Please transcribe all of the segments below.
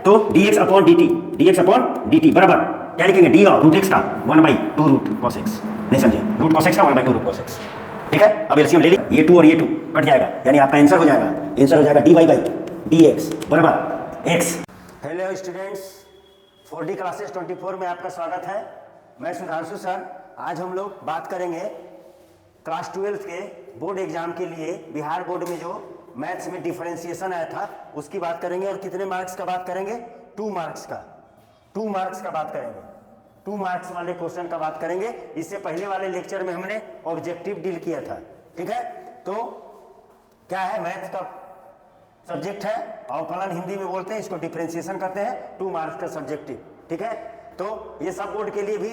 तो dx upon dt बराबर क्या लिखेंगे, डी और रूट एक्स का 1/2 रूट cos x, नहीं समझे, रूट cos x का 1/2 रूट cos x। ठीक है, अब एलसीएम ले लिया, ये 2 और ये 2 कट जाएगा, यानी आपका आंसर हो जाएगा dy/dx बराबर x। Hello students, 4D classes 24 में आपका स्वागत है। मैं सुधांशु सर। आज हम लोग बात करेंगे क्लास 12 के बोर्ड एग्जाम के लिए बिहार बोर्ड में जो मैथ्स में डिफरेंशिएशन आया था उसकी बात करेंगे। और कितने मार्क्स का बात करेंगे, 2 मार्क्स का, 2 मार्क्स का बात करेंगे, 2 मार्क्स वाले क्वेश्चन का बात करेंगे। इससे पहले वाले लेक्चर में हमने ऑब्जेक्टिव डील किया था। ठीक है, तो क्या है, मैथ्स का सब्जेक्ट है, अवकलन हिंदी में बोलते हैं, इसको डिफरेंशिएशन कहते हैं, 2 मार्क्स का सब्जेक्टिव। ठीक है, तो ये सब बोर्ड के लिए भी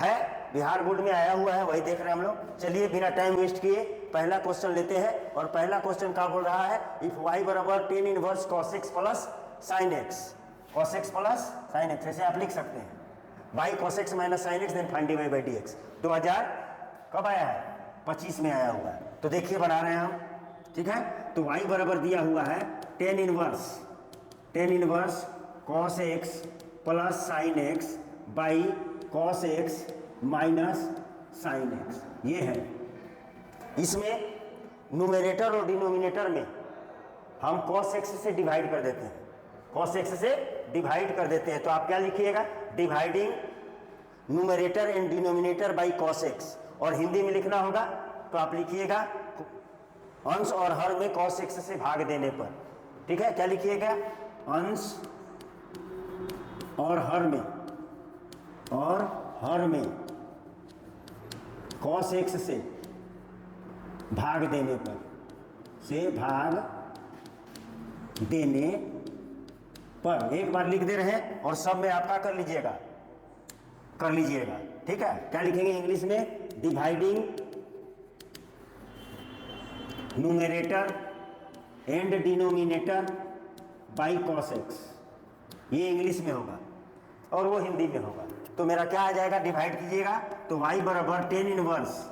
है, बिहार बोर्ड में आया हुआ है, वही देख रहे हैं हम लोग। चलिए बिना टाइम वेस्ट किए पहला क्वेश्चन लेते हैं। और पहला क्वेश्चन क्या बोल रहा है, इफ y बराबर tan inverse cos x plus sin x, cos x plus sin x, ऐसे आप लिख सकते हैं, y cos x minus sin x then find dy/dx। 2000 कब आया है, 25 में आया हुआ है। तो देखिए बना रहे हैं हम। ठीक है, तो y बराबर दिया हुआ है tan inverse cos x plus sin x by cos x minus sin x, ये है। इसमें न्यूमरेटर और डिनोमिनेटर में हम cos x से डिवाइड कर देते हैं, cos x से डिवाइड कर देते हैं। तो आप क्या लिखिएगा, dividing numerator and denominator by cos x। और हिंदी में लिखना होगा तो आप लिखिएगा अंश और हर में cos x से भाग देने पर। ठीक है, क्या लिखिएगा, अंश और हर में cos x से भाग देने पर, एक बार लिख दे रहे हैं और सब में आपका कर लीजिएगा। ठीक है, क्या लिखेंगे इंग्लिश में, dividing numerator and denominator by cos x, ये इंग्लिश में होगा और वो हिंदी में होगा। तो मेरा क्या आ जाएगा, डिवाइड कीजिएगा, तो y बराबर tan इनवर्स,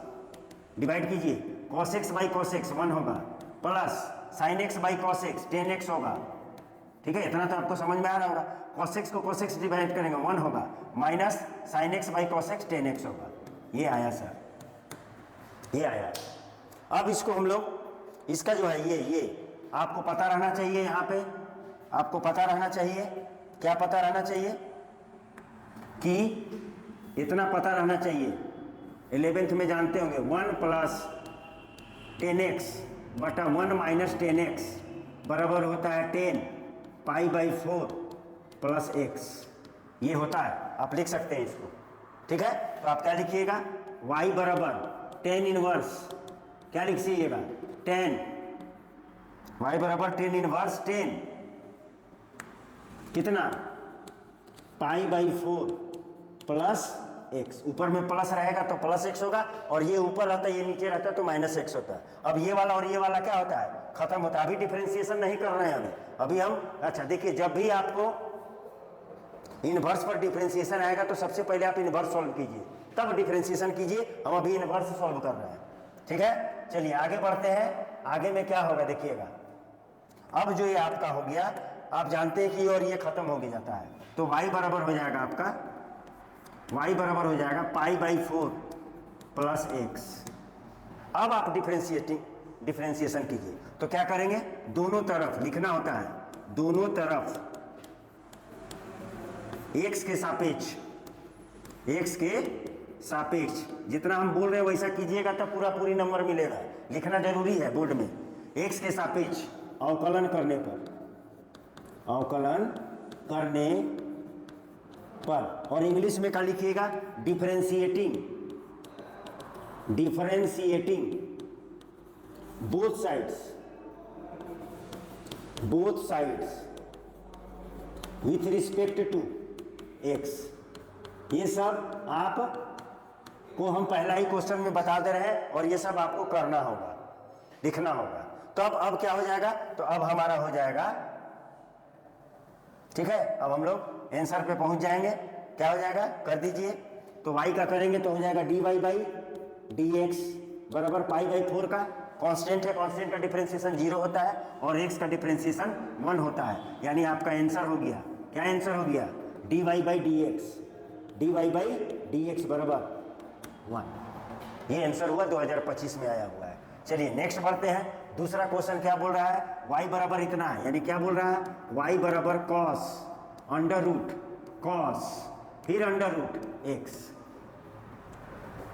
डिवाइड कीजिए, cos x by cos x 1 होगा, plus sin x by cos x tan x होगा। ठीक है, इतना तो आपको समझ में आ रहा होगा। cos x को cos x डिवाइड करेंगे 1 होगा, minus sin x by cos x tan x होगा। ये आया सर, ये आया। अब इसको हम लोग, इसका जो है ये आपको पता रहना चाहिए। यहाँ पे आपको पता रहना चाहिए, क्या पता रहना चाहिए, कि इतना पता रहना चाहिए, 11th में जानते होंगे, 1 प्लस 10x बटा 1 माइनस 10x बराबर होता है 10 π/4 प्लस x, ये होता है, आप लिख सकते हैं इसको। ठीक है, तो आप क्या लिखिएगा, y बराबर tan इनवर्स, क्या लिखिएगा, 10, y बराबर tan इनवर्स 10 कितना, π/4 प्लस x, ऊपर में प्लस रहेगा तो प्लस x होगा, और ये ऊपर रहता है ये नीचे रहता है तो माइनस x होता है। अब ये वाला और ये वाला क्या होता है, खत्म होता है। अभी डिफरेंशिएशन नहीं कर रहे हैं अभी हम। अच्छा देखिए, जब भी आपको इनवर्स पर डिफरेंशिएशन आएगा तो सबसे पहले आप इनवर्स सॉल्व कीजिए, तब डिफरेंशिएशन कीजिए। हम अभी इनवर्स सॉल्व कर रहे हैं। ठीक है, चलिए आगे बढ़ते हैं। आगे में क्या होगा देखिएगा, अब जो ये आपका हो गया, आप जानते हैं कि और ये खत्म हो गया जाता है, तो y बराबर हो जाएगा आपका, y बराबर हो जाएगा π/4 प्लस x। अब आप डिफरेंशिएशन कीजिए, तो क्या करेंगे, दोनों तरफ लिखना होता है, दोनों तरफ x के सापेक्ष जितना हम बोल रहे हैं वैसा कीजिएगा तो पूरी नंबर मिलेगा। लिखना जरूरी है बोर्ड में, x के सापेक्ष अवकलन करने पर, और इंग्लिश में क्या लिखिएगा, differentiating both sides with respect to x। ये सब आप को हम पहला ही क्वेश्चन में बता दे रहे हैं, और ये सब आपको करना होगा, लिखना होगा। तो अब क्या हो जाएगा, तो अब हमारा हो जाएगा, ठीक है, अब हम लोग आंसर पे पहुंच जाएंगे। क्या हो जाएगा, कर दीजिए, तो y का करेंगे तो हो जाएगा dy/dx बराबर π/4 का कांस्टेंट है, कांस्टेंट का डिफरेंशिएशन 0 होता है और x का डिफरेंशिएशन 1 होता है, यानी आपका आंसर हो गया, क्या आंसर हो गया, dy बाई डी एक्स बराबर 1। ये आंसर हुआ 2025 में आया हुआ है। चलिए नेक्स्ट बढ़ते हैं। दूसरा क्वेश्चन क्या बोल रहा है, y बराबर इतना है, यानी क्या बोल रहा है, y बराबर cos अंडर रूट cos फिर under root x,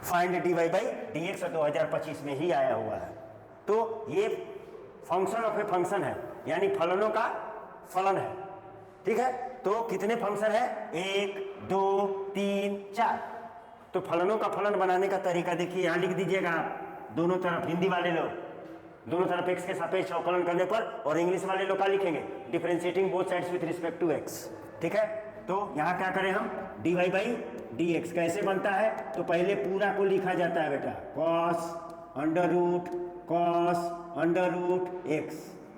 find dy by D x 2025 में ही आया हुआ है। तो ये फंक्शन ऑफ ए फंक्शन है, यानी फलनों का फलन है, ठीक है। तो कितने फंक्शन है, 1 2 3 4। तो फलनों का फलन बनाने का तरीका देखिए, यहां लिख दीजिएगा आप दोनों तरफ, हिंदी वाले लोग दोनों तरफ x के सापेक्ष अवकलन करने पर, और इंग्लिश वाले लोग क्या लिखेंगे, differentiating both sides with respect to x, ठीक है। तो यहाँ क्या करें हम, dy बाई डी एक्स कैसे बनता है, तो पहले पूरा को लिखा जाता है बेटा, cos under root x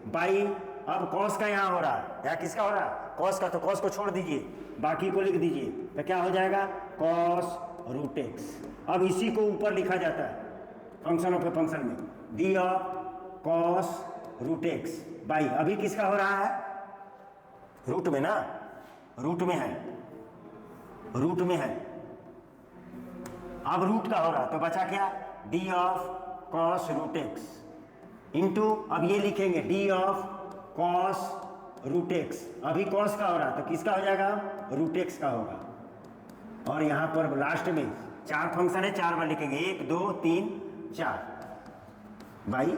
by, अब cos का यहाँ हो रहा है, यहाँ किसका हो रहा है, cos का, तो cos को छोड़ दीजिए, बाकी को लिख दीजिए, तो क्या हो जाएगा, cos रूट x। अब इसी को ऊपर लिखा जाता है फंक्शन ऑफ ए फंक्शन में, d of cos root x by, अभी किसका हो रहा है, रूट में ना, रूट में है, रूट में है, अब रूट का हो रहा, तो बचा क्या, d of cos root x into, अब ये लिखेंगे d of cos root x, अभी cos का हो रहा, तो किसका हो जाएगा, रूट x का होगा। और यहाँ पर लास्ट में 4 फंक्शन है, 4 बार लिखेंगे, 1 2 3 4 बाई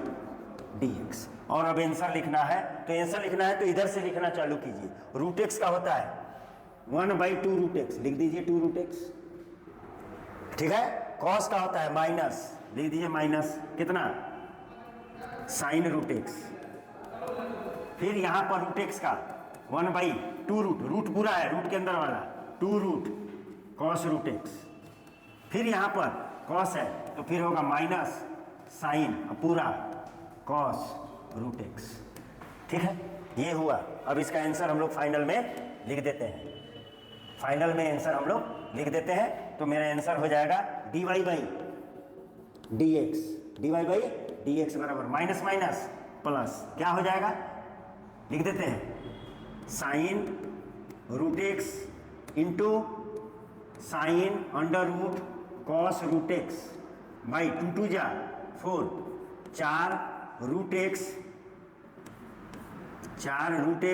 डी एक्स। और अब आंसर लिखना है, तो आंसर लिखना है तो इधर से लिखना चालू कीजिए, रूट एक्स का होता है 1 बाई 2 रूट एक्स, लिख दीजिए 2 रूट एक्स, ठीक है। कॉस का होता है माइनस, लिख दीजिए माइनस कितना, साइन रूट एक्स, फिर यहाँ पर रूट एक्स का 1 बाई 2 रूट, रूट पूरा है, रूट के अंदर वाला 2 रूट कॉस रूट एक्स, फिर यहाँ पर कॉस है तो फिर होगा माइनस साइन पूरा कॉस रूट एक्स, ठीक है। ये हुआ। अब इसका आंसर हम लोग फाइनल में लिख देते हैं, फाइनल में आंसर हम लोग लिख देते हैं। तो मेरा आंसर हो जाएगा d Y by D x, d Y by D x बराबर माइनस माइनस प्लस, क्या हो जाएगा, लिख देते हैं sine root x into sine under root cos root x by 2 2 जा 4, 4 root x 4 root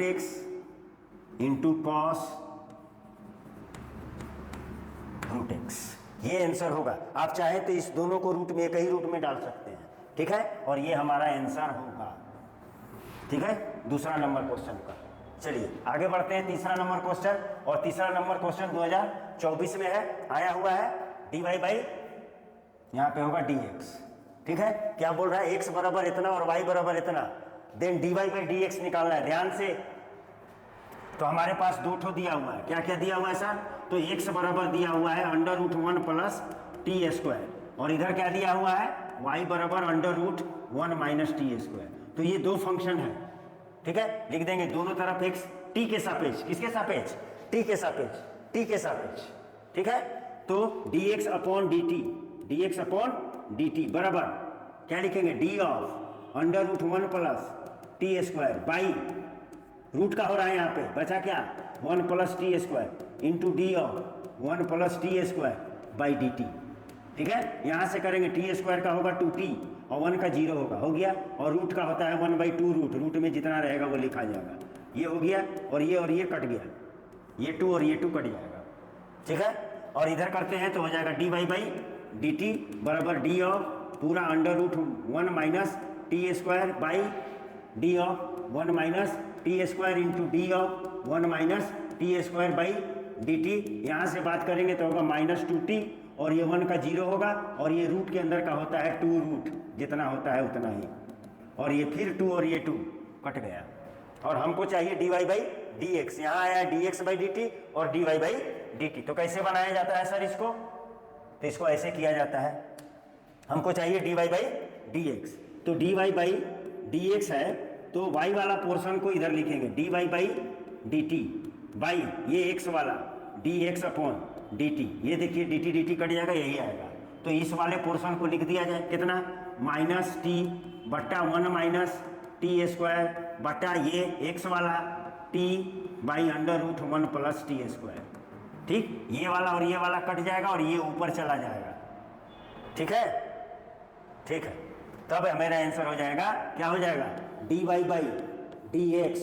x into cos root x, ये answer होगा। आप चाहे तो इस दोनों को रूट में, एक ही रूट में डाल सकते हैं, ठीक है। और ये हमारा आंसर होगा, ठीक है, दूसरा नंबर क्वेश्चन का। चलिए आगे बढ़ते हैं, तीसरा नंबर क्वेश्चन। और तीसरा नंबर क्वेश्चन 2024 में है, आया हुआ है डी वाई बाई, यहाँ पे होगा डी एक्स, ठीक है। क्या बोल रहा है, एक्स बराबर इतना और वाई बराबर इतना, then d Y by D x निकालना है ध्यान से। तो हमारे पास 2 ठो दिया हुआ है, क्या क्या दिया हुआ है सर, तो एक्स बराबर दिया हुआ है under root 1 plus t square, और इधर क्या दिया हुआ है, वाई बराबर under root 1 minus t square. तो ये 2 फंक्शन है, ठीक है। लिख देंगे दोनों तरफ एक्स टी के सापेक्ष, किसके सापेक्ष, टी के सापेक्ष, टी के सापेक्ष, ठीक है। तो d x upon D t, d x upon D T बराबर क्या लिखेंगे, d of under root 1 plus t square by, root का हो रहा है यहाँ पे, बचा क्या 1 plus t square into D of 1 plus t square by D t, ठीक है। यहाँ से करेंगे टी स्क्वायर का होगा 2t और 1 का 0 होगा, हो गया। और रूट का होता है 1 बाई 2 रूट, रूट में जितना रहेगा वो लिखा जाएगा, ये हो गया। और ये कट गया, ये 2 और ये 2 कट जाएगा, ठीक है। और इधर करते हैं तो हो जाएगा d Y by D T बराबर डी ऑफ पूरा under root 1 minus t square by D of 1 minus t square into D of 1 minus t square by D t. यहाँ से बात करेंगे तो होगा माइनस 2t और ये 1 का 0 होगा, और ये रूट के अंदर का होता है 2 रूट, जितना होता है उतना ही, और ये फिर 2 और ये 2 कट गया। और हमको चाहिए D Y by D x, यहाँ आया D x by D T और D Y by D T. तो कैसे बनाया जाता है सर इसको, तो इसको ऐसे किया जाता है, हमको चाहिए D Y by D x, तो D Y by D x है तो वाई वाला पोर्शन को इधर लिखेंगे D Y by D T by ये एक्स वाला D x upon D T, ये देखिए डी टी कट जाएगा, यही आएगा। तो इस वाले पोर्शन को लिख दिया जाए कितना, माइनस टी बट्टा 1 माइनस टी स्क्वायर बट्टा ये एक्स वाला t by under root 1 plus t square. ठीक, ये वाला और ये वाला कट जाएगा और ये ऊपर चला जाएगा। ठीक है, ठीक है, तब मेरा आंसर हो जाएगा, क्या हो जाएगा, d Y by D x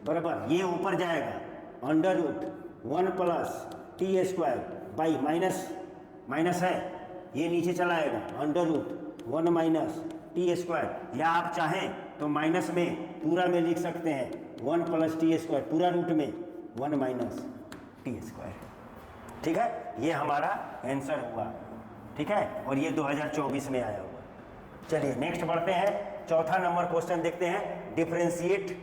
बराबर ये ऊपर जाएगा under root 1 plus t square by minus है, ये नीचे चला आएगा under root 1 minus t square, या आप चाहें तो माइनस में पूरा में लिख सकते हैं 1 प्लस टी स्क्वायर, पूरा रूट में 1 माइनस टी स्क्वायर। ठीक है, ये हमारा आंसर हुआ। ठीक है, और ये 2024 में आया हुआ। चलिए नेक्स्ट बढ़ते हैं, चौथा नंबर क्वेश्चन देखते हैं। डिफरेंशिएट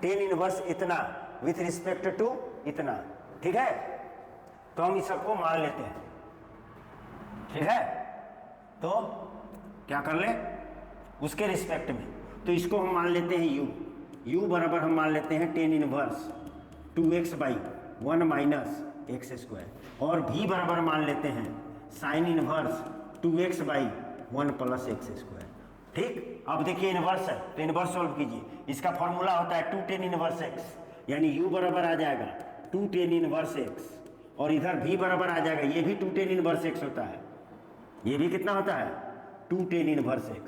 टेन इनवर्स इतना विथ रिस्पेक्ट टू इतना। ठीक है, तो हम इस सबको मान लेते हैं। ठीक है, तो क्या कर ले उसके रिस्पेक्ट में, तो इसको हम मान लेते हैं u बराबर हम मान लेते हैं tan inverse 2x by 1 minus x square, और v बराबर मान लेते हैं sine inverse 2x by 1 plus x square. ठीक, अब देखिए इनवर्स है तो इनवर्स सॉल्व कीजिए। इसका फॉर्मूला होता है 2 टेन इनवर्स x, यानी u बराबर आ जाएगा 2 टेन इनवर्स x, और इधर v बराबर आ जाएगा, ये भी 2 टेन इनवर्स x होता है, ये भी कितना होता है 2 टेन इनवर्स x।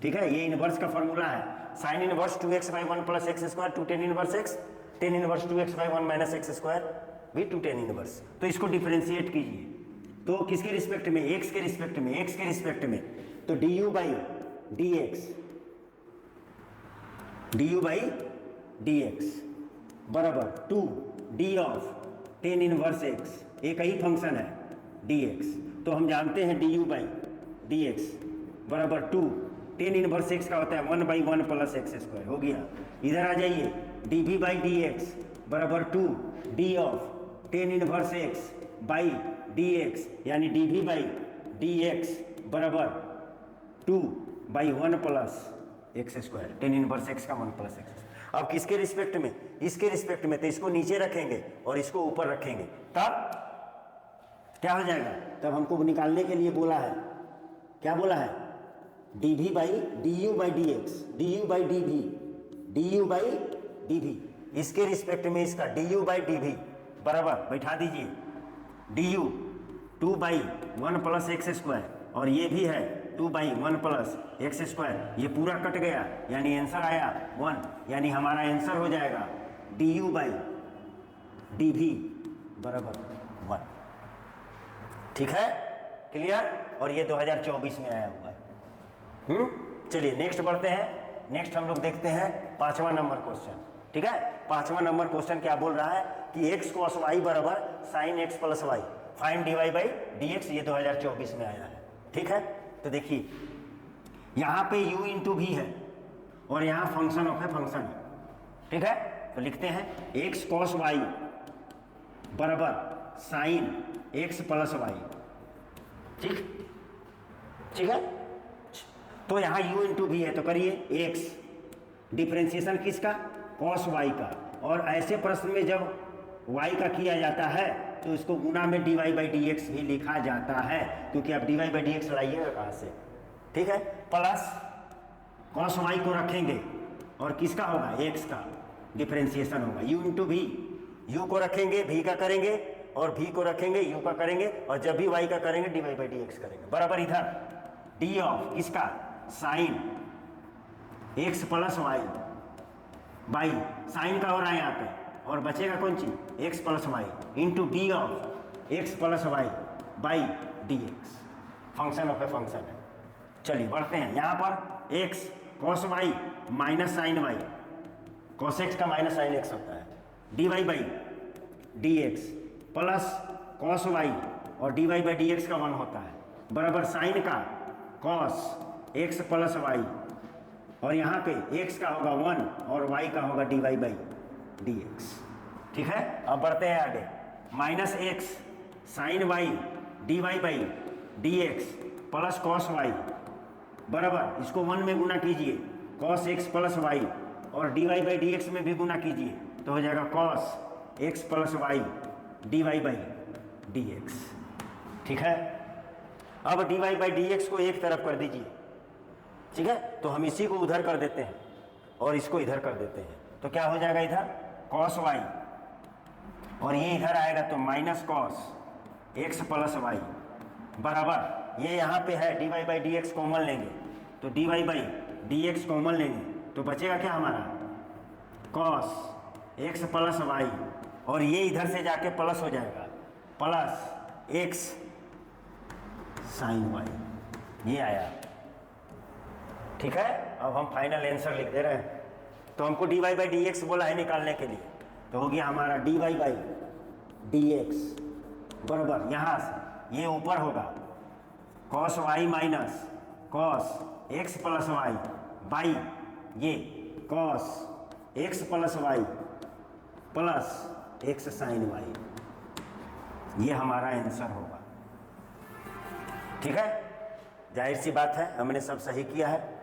ठीक है, ये इनवर्स का फॉर्मूला है, sine inverse 2x by 1 plus x square 2 tan inverse x, tan inverse 2x by 1 minus x square भी 2 टेन इनवर्स। तो इसको डिफरेंशिएट कीजिए, तो किसके रिस्पेक्ट में, x के रिस्पेक्ट में, x के रिस्पेक्ट में, तो du बाई डी एक्स बराबर 2 D of tan inverse x, एक ही फंक्शन है dx, तो हम जानते हैं du बाई डी एक्स बराबर 2 टेन इनवर्स x का होता है 1 बाई 1 प्लस एक्स स्क्वायर। हो गया, इधर आ जाइए dv बाई डी एक्स बराबर 2 D of tan inverse x by D x, यानी dv बाई डी एक्स बराबर 2 by 1 plus x square, tan inverse x का 1 प्लस एक्स। अब किसके रिस्पेक्ट में, इसके रिस्पेक्ट में, तो इसको नीचे रखेंगे और इसको ऊपर रखेंगे, तब क्या हो जाएगा, तब हमको निकालने के लिए बोला है, क्या बोला है, dv by du by D x, du by dv, इसके रिस्पेक्ट में इसका du बाई dv बराबर बैठा दीजिए du 2 by 1 plus x square, और ये भी है 2 बाई 1 प्लस एक्स स्क्वायर, ये पूरा कट गया, यानी आंसर आया 1, यानी हमारा आंसर हो जाएगा du बाई dv बराबर 1। ठीक है, क्लियर, और ये 2024 में आया हुआ है। चलिए नेक्स्ट बढ़ते हैं। नेक्स्ट हम लोग देखते हैं 5वां नंबर क्वेश्चन। ठीक है, 5वां नंबर क्वेश्चन क्या बोल रहा है कि x cos y बराबर sine x plus y, find dy by D x, ये 2024 में आया है। ठीक है, तो देखिए यहाँ पे u इंटू भी है और यहाँ फंक्शन ऑफ है फंक्शन है। ठीक है, तो लिखते हैं x cos y बराबर साइन x प्लस वाई। ठीक है, तो यहाँ u इंटू भी है, तो करिए x डिफ्रेंसिएशन किसका, cos y का, और ऐसे प्रश्न में जब y का किया जाता है तो इसको गुना में dy बाई डी एक्स भी लिखा जाता है, क्योंकि आप dy बाई डी एक्स लाइएगा कहाँ से। ठीक है, प्लस cos y को रखेंगे और किसका होगा, x का डिफ्रेंसिएशन होगा, u इंटू भी, u को रखेंगे v का करेंगे, और v को रखेंगे u का करेंगे, और जब भी y का करेंगे dy बाई डी एक्स करेंगे, बराबर इधर d ऑफ किसका, sine x plus Y by sine का हो रहा है यहाँ पे, और बचेगा कौन चीज, x plus y into D of x plus Y by D x, function of a function है। चलिए बढ़ते हैं, यहाँ पर x cos y minus sine y, cos x का माइनस साइन x होता है, d Y by D x plus cos y और D Y by D x का 1 होता है, बराबर साइन का cos x प्लस वाई, और यहाँ पे x का होगा 1 और y का होगा dy बाई डी एक्स। ठीक है, अब बढ़ते हैं आगे, minus x sine y dy by D x plus cos y बराबर, इसको 1 में गुना कीजिए cos x प्लस वाई, और dy बाई डी एक्स में भी गुना कीजिए, तो हो जाएगा cos x plus y D Y by D x. ठीक है, अब d Y by D x को एक तरफ कर दीजिए। ठीक है, तो हम इसी को उधर कर देते हैं और इसको इधर कर देते हैं, तो क्या हो जाएगा इधर कॉस वाई, और ये इधर आएगा तो minus cos x plus y बराबर, ये यहाँ पे है d Y by D x common लेंगे तो D Y by D x common लेंगे तो बचेगा क्या हमारा कॉस एक्स प्लस वाई, और ये इधर से जाके प्लस हो जाएगा प्लस एक्स साइन वाई, ये आया। ठीक है, अब हम फाइनल आंसर लिख दे रहे हैं। तो हमको D Y by D X बोला है निकालने के लिए, तो हो गया हमारा D Y by D x बराबर, यहाँ से ये ऊपर होगा cos Y minus cos x plus Y by ये cos x plus Y plus X sine Y, ये हमारा आंसर होगा। ठीक है, जाहिर सी बात है हमने सब सही किया है।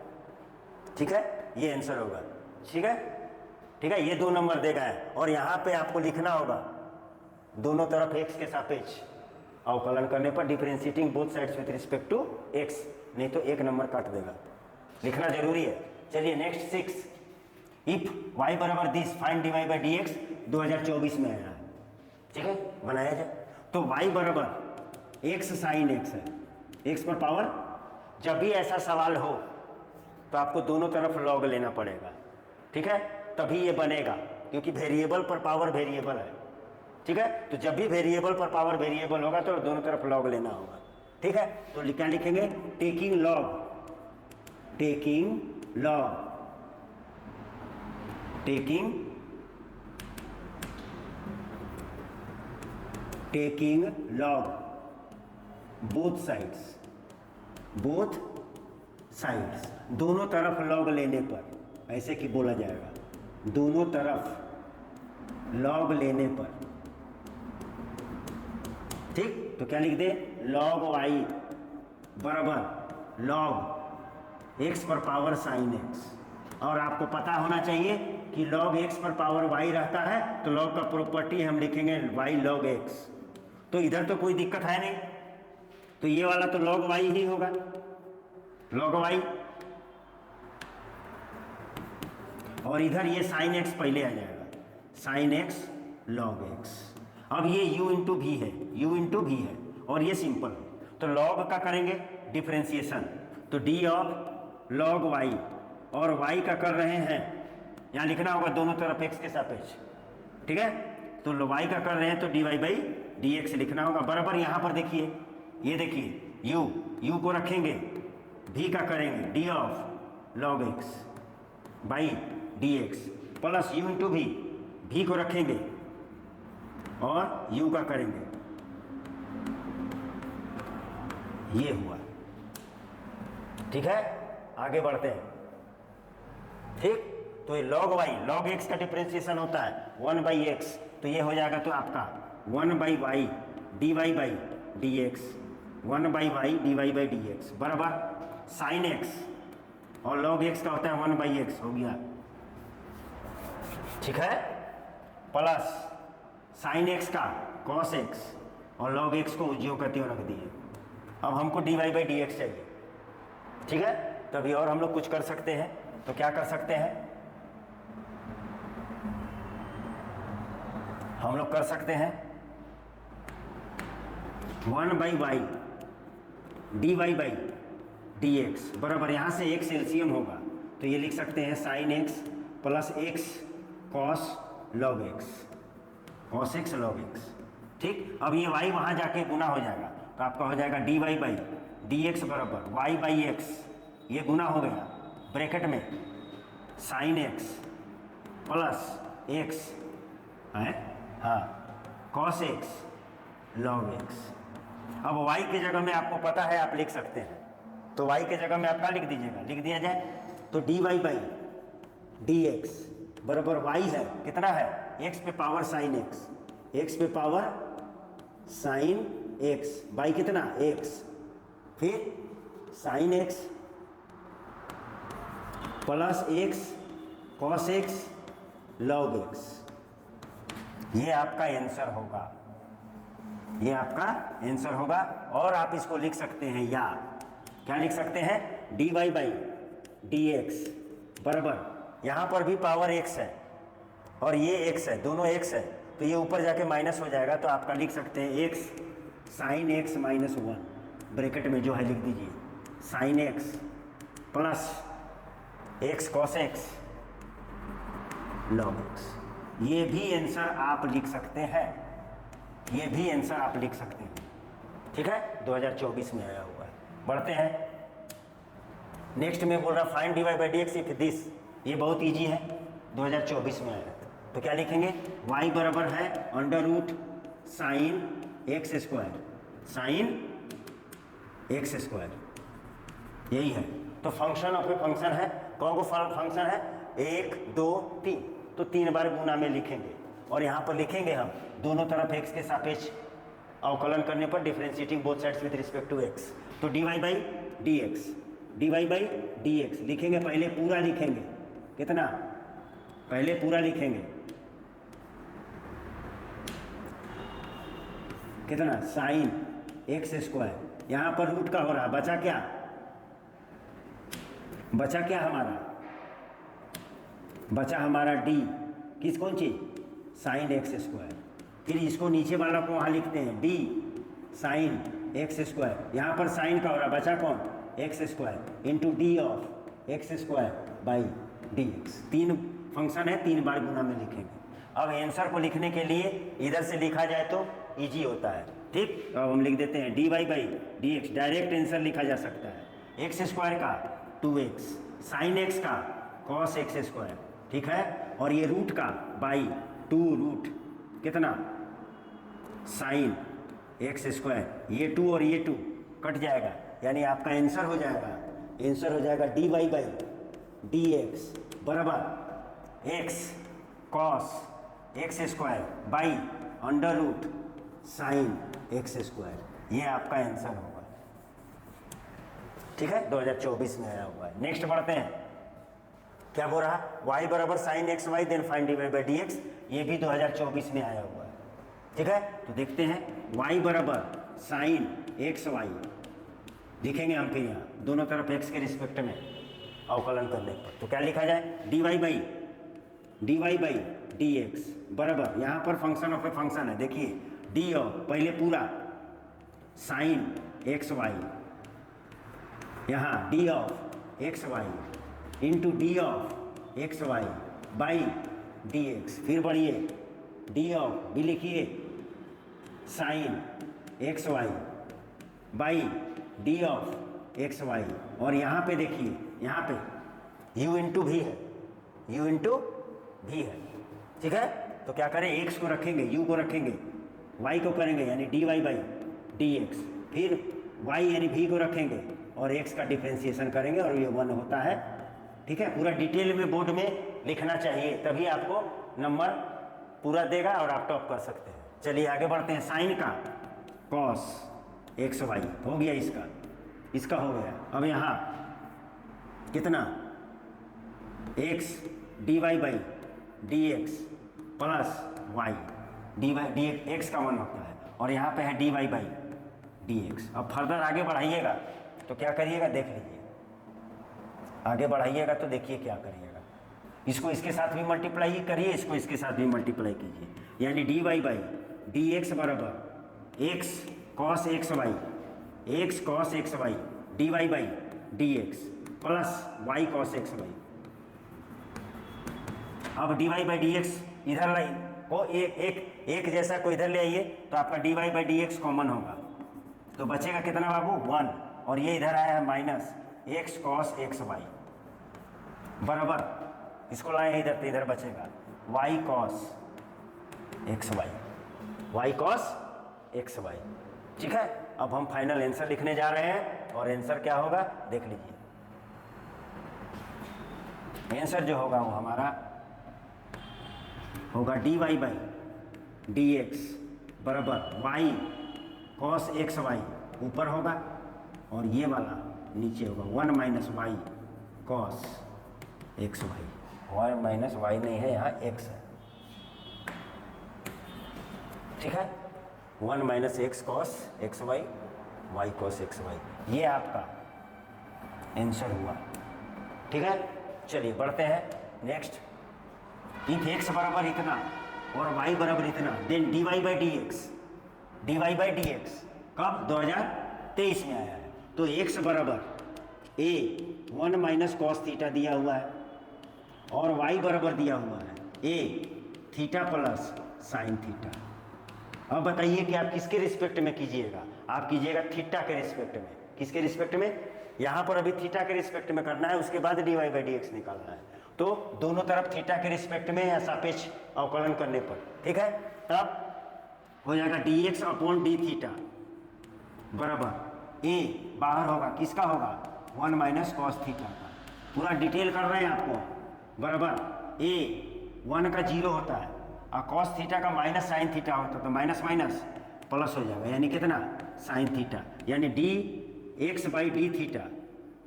ठीक है, ये आंसर होगा। ठीक है, ठीक है, ये 2 नंबर देगा है, और यहाँ पे आपको लिखना होगा दोनों तरफ एक्स के सापेक्ष अवकलन करने पर differentiating both sides with respect to x, नहीं तो 1 नंबर काट देगा, लिखना जरूरी है। चलिए नेक्स्ट 6, इफ वाई बराबर this find d Y by D x 2024 में आया है। ठीक है, बनाया जाए तो वाई बराबर एक्स साइन एक्स है, एक्स पर पावर, जब भी ऐसा सवाल हो तो आपको दोनों तरफ लॉग लेना पड़ेगा। ठीक है, तभी ये बनेगा, क्योंकि वेरिएबल पर पावर वेरिएबल है। ठीक है, तो जब भी वेरिएबल पर पावर वेरिएबल होगा तो दोनों तरफ लॉग लेना होगा। ठीक है, तो क्या लिखेंगे taking log, taking log, taking taking log both sides, both sides, दोनों तरफ लॉग लेने पर, ऐसे कि बोला जाएगा दोनों तरफ लॉग लेने पर। ठीक, तो क्या लिख दे लॉग वाई बराबर लॉग एक्स पर पावर साइन एक्स, और आपको पता होना चाहिए कि लॉग एक्स पर पावर वाई रहता है तो लॉग का प्रॉपर्टी हम लिखेंगे वाई लॉग एक्स, तो इधर तो कोई दिक्कत है नहीं, तो ये वाला तो लॉग वाई ही होगा, लॉग वाई, और इधर ये साइन एक्स पहले आ जाएगा, साइन एक्स लॉग एक्स। अब ये u इंटू भी है, u इंटू भी है, और ये सिंपल है, तो लॉग का करेंगे डिफ्रेंसिएशन, तो d ऑफ लॉग y, और y का कर रहे हैं, यहाँ लिखना होगा दोनों तरफ x के सापेक्ष। ठीक है, तो y का कर रहे हैं तो dy बाई डी एक्स लिखना होगा बराबर, यहाँ पर देखिए, ये देखिए u को रखेंगे, v का करेंगे d of log x by D x plus u into भी को रखेंगे और u का करेंगे, ये हुआ। ठीक है, आगे बढ़ते हैं। ठीक, तो ये लॉग वाई लॉग एक्स का डिफरेंशिएशन होता है 1 बाई एक्स, तो ये हो जाएगा तो आपका 1 by Y D Y by D x, 1 by Y D Y by D x बराबर साइन एक्स, और लॉग एक्स का होता है 1 बाई एक्स, हो गया। ठीक है, प्लस साइन एक्स का कॉस एक्स, और लॉग एक्स को ज्यों करते हुए रख दिए। अब हमको D Y by D x चाहिए। ठीक है, तभी और हम लोग कुछ कर सकते हैं, तो क्या कर सकते हैं, हम लोग कर सकते हैं 1 by Y D Y by D x बराबर, यहाँ से एक्स एलसीएम होगा तो ये लिख सकते हैं sign x plus x cos log x, cos x log x. ठीक, अब ये y वहाँ जाके गुना हो जाएगा तो आपका हो जाएगा d Y by D x बराबर वाई बाई एक्स, ये गुना हो गया ब्रैकेट में साइन एक्स प्लस एक्स है, हाँ कॉस एक्स लॉग एक्स। अब y की जगह में आपको पता है आप लिख सकते हैं, तो y की जगह में आप क्या लिख दीजिएगा, लिख दिया जाए तो D Y by D x बराबर y है, कितना है x पे पावर साइन एक्स, x पे पावर साइन एक्स बाई कितना x, फिर sine x plus x cos x log x. ये आपका आंसर होगा, ये आपका आंसर होगा। और आप इसको लिख सकते हैं, या क्या लिख सकते हैं, dy बाई डी एक्स बराबर, यहाँ पर भी पावर x है और ये x है, दोनों x है, तो ये ऊपर जाके माइनस हो जाएगा, तो आपका लिख सकते हैं x sine x minus 1 bracket में जो है लिख दीजिए, sine x plus x cos x log x। ये भी आंसर आप लिख सकते हैं, ये भी आंसर आप लिख सकते हैं, ठीक है, 2024 में आया हुआ है। बढ़ते हैं नेक्स्ट में, बोल रहा find dy by D x if this, ये बहुत इजी है, 2024 में आया था। तो क्या लिखेंगे, y बराबर है under root sine x square, sine x square, यही है। तो फंक्शन ऑफ ए फंक्शन है, कौन को फंक्शन है, 1 2 3, तो 3 बार गुना में लिखेंगे और यहाँ पर लिखेंगे हम दोनों तरफ x के सापेक्ष अवकलन करने पर differentiating both sides with respect to x। तो dy by D x, dy by D x लिखेंगे, पहले पूरा लिखेंगे, कितना, पहले पूरा लिखेंगे, कितना, साइन एक्स स्क्वायर, यहाँ पर रूट का हो रहा, बचा क्या, बचा क्या हमारा, बचा हमारा डी, किस कौन चीज, साइन एक्स स्क्वायर। फिर इसको नीचे वाला को वहाँ लिखते हैं डी साइन एक्स स्क्वायर, यहाँ पर साइन का हो रहा, बचा कौन, x square into D of X square by D x. 3 function है, 3 बार गुना में लिखेंगे। अब आंसर को लिखने के लिए इधर से लिखा जाए तो इजी होता है, ठीक। अब हम लिख देते हैं dy by D x, direct answer लिखा जा सकता है, एक्स स्क्वायर का 2x, साइन एक्स का कॉस एक्स स्क्वायर, ठीक है, और ये रूट का बाई 2 रूट कितना, साइन एक्स स्क्वायर, ये 2 और ये 2 कट जाएगा, यानी आपका आंसर हो जाएगा, आंसर हो जाएगा dy बाई डी एक्स बराबर x cos x square by under root sine x square, ये आपका आंसर होगा, ठीक है, 2024 में आया हुआ है। नेक्स्ट बढ़ते हैं, क्या बोल रहा, y बराबर sine x y then find dy by D x, ये भी 2024 में आया हुआ है, ठीक है। तो देखते हैं, y बराबर साइन एक्स वाई लिखेंगे हम, फिर यहाँ दोनों तरफ x के रिस्पेक्ट में अवकलन करने पर, तो क्या लिखा जाए, dy बाई डी एक्स बराबर, यहाँ पर फंक्शन ऑफ ए फंक्शन है, देखिए डी ऑफ, पहले पूरा साइन एक्स वाई, यहाँ d of x y into D of x y by D x, फिर बढ़िए डी ऑफ भी लिखिए sine x y by D of x y, और यहाँ पे देखिए, यहाँ पे u इंटू भी है, u इंटू भी है, ठीक है। तो क्या करें, x को रखेंगे, u को रखेंगे, y को करेंगे यानी dy बाई डी एक्स, फिर y यानी v को रखेंगे और x का डिफ्रेंसिएशन करेंगे और ये 1 होता है, ठीक है। पूरा डिटेल में बोर्ड में लिखना चाहिए, तभी आपको नंबर पूरा देगा और आप टॉप कर सकते हैं। चलिए आगे बढ़ते हैं, साइन का कॉस एक्स वाई हो गया, इसका हो गया। अब यहाँ कितना, x dy by D x plus y, d x का 1 होता है, और यहाँ पे है dy बाई डी एक्स। अब फर्दर आगे बढ़ाइएगा तो क्या करिएगा, देख लीजिए, आगे बढ़ाइएगा तो देखिए क्या करिएगा, इसको इसके साथ भी मल्टीप्लाई करिए, इसको इसके साथ भी मल्टीप्लाई कीजिए, यानी dy बाई डी एक्स बराबर x cos x y, x cos x y dy by D x plus y cos x y. अब dy बाई डी एक्स इधर लाई को एक जैसा को इधर ले आइए, तो आपका dy by D x common होगा, तो बचेगा कितना बाबू, 1, और ये इधर आया है minus x cos x y बराबर, इसको लाए इधर तो इधर बचेगा y cos x y, y cos x y, ठीक है। अब हम फाइनल आंसर लिखने जा रहे हैं, और आंसर क्या होगा देख लीजिए, आंसर जो होगा वो हमारा होगा dy बाई डी एक्स बराबर वाई कॉस एक्स वाई ऊपर होगा, और ये वाला नीचे होगा 1 minus y cos x y, 1 minus y नहीं है, यहाँ x है, ठीक है, 1 minus x cos x y, y cos x y, ये आपका आंसर हुआ। ठीक है, चलिए बढ़ते हैं नेक्स्ट। इफ एक्स बराबर इतना और वाई बराबर इतना, then d Y by D x, d Y by D x कब 2023 में आया है। तो एक्स बराबर ए 1 माइनस कॉस थीटा दिया हुआ है और वाई बराबर दिया हुआ है ए थीटा प्लस साइन थीटा। अब बताइए कि आप किसके रिस्पेक्ट में कीजिएगा। आप कीजिएगा थीटा के रिस्पेक्ट में। किसके रिस्पेक्ट में? यहाँ पर अभी थीटा के रिस्पेक्ट में करना है, उसके बाद d Y by D x निकालना है। तो दोनों तरफ थीटा के रिस्पेक्ट में या सापेक्ष अवकलन करने पर, ठीक है, तब हो जाएगा d x upon D theta बराबर ए बाहर होगा, किसका होगा 1 माइनस कॉस थीटा का। पूरा डिटेल कर रहे हैं आपको, बराबर ए 1 का 0 होता है और कॉस थीटा का माइनस साइन थीटा होता है, तो माइनस माइनस प्लस हो जाएगा, यानी कितना साइन थीटा, यानी D x by D theta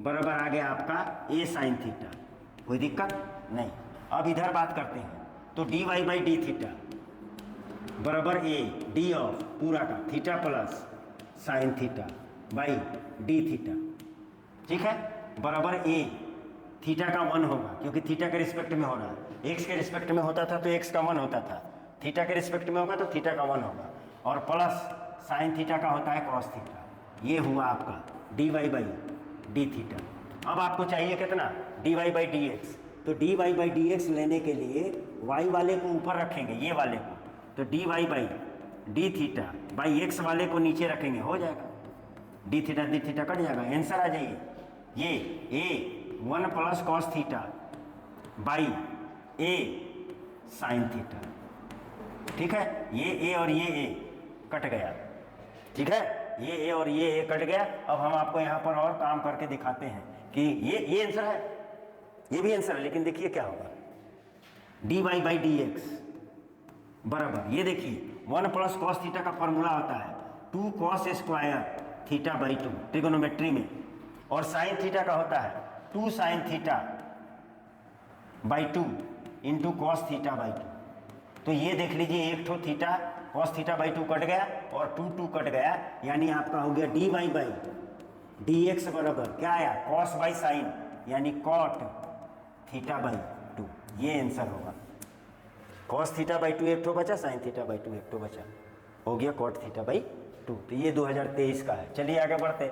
बराबर आ गया आपका ए साइन थीटा। कोई दिक्कत नहीं। अब इधर बात करते हैं, तो D Y by D theta बराबर ए डी ऑफ पूरा का theta plus sine theta by D theta, ठीक है, बराबर ए थीटा का 1 होगा, क्योंकि थीटा के रिस्पेक्ट में हो रहा है। एक्स के रिस्पेक्ट में होता था तो एक्स का 1 होता था, थीटा के रिस्पेक्ट में होगा तो थीटा का 1 होगा, और प्लस साइन थीटा का होता है कॉस थीटा। ये हुआ आपका D Y by D theta. अब आपको चाहिए कितना D Y by D x. तो D Y by D X लेने के लिए वाई वाले को ऊपर रखेंगे, ये वाले को, तो D Y by D theta by x वाले को नीचे रखेंगे, हो जाएगा डी थीटा कट जाएगा। आंसर आ जाइए ये a 1 plus cos theta by a sine theta, ठीक है, ये ए और ये ए कट गया, ठीक है, ये ए और ये ए कट गया। अब हम आपको यहाँ पर और काम करके दिखाते हैं कि ये आंसर है, ये भी आंसर है, लेकिन देखिए क्या होगा D Y by D x बराबर, ये देखिए 1 प्लस कॉस थीटा का फॉर्मूला होता है 2 cos square theta by 2 trigonometry में, और साइन थीटा का होता है 2 sine theta by 2 into cos theta by 2। तो ये देख लीजिए, एक ठो theta cos theta by 2 cut गया और 2 कट गया, यानी आपका हो गया d Y by D x बराबर क्या आया कॉस बाई साइन, यानी कॉट थीटा बाई 2। ये आंसर होगा। कॉस थीटा बाई 2 एक ठो बचा, साइन थीटा बाई 2 एक ठो बचा, हो गया कॉट थीटा बाई 2। तो ये 2023 का है। चलिए आगे बढ़ते।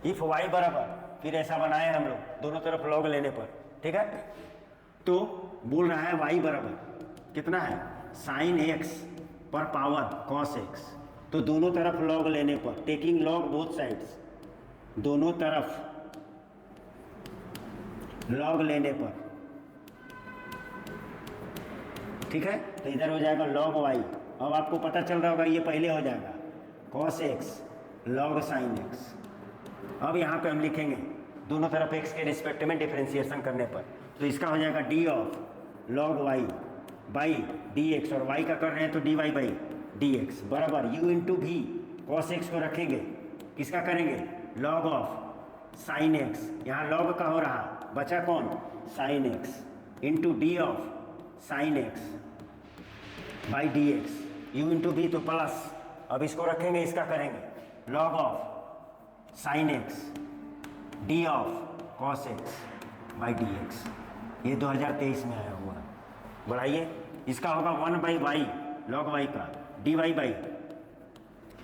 इफ वाई बराबर, फिर ऐसा बनाए हम लोग दोनों तरफ लॉग लेने पर, ठीक है, तो बोल रहा है वाई बराबर कितना है साइन एक्स पर पावर कॉस एक्स। तो दोनों तरफ लॉग लेने पर, टेकिंग लॉग बोथ साइड्स, दोनों तरफ लॉग लेने पर, ठीक है, तो इधर हो जाएगा लॉग वाई। अब आपको पता चल रहा होगा ये पहले हो जाएगा cos x log sine x. अब यहाँ पे हम लिखेंगे दोनों तरफ एक्स के रिस्पेक्ट में डिफरेंशिएशन करने पर, तो इसका हो जाएगा d of log y by D x, और वाई का कर रहे हैं तो D Y by D x बराबर यू इंटू भी कॉस एक्स को रखेंगे, किसका करेंगे लॉग ऑफ साइन एक्स, यहाँ लॉग का हो रहा, बचा कौन sine x into D of sine x by D x, u into भी तो प्लस, अब इसको रखेंगे, इसका करेंगे log of sine x d of cos x by D x. ये 2023 में आया हुआ है। बढ़ाइए, इसका होगा 1 बाई वाई लॉग वाई का d Y by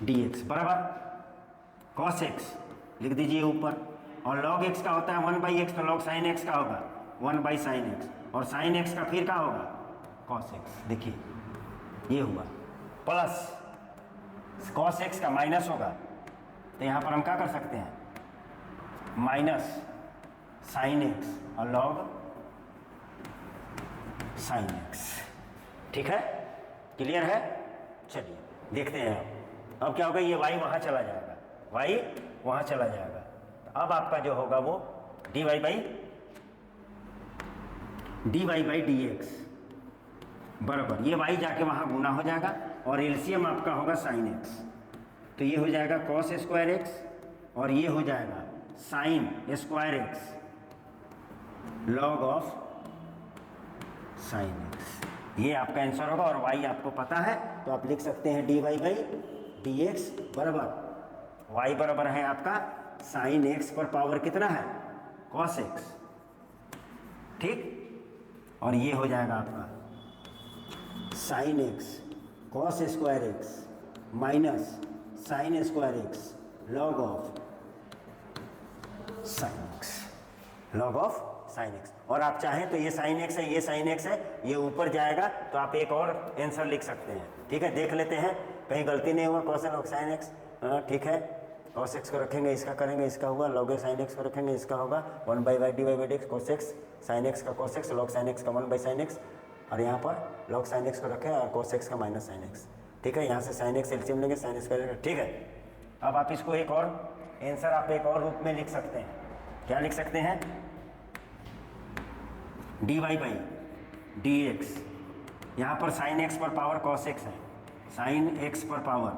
D x बराबर कॉस एक्स लिख दीजिए ऊपर, और लॉग एक्स का होता है 1 बाई एक्स, तो लॉग साइन एक्स का होगा 1 बाई साइन एक्स, और साइन एक्स का फिर क्या होगा कॉस एक्स। देखिए ये हुआ, प्लस कॉस एक्स का माइनस होगा, तो यहाँ पर हम क्या कर सकते हैं माइनस साइन एक्स और लॉग साइन एक्स, ठीक है, क्लियर है। चलिए देखते हैं अब क्या होगा, ये वाई वहाँ चला जाएगा, वाई वहाँ चला जाएगा, तो अब आपका जो होगा वो d Y by D x बराबर, ये वाई जाके वहाँ गुना हो जाएगा, और एलसीएम आपका होगा साइन एक्स, तो ये हो जाएगा कॉस स्क्वायर एक्स, और ये हो जाएगा sine square x log of sine x. ये आपका आंसर होगा। और वाई आपको पता है तो आप लिख सकते हैं dy बाई डी एक्स बराबर वाई बराबर है आपका साइन एक्स पर पावर कितना है कॉस एक्स, ठीक। और ये हो जाएगा आपका sine x cos square x minus sine square x log of sine x, log of sine x. और आप चाहें तो ये साइन एक्स है, ये साइन एक्स है, ये ऊपर जाएगा तो आप एक और आंसर लिख सकते हैं, ठीक है। देख लेते हैं कहीं गलती नहीं हुआ। कॉस लॉग साइन एक्स, ठीक है। कॉस एक्स को रखेंगे, इसका करेंगे, इसका होगा लॉग साइन एक्स को रखेंगे, इसका होगा 1 by Y D Y by D X cos X sine x का cos x log sine x का 1 बाई साइन एक्स, और यहाँ पर लॉग साइन एक्स को रखें और कॉस एक्स का माइनस साइन एक्स, ठीक है। यहाँ से साइन एक्स एलसीएम लेंगे, साइन एक्स का, ठीक है। अब आप इसको एक और आंसर आप एक और रूप में लिख सकते हैं। क्या लिख सकते हैं, d Y by D x, यहाँ पर साइन एक्स पर पावर कॉस एक्स है, साइन एक्स पर पावर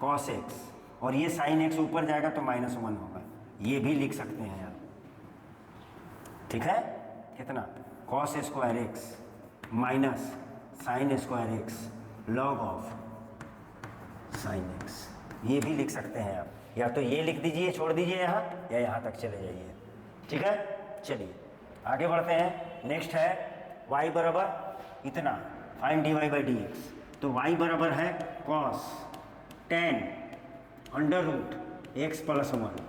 कॉस एक्स, और ये साइन एक्स ऊपर जाएगा तो -1 होगा, ये भी लिख सकते हैं आप, ठीक है। कितना cos square x minus sine square x log of sine x, ये भी लिख सकते हैं आप। या तो ये लिख दीजिए, छोड़ दीजिए यहाँ, या यहाँ तक चले जाइए, ठीक है। चलिए आगे बढ़ते हैं। नेक्स्ट है y बराबर इतना, find d Y by D x. तो y बराबर है cos tan under root x plus 1,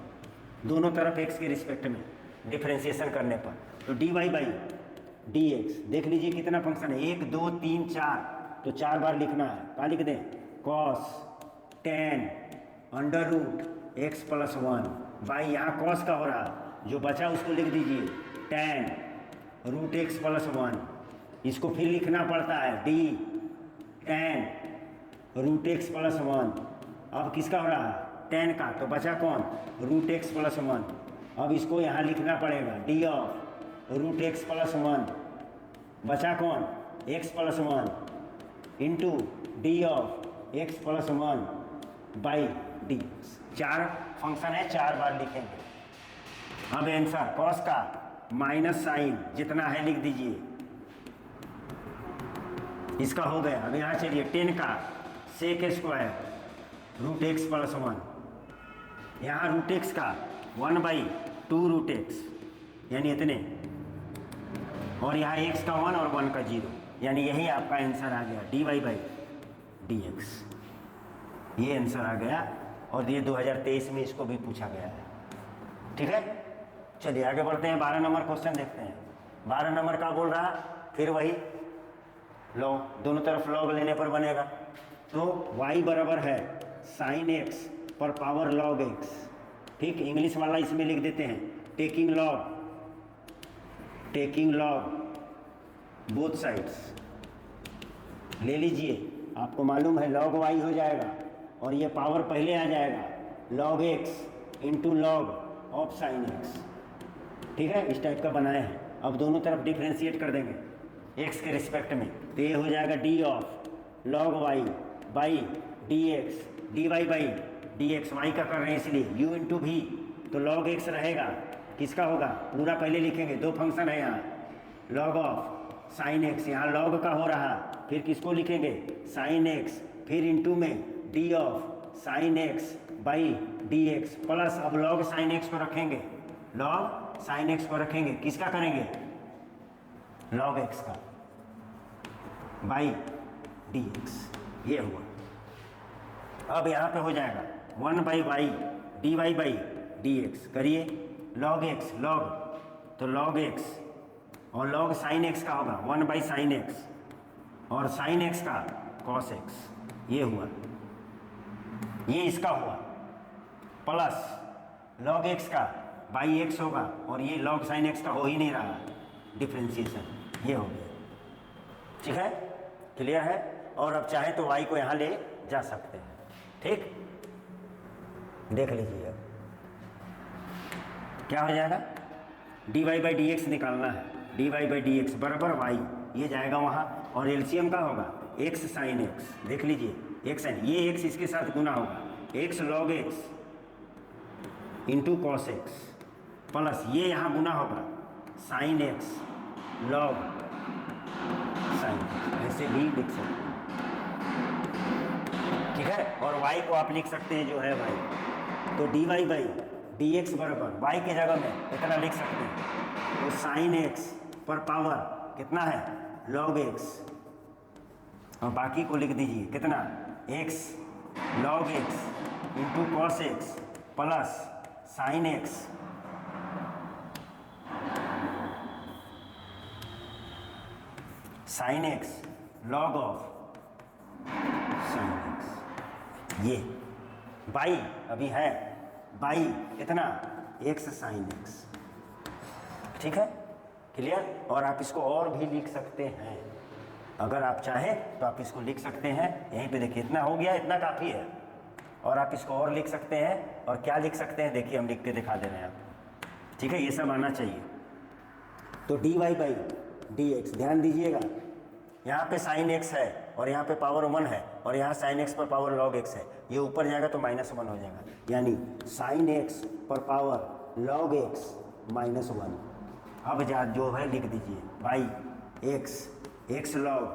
दोनों तरफ x के रिस्पेक्ट में डिफ्रेंशिएशन करने पर। तो D Y by D x देख लीजिए कितना फंक्शन है, 1 2 3 4, तो 4 बार लिखना है। क्या लिख दें, cos tan under root x plus 1 by, यहाँ कॉस का हो रहा, जो बचा उसको लिख दीजिए टेन रूट एक्स प्लस 1, इसको फिर लिखना पड़ता है d tan root x plus 1। अब किसका हो रहा है, टेन का, तो बचा कौन, रूट एक्स प्लस 1। अब इसको यहाँ लिखना पड़ेगा d of root x plus 1, बचा कौन, x plus 1 into D of x plus 1 by d. 4 function है, 4 बार लिखेंगे। अब आंसर कॉस का माइनस साइन जितना है लिख दीजिए, इसका हो गया। अब यहाँ चलिए 10 का sec square root x plus 1, यहाँ रूट एक्स का 1 बाई 2 रूट एक्स यानी इतने, और यहाँ एक्स का 1 और 1 का 0, यानी यही आपका आंसर आ गया d Y by D x, ये आंसर आ गया। और ये 2023 में इसको भी पूछा गया है, ठीक है। चलिए आगे बढ़ते हैं, 12 नंबर क्वेश्चन देखते हैं। 12 नंबर का बोल रहा, फिर वही लॉग, दोनों तरफ लॉग लेने पर बनेगा। तो y बराबर है साइन एक्स पर पावर लॉग एक्स, ठीक। इंग्लिश वाला इसमें लिख देते हैं टेकिंग लॉग बोथ साइड्स, ले लीजिए। आपको मालूम है लॉग y हो जाएगा, और ये पावर पहले आ जाएगा log x into log of sine x, ठीक है। इस टाइप का बनाए हैं। अब दोनों तरफ डिफ्रेंशिएट कर देंगे एक्स के रिस्पेक्ट में, तो ये हो जाएगा d of log y by D x, d Y by D x, y का कर रहे हैं इसलिए यू इंटू भी, तो लॉग एक्स रहेगा, किसका होगा, पूरा पहले लिखेंगे, 2 फंक्शन है यहाँ, लॉग ऑफ साइन एक्स, यहाँ लॉग का हो रहा, फिर किसको लिखेंगे साइन एक्स, फिर इंटू में d of sine x by D x plus, अब लॉग साइन एक्स को रखेंगे, लॉग साइन एक्स को रखेंगे, किसका करेंगे, लॉग एक्स का बाई डी एक्स, ये हुआ। अब यहाँ पे हो जाएगा 1 by Y D Y by D x, करिए लॉग एक्स लॉग, तो लॉग एक्स और लॉग साइन एक्स का होगा 1 बाई साइन एक्स, और साइन एक्स का कॉस एक्स, ये हुआ, ये इसका हुआ, प्लस लॉग एक्स का बाई एक्स होगा, और ये लॉग साइन एक्स का हो ही नहीं रहा डिफ्रेंशिएशन, ये हो गया, ठीक है, क्लियर है। और अब चाहे तो y को यहाँ ले जा सकते हैं, ठीक। देख लीजिए अब क्या हो जाएगा, d Y by D x निकालना है, d Y by D x बराबर वाई, ये जाएगा वहाँ, और एलसीएम का होगा एक्स साइन एक्स, देख लीजिए एक्स साइन, ये एक्स इसके साथ गुना होगा, x log x into cos x, plus ये यहाँ गुना होगा साइन एक्स लॉग साइन, ऐसे भी लिख सकते हैं, ठीक है। और y को आप लिख सकते हैं जो है y, तो dy बाई डी एक्स बराबर y की जगह में इतना लिख सकते हैं, तो साइन x पर पावर कितना है log x, और बाकी को लिख दीजिए कितना x log x into cos x plus sine x sine x log of sine x, ये बाई अभी है बाई कितना x साइन x, ठीक है, क्लियर। और आप इसको और भी लिख सकते हैं, अगर आप चाहें तो आप इसको लिख सकते हैं, यहीं पे देखिए इतना हो गया, इतना काफ़ी है। और आप इसको और लिख सकते हैं, और क्या लिख सकते हैं देखिए हम लिख के दिखा दे रहे हैं आपको, ठीक है, ये सब आना चाहिए। तो dy बाई डी एक्स, ध्यान दीजिएगा यहाँ पे साइन x है और यहाँ पे पावर 1 है, और यहाँ साइन x पर पावर log x है, ये ऊपर जाएगा तो -1 हो जाएगा, यानी साइन x पर पावर log x -1। अब जो है लिख दीजिए by x log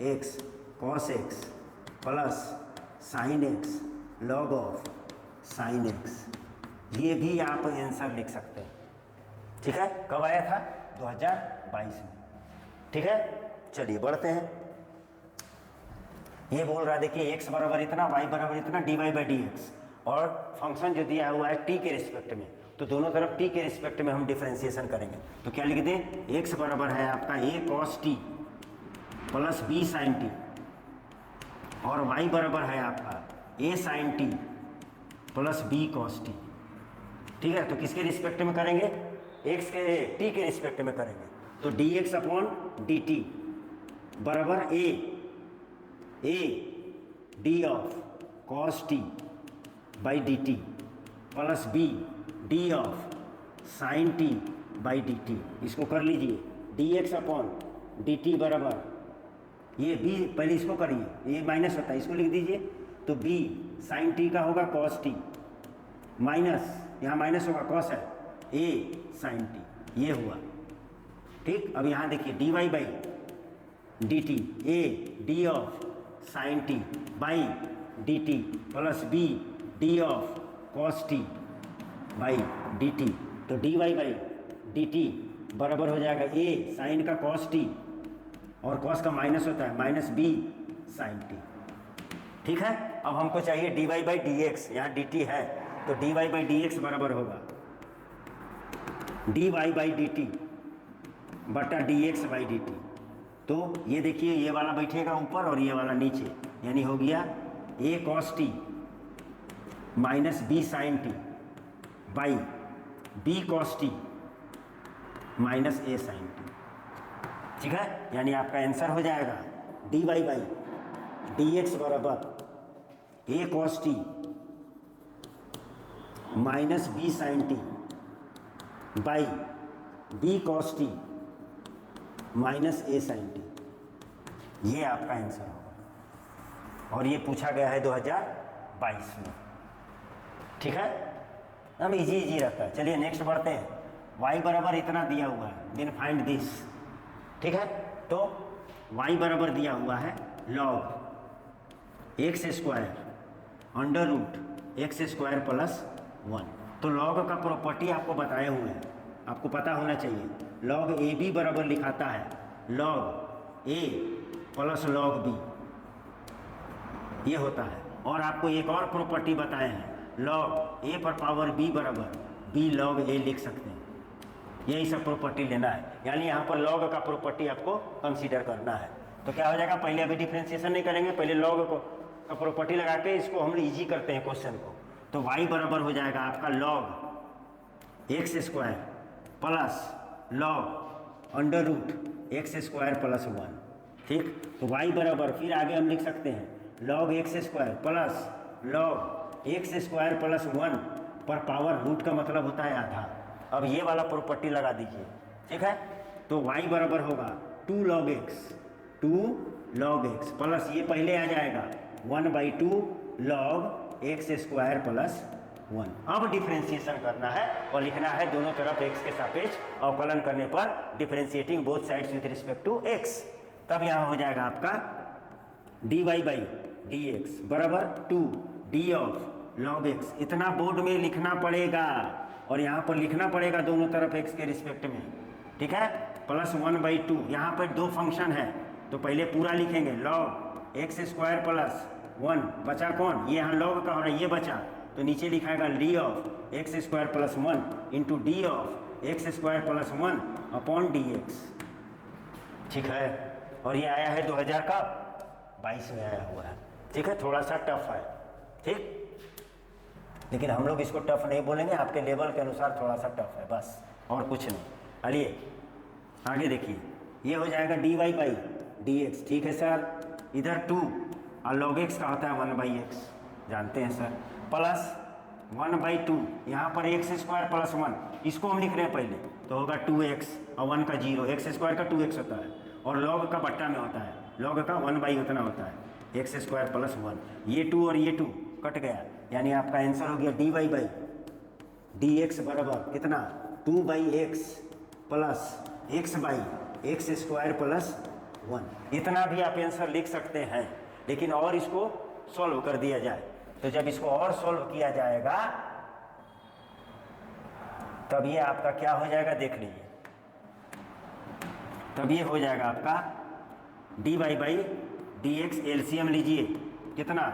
x cos x plus sine x log of sine x, ये भी आप आंसर लिख सकते हैं, ठीक है। कब आया था 2022 में, ठीक है। चलिए बढ़ते हैं, ये बोल रहा है देखिए x बराबर इतना, y बराबर इतना, dy बाई डी एक्स, और फंक्शन जो दिया हुआ है t के रिस्पेक्ट में, तो दोनों तरफ t के रिस्पेक्ट में हम डिफरेंशिएशन करेंगे, तो क्या लिख दें, x बराबर है आपका a cos t plus b sin t, और y बराबर है आपका a sin t plus b cos t, ठीक है। तो किसके रिस्पेक्ट में करेंगे, x के t के रिस्पेक्ट में करेंगे, तो dx अपॉन dt बराबर a d of cos t by D T plus b d of sin t by D T, इसको कर लीजिए dx अपॉन dt बराबर, ये b पहले इसको करिए, ये माइनस होता है, इसको लिख दीजिए, तो b sin t का होगा cos t माइनस, यहाँ माइनस होगा cos है a sin t, ये हुआ, ठीक। अब यहाँ देखिए dy by D T, A D of sine T by D T plus B D of cos T by D T, तो D Y by D T बराबर हो जाएगा ए साइन का कॉस टी, और कॉस का minus होता है minus b sine t, ठीक है। अब हमको चाहिए D Y by D x, यहाँ डी टी है, तो D Y by D x बराबर होगा D Y by D T बटा D x by D T, तो ये देखिए ये वाला बैठेगा ऊपर और ये वाला नीचे, यानी हो गया a cos t minus b sine T by b cos t minus a sine t, ठीक है। यानी आपका आंसर हो जाएगा dy बाई डी एक्स बराबर a cos t minus b sine T by b cos t minus a sine t, ये आपका answer होगा, और ये पूछा गया है 2022 में, ठीक है। अब इजी रहता है। चलिए नेक्स्ट बढ़ते हैं, y बराबर इतना दिया हुआ है, देन फाइंड दिस, ठीक है। तो y बराबर दिया हुआ है log x square under root x square plus 1, तो log का प्रॉपर्टी आपको बताए हुए हैं, आपको पता होना चाहिए। log ए बी बराबर लिखाता है log ए प्लस log बी, ये होता है। और आपको एक और प्रॉपर्टी बताए हैं, log ए पर पावर बी बराबर बी log ए लिख सकते हैं, यही सब प्रॉपर्टी लेना है, यानी यहाँ पर log का प्रॉपर्टी आपको कंसीडर करना है। तो क्या हो जाएगा, पहले अभी डिफ्रेंशिएशन नहीं करेंगे, पहले log को का प्रॉपर्टी लगा के इसको हम इजी करते हैं क्वेश्चन को। तो y बराबर हो जाएगा आपका log x square plus log under root x square plus 1, ठीक। तो y बराबर फिर आगे हम लिख सकते हैं log x square plus log x square plus 1 पर पावर रूट का मतलब होता है आधा। अब ये वाला प्रॉपर्टी लगा दीजिए, ठीक है। तो y बराबर होगा 2 log x प्लस ये पहले आ जाएगा 1/2 log एक्स स्क्वायर प्लस 1। अब डिफ्रेंशिएशन करना है और लिखना है दोनों तरफ x के सापेक्ष अवकलन करने पर differentiating both sides with respect to x। तब यहाँ हो जाएगा आपका dy बाई डी एक्स बराबर 2 डी ऑफ लॉग एक्स। इतना बोर्ड में लिखना पड़ेगा और यहाँ पर लिखना पड़ेगा दोनों तरफ x के रिस्पेक्ट में, ठीक है। प्लस 1/2 यहाँ पर दो फंक्शन है तो पहले पूरा लिखेंगे लॉग एक्स स्क्वायर प्लस 1, बचा कौन, ये यहाँ लॉग का हो रहा है, ये बचा तो नीचे लिखाएगा D of X square plus 1 into D of X square plus 1 upon D x, ठीक है। और ये आया है 2022 में आया हुआ है, ठीक है। थोड़ा सा टफ है, ठीक, लेकिन हम लोग इसको टफ नहीं बोलेंगे, आपके लेवल के अनुसार थोड़ा सा टफ है बस, और कुछ नहीं। आइए आगे देखिए, ये हो जाएगा dy बाई डी एक्स, ठीक है सर। इधर 2 और log x का होता है 1/x, जानते हैं सर, प्लस 1/2 यहाँ पर एक्स स्क्वायर प्लस 1, इसको हम लिख रहे हैं पहले तो होगा 2x और 1 का 0, एक्स स्क्वायर का 2x होता है और log का बट्टा में होता है, log का 1/, उतना होता है एक्स स्क्वायर प्लस 1। ये 2 और ये 2 कट गया, यानी आपका आंसर हो गया dy बाई डी एक्स बराबर कितना 2/x plus x by x square plus 1। इतना भी आप आंसर लिख सकते हैं, लेकिन और इसको सॉल्व कर दिया जाए तो जब इसको और सॉल्व किया जाएगा तब ये आपका क्या हो जाएगा, देख लीजिए। तब ये हो जाएगा आपका dy by D x, LCM लीजिए कितना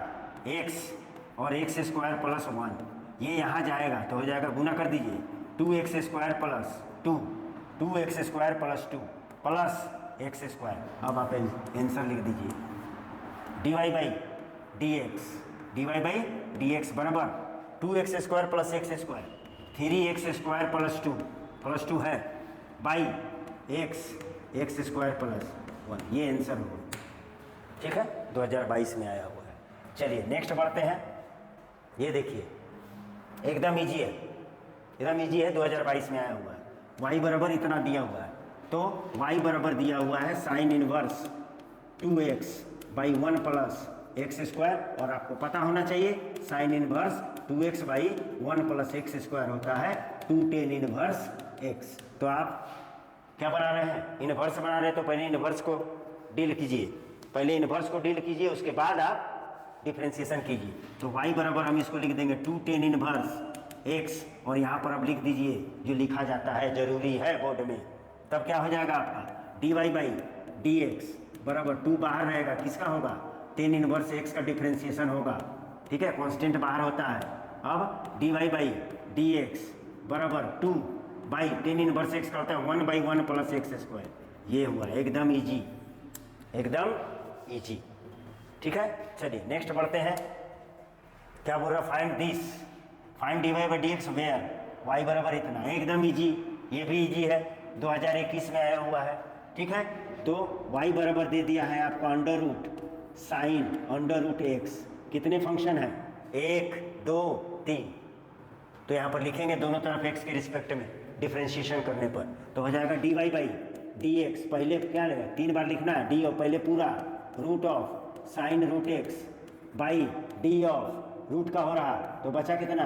x और एक्स स्क्वायर प्लस 1, ये यहाँ जाएगा तो हो जाएगा, गुना कर दीजिए 2x square plus 2, 2x square plus 2 plus x square. अब आप आंसर लिख दीजिए dy बाई डी एक्स बराबर 2x square plus x square, 3x square plus 2 है बाई एक्स स्क्वायर प्लस 1, ये आंसर होगा, ठीक है। 2022 में आया हुआ है। चलिए नेक्स्ट बढ़ते हैं। ये देखिए एकदम ईजी है, एकदम ईजी है, 2022 में आया हुआ है। y बराबर इतना दिया हुआ है तो y बराबर दिया हुआ है sine inverse 2x by 1 plus x square, और आपको पता होना चाहिए sine inverse 2x by 1 plus x square होता है 2 tan इनवर्स x। तो आप क्या बना रहे हैं, इनवर्स बना रहे हैं, तो पहले इनवर्स को डील कीजिए, पहले इनवर्स को डील कीजिए, उसके बाद आप डिफ्रेंशिएशन कीजिए। तो y बराबर हम इसको लिख देंगे 2 tan इनवर्स x, और यहाँ पर अब लिख दीजिए जो लिखा जाता है, जरूरी है बोर्ड में। तब क्या हो जाएगा आपका dy बाई डी एक्स बराबर 2 बाहर रहेगा, किसका होगा, tan इनवर्स x का डिफ्रेंशिएशन होगा, ठीक है, कांस्टेंट बाहर होता है। अब dy बाई डी एक्स बराबर 2 बाई tan इनवर्स x का होता है 1/1 प्लस एक्स स्क्वायर। ये हुआ एकदम इजी, एकदम इजी, ठीक है। चलिए नेक्स्ट बढ़ते हैं। क्या बोल रहा है, find this, find dy by D x where y बराबर इतना, एकदम इजी, ये भी इजी है, 2021 में आया हुआ है, ठीक है। तो y बराबर दे दिया है आपका under root sine under root x, कितने फंक्शन है 1 2 3, तो यहाँ पर लिखेंगे दोनों तरफ x के रिस्पेक्ट में डिफ्रेंशिएशन करने पर, तो हो जाएगा dy बाई डी एक्स, पहले क्या लगेगा 3 बार लिखना है, डी और पहले पूरा root of sine root x by D of root का हो रहा तो बचा कितना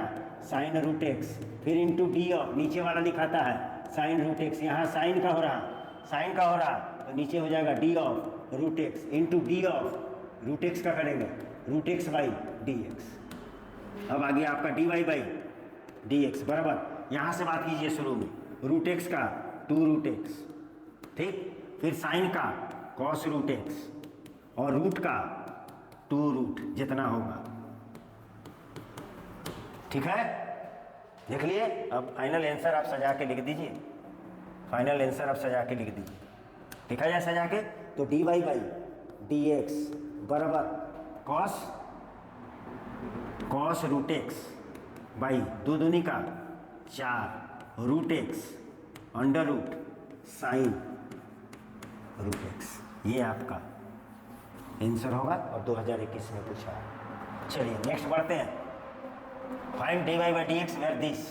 साइन रूट एक्स, फिर इंटू डी ऑफ नीचे वाला लिखाता है साइन रूट एक्स, यहाँ साइन का हो रहा, साइन का हो रहा तो नीचे हो जाएगा d of root x into D of root x का करेंगे root x by D x. अब आ गया आपका D Y by D x बराबर, यहाँ से बात कीजिए शुरू में, रूट एक्स का 2 रूट एक्स, ठीक, फिर साइन का कॉस रूट एक्स और रूट का 2 रूट जितना होगा, ठीक है, लिख लिए। अब फाइनल आंसर आप सजा के लिख दीजिए, फाइनल आंसर आप सजा के लिख दीजिए, लिखा जाए सजा के, तो D Y by D x बराबर कॉस रूट एक्स बाई 2 दूनी का 4 root x under root sine root x, ये आपका आंसर होगा और 2021 में पूछा है। चलिए नेक्स्ट बढ़ते हैं। Find d Y by D x where this,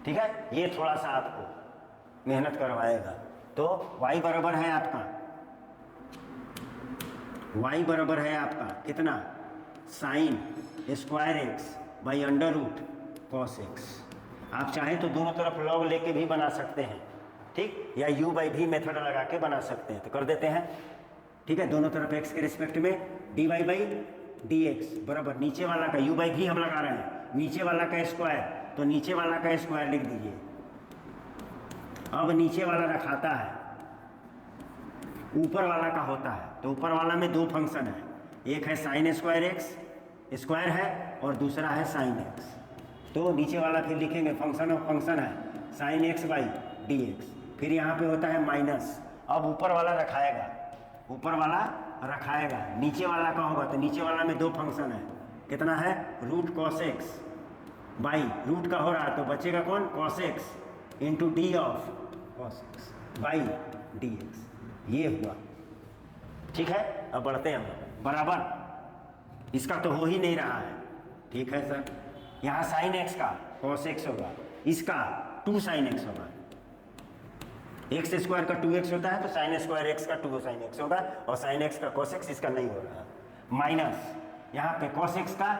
ठीक है, ये थोड़ा सा आपको मेहनत करवाएगा। तो y बराबर है आपका, y बराबर है आपका कितना sine square x by under root cos x. आप चाहें तो दोनों तरफ लॉग लेके भी बना सकते हैं, ठीक, या u बाई भी मेथड लगा के बना सकते हैं। तो कर देते हैं, ठीक है, दोनों तरफ x के रिस्पेक्ट में dy बाई डी एक्स बराबर नीचे वाला का u बाई भी हम लगा रहे हैं, नीचे वाला का स्क्वायर, तो नीचे वाला का स्क्वायर लिख दीजिए। अब नीचे वाला रखाता है, ऊपर वाला का होता है, तो ऊपर वाला में दो फंक्शन है, एक है साइन स्क्वायर एक्स स्क्वायर है और दूसरा है साइन एक्स। तो नीचे वाला फिर लिखेंगे फंक्शन ऑफ फंक्शन है sine x by D x, फिर यहाँ पे होता है माइनस। अब ऊपर वाला रखाएगा, ऊपर वाला रखाएगा, नीचे वाला का होगा, तो नीचे वाला में दो फंक्शन है, कितना है root cos x by root का हो रहा है तो बचेगा कौन cos x into D of cos x by D x, ये हुआ। ठीक है, अब बढ़ते हैं हम लोग बराबर, इसका तो हो ही नहीं रहा है। ठीक है सर, यहाँ साइन एक्स का कॉस एक्स होगा, इसका 2 साइन एक्स होगा, एक्स स्क्वायर का 2x होता है तो साइन स्क्वायर एक्स का 2 साइन एक्स होगा, और साइन एक्स का कॉस एक्स इसका नहीं हो रहा है। माइनस यहाँ पे कॉस एक्स का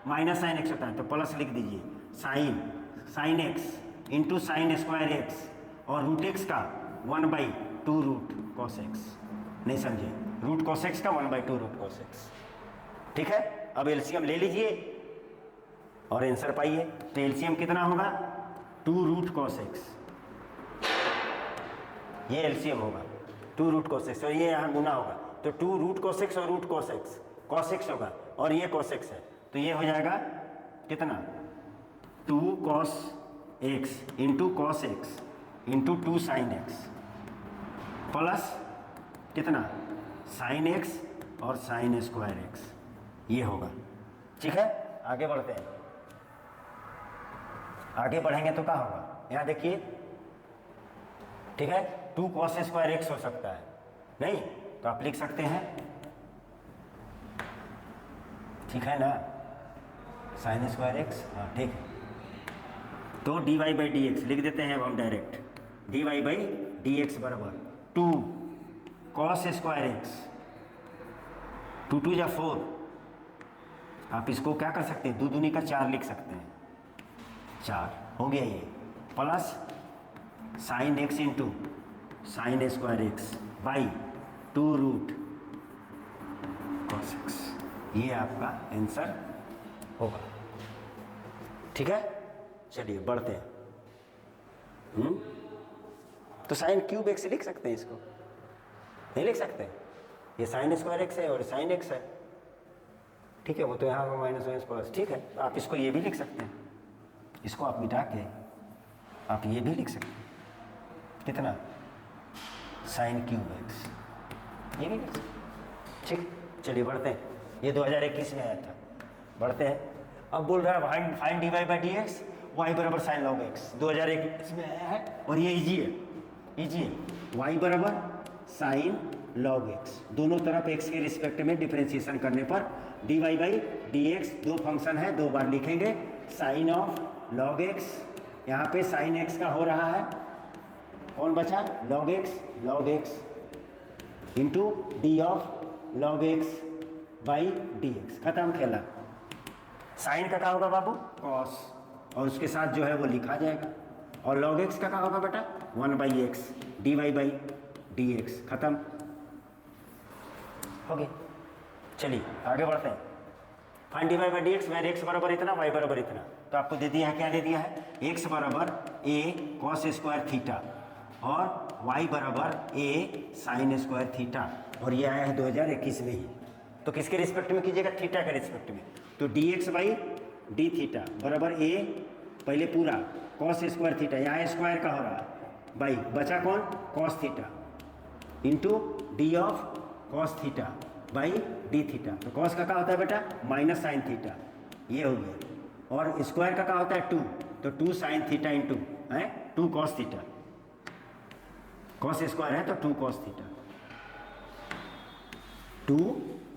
माइनस साइन एक्स होता है तो प्लस लिख दीजिए, sign x into sine square x और रूट एक्स का 1/2 रूट कॉस एक्स, नहीं समझे, रूट कॉस एक्स का 1/2 रूट कॉस एक्स। ठीक है, अब एलसीएम ले लीजिए और आंसर पाइए। तो एलसीएम कितना होगा 2 रूट कॉस एक्स, ये एलसीएम होगा 2 रूट कॉस एक्स, और ये यहाँ गुना होगा तो 2 रूट कॉस एक्स और रूट कॉस एक्स होगा, और ये कॉस एक्स है तो ये हो जाएगा कितना 2 cos x into cos x into 2 sign x plus कितना साइन एक्स और साइन स्क्वायर एक्स, ये होगा। ठीक है, आगे बढ़ते हैं, आगे बढ़ेंगे तो क्या होगा, यहाँ देखिए। ठीक है, 2 कॉस स्क्वायर एक्स हो सकता है, नहीं तो आप लिख सकते हैं, ठीक है ना, साइन स्क्वायर एक्स, हाँ ठीक है, तो D Y by D x लिख देते हैं अब हम direct, d Y by D x बराबर 2 कॉस स्क्वायर एक्स, 2 2 जा 4, आप इसको क्या कर सकते हैं 2 दूनी का 4 लिख सकते हैं, 4 हो गया ये, plus sine x into sine square x by 2 root cos x, ये आपका आंसर होगा। ठीक है, चलिए बढ़ते हैं। तो साइन क्यूब एक्स लिख सकते हैं, इसको नहीं लिख सकते, ये साइन स्क्वायर एक्स है और साइन एक्स है। ठीक है, वो तो यहाँ माइनस माइनस प्लस, ठीक है, आप इसको ये भी लिख सकते हैं, इसको आप मिटा के आप ये भी लिख सकते हैं, कितना साइन क्यूब एक्स, ये भी लिख सकते हैं। ठीक, चलिए बढ़ते हैं, ये 2021 में आया था, बढ़ते हैं। अब बोल रहा है find d Y by D x y बराबर साइन लॉग एक्स, 2021 में आया है और ये इजी है, इजी है, वाई बराबर साइन लॉग एक्स, दोनों तरफ एक्स के रिस्पेक्ट में डिफरेंशिएशन करने पर d Y by D x, दो फंक्शन है, 2 बार लिखेंगे, साइन ऑफ लॉग एक्स, यहाँ पे साइन एक्स का हो रहा है, कौन बचा log x into D of log x by D x, खत्म खेला। साइन का क्या होगा बाबू कॉस, और उसके साथ जो है वो लिखा जाएगा, और लॉग एक्स का क्या होगा बेटा 1/x d Y by D x, खत्म हो गया। चलिए आगे बढ़ते हैं, find d Y by D x, where x बराबर इतना वाई बराबर इतना, तो आपको दे दिया है, क्या दे दिया है, एक्स बराबर ए कॉस स्क्वायर थीटा और वाई बराबर ए साइन स्क्वायर थीटा, और ये आया है 2021 में ही। तो किसके रिस्पेक्ट में कीजिएगा, थीटा के रिस्पेक्ट में, तो d x by D theta बराबर ए, पहले पूरा कॉस स्क्वायर थीटा, यहाँ स्क्वायर का हो रहा है बाई, बचा कौन cos theta into D of cos theta by D theta, तो कॉस का क्या होता है बेटा माइनस साइन थीटा, ये हो गया, और स्क्वायर का क्या होता है 2, तो 2 साइन थीटा इंटू है 2 कॉस थीटा, कॉस स्क्वायर है तो 2 कॉस थीटा, 2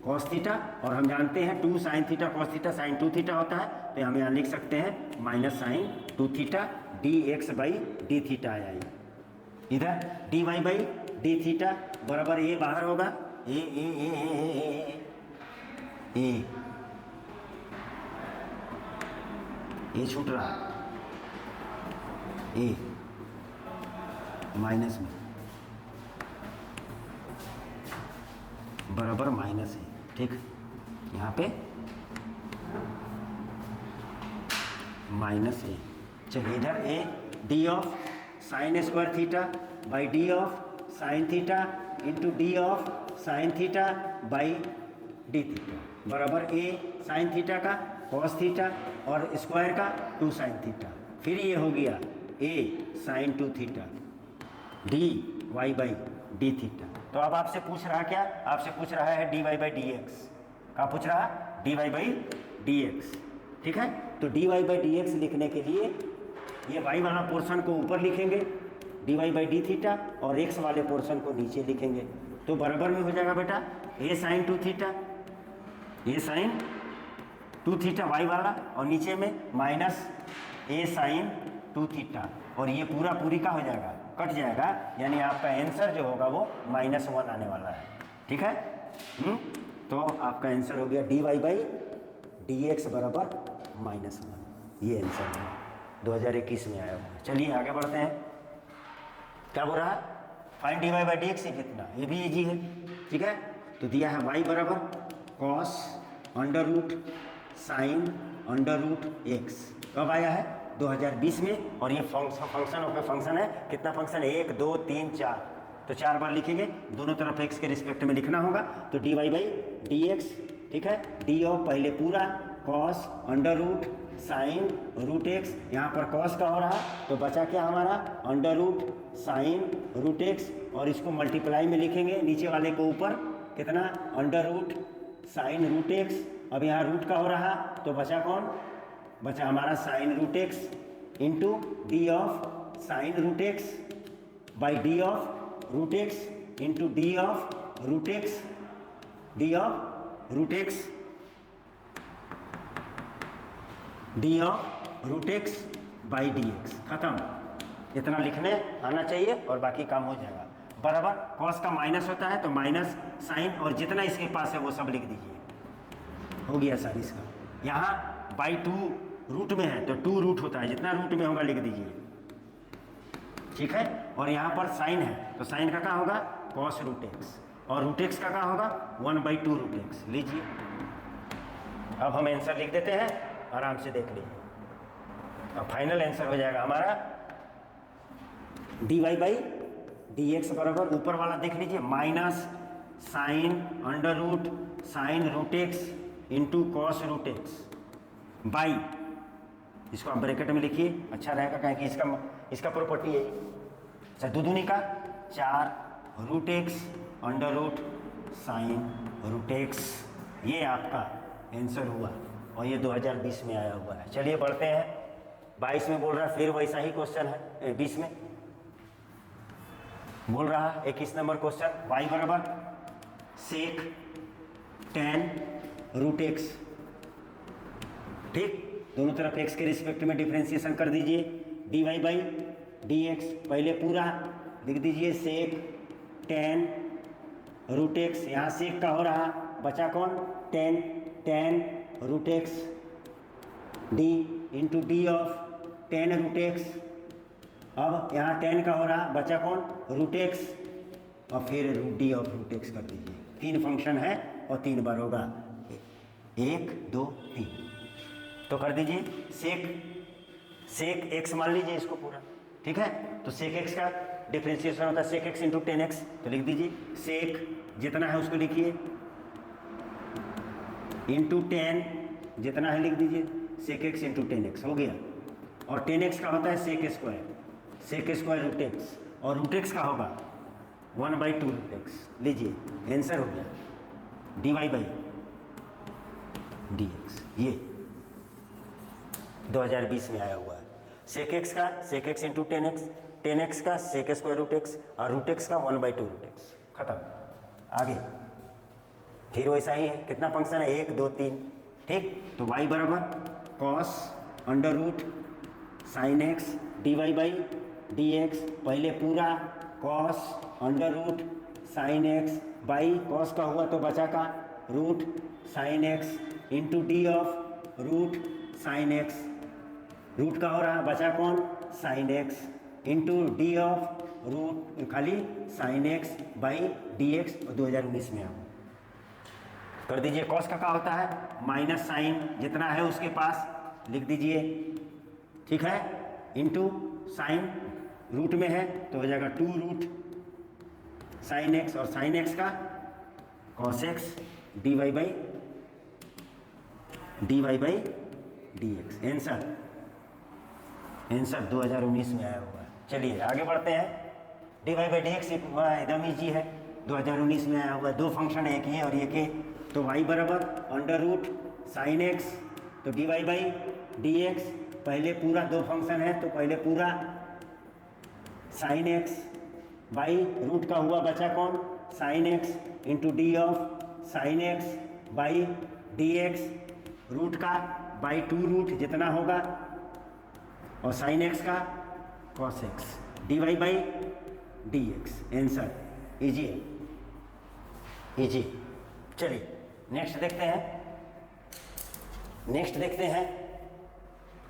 कॉस थीटा, और हम जानते हैं 2 sine theta cos theta sine 2 theta होता है, तो हम यहाँ लिख सकते हैं minus sine 2 theta d x by D theta आया, इधर d Y by D theta बराबर ए बाहर होगा, ए छूट रहा है, ए माइनस में बराबर माइनस है, ठीक, यहाँ पे माइनस ए। चलिए इधर A D of sine square theta by D of sine theta into D of sine theta by D theta बराबर ए साइन थीटा का कॉस थीटा और स्क्वायर का 2 साइन थीटा। फिर ये हो गया A sine 2 theta D Y by D theta. तो अब आपसे पूछ रहा क्या, आपसे पूछ रहा है d Y by D x. क्या पूछ रहा है? D Y by D x, ठीक है। तो D Y by D x लिखने के लिए ये वाई वाला पोर्शन को ऊपर लिखेंगे D Y by D theta और एक्स वाले पोर्शन को नीचे लिखेंगे। तो बराबर में हो जाएगा बेटा a sine 2 theta, a sine 2 theta y वाला और नीचे में माइनस ए साइन 2 थीटा और ये पूरा पूरी का हो जाएगा, कट जाएगा, यानी आपका आंसर जो होगा वो -1 आने वाला है, ठीक है। तो आपका आंसर हो गया d Y by D x बराबर -1। ये आंसर है 2021 में आया हुआ है। चलिए आगे बढ़ते हैं। क्या बोल रहा है? Find d Y by D x कितना, ये भी इजी है, ठीक है। तो दिया है वाई बराबर cos under root sine under root x. कब आया है? 2020 में। और ये फंक्शन है, कितना फंक्शन है? 1 2 3 4, तो 4 बार लिखेंगे, दोनों तरफ एक्स के रिस्पेक्ट में लिखना होगा। तो D Y by D x, ठीक है। डी ऑफ पहले पूरा cos under root sine root x, यहाँ पर कॉस का हो रहा तो बचा क्या हमारा? Under root sine root x और इसको मल्टीप्लाई में लिखेंगे नीचे वाले को ऊपर, कितना? Under root sine root x. अब यहाँ रूट का हो रहा तो बचा कौन? बचा हमारा sine root x into D of sine root x by D of root x into D of root x, d of root x, d of root x by D x. खत्म। इतना लिखने आना चाहिए और बाकी काम हो जाएगा। बराबर कॉस का माइनस होता है तो माइनस साइन और जितना इसके पास है वो सब लिख दीजिए। हो गया सर इसका। यहाँ बाई 2 रूट में है तो 2 रूट होता है, जितना रूट में होगा लिख दीजिए, ठीक है। और यहाँ पर साइन है तो साइन का क्या होगा? कॉस रूट एक्स और रूट एक्स का क्या होगा? 1/2 रूट एक्स। लीजिए अब हम आंसर लिख देते हैं, आराम से देख लीजिए। अब फाइनल आंसर हो जाएगा हमारा D Y by D x बराबर, ऊपर वाला देख लीजिए, minus sine under root sine root x into cos root x by, इसको आप ब्रैकेट में लिखिए, अच्छा रहेगा, कहें कि इसका प्रॉपर्टी है। अच्छा, दूनी का 4 root x under root sine root x. ये आपका आंसर हुआ और ये 2020 में आया हुआ है। चलिए बढ़ते हैं। 22 में बोल रहा है, फिर वैसा ही क्वेश्चन है। 20 में बोल रहा है 21 नंबर क्वेश्चन, वाई बराबर सेक टेन रूट एक्स, ठीक। दोनों तरफ एक्स के रिस्पेक्ट में डिफ्रेंशिएशन कर दीजिए। D Y by D x पहले पूरा लिख दीजिए, सेक टेन रूट एक्स, यहाँ सेक का हो रहा, बचा कौन? Tan root x d into D of tan root x. अब यहाँ 10 का हो रहा, बचा कौन? रूट एक्स और फिर root d of root x कर दीजिए। 3 फंक्शन है और 3 बार होगा, 1 2 3। तो कर दीजिए सेक एक्स मान लीजिए इसको पूरा, ठीक है। तो सेक एक्स का डिफ्रेंशिएशन होता है सेक एक्स इंटू 10x, तो लिख दीजिए सेक जितना है उसको लिखिए इंटू 10 जितना है लिख दीजिए, सेक एक्स इंटू 10x हो गया। और 10x का होता है सेक स्क्वायर रूट एक्स और रूट एक्स का होगा 1/2 रूट एक्स। लीजिए आंसर हो गया d Y by D x. ये 2020 में आया हुआ है। सेक एक्स का सेक एक्स इंटू 10x का सेक स्क्वायर रूट एक्स और रूट एक्स का 1/2 रूट एक्स। खत्म। आगे फिर वैसा ही है, कितना फंक्शन है? 1 2 3, ठीक। तो y बराबर cos under root sine x d Y by D x, पहले पूरा cos under root sine x by cos का हुआ तो बचा का root sine x into D of root sine x, root का हो रहा, बचा कौन? Sine x into D of root खाली sine x by D x. 2019 में आओ कर दीजिए। कॉस का क्या होता है, माइनस साइन जितना है उसके पास लिख दीजिए, ठीक है, इंटू साइन रूट में है तो हो जाएगा 2 रूट साइन एक्स, और साइन एक्स का cos x d Y by D x. Answer 2019 में आया हुआ है। चलिए आगे बढ़ते हैं। D Y by D x एकदम ईजी है, 2019 में आया हुआ है। दो फंक्शन है, एक ये और एक ये, तो y बराबर अंडर रूट साइन एक्स, तो D Y by D x, पहले पूरा दो फंक्शन है तो पहले पूरा साइन एक्स बाई रूट का हुआ बचा कौन, sine x into D of sine x by D x, root का बाई 2 रूट जितना होगा, और साइन एक्स का cos x d Y by D x. Answer easy है, इजी। चलिए नेक्स्ट देखते हैं।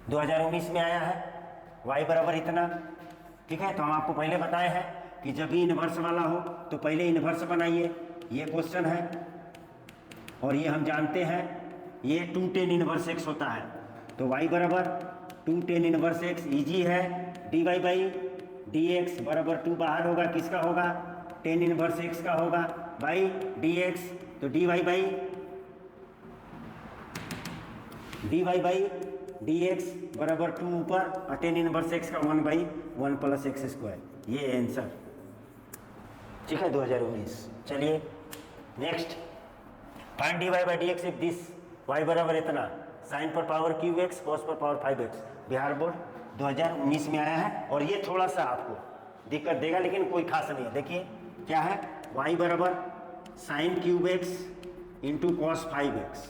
2019 में आया है, y बराबर इतना, ठीक है। तो हम आपको पहले बताए हैं कि जब भी इन्वर्स वाला हो तो पहले इन्वर्स बनाइए, ये क्वेश्चन है, और ये हम जानते हैं ये 2 tan इनवर्स एक्स होता है, तो y बराबर 2 tan इनवर्स एक्स इजी है। D Y by D x बराबर 2 बाहर होगा, किसका होगा, tan इनवर्स एक्स का होगा, बाई डी एक्स, तो D Y by D x बराबर 2 ऊपर, और tan इनवर्स एक्स का 1/1 प्लस एक्स स्क्वायर, ये आंसर, ठीक है, 2019। चलिए next, find d Y by D x if this y बराबर इतना, साइन पर पावर क्यूब एक्स कॉस पर पावर 5x, बिहार बोर्ड 2019 में आया है। और ये थोड़ा सा आपको दिक्कत देगा लेकिन कोई खास नहीं है। देखिए क्या है, y बराबर sine cube x into cos 5x,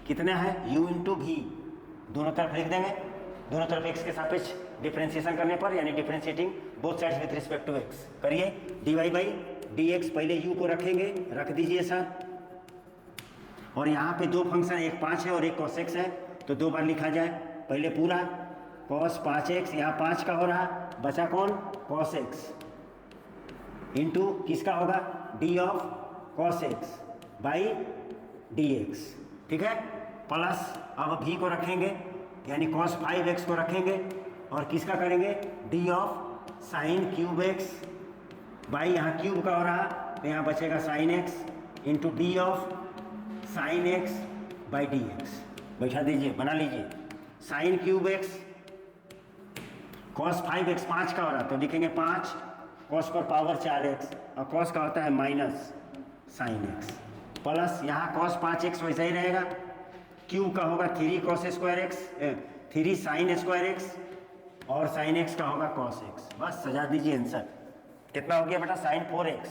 कितना है, u इंटू भी, दोनों तरफ लिख देंगे, दोनों तरफ x के सापेक्ष डिफ्रेंशिएशन करने पर, यानी differentiating both sides with respect to x करिए। D Y by D x, पहले u को रखेंगे, रख दीजिए सर, और यहाँ पे दो फंक्शन, एक 5 है और एक cos x है, तो 2 बार लिखा जाए। पहले पूरा cos 5x, यहाँ 5 का हो रहा, बचा कौन, cos x इंटू किसका होगा, d of cos x by dx, ठीक है, प्लस अब v को रखेंगे, यानी cos 5x को रखेंगे, और किसका करेंगे, d of sine cube x by, यहाँ क्यूब का हो रहा तो यहाँ बचेगा sine x into D of sine x by D x. बैठा दीजिए, बना लीजिए, sine cube x cos 5x 5 का हो रहा तो लिखेंगे 5 कॉस पर पावर 4x, और कॉस का होता है माइनस साइन एक्स, प्लस यहाँ कॉस 5x वैसा ही रहेगा, क्यूब का होगा 3 cos square x 3 sign square x, और साइन एक्स का होगा कॉस एक्स। बस सजा दीजिए आंसर। कितना हो गया बेटा, साइन 4x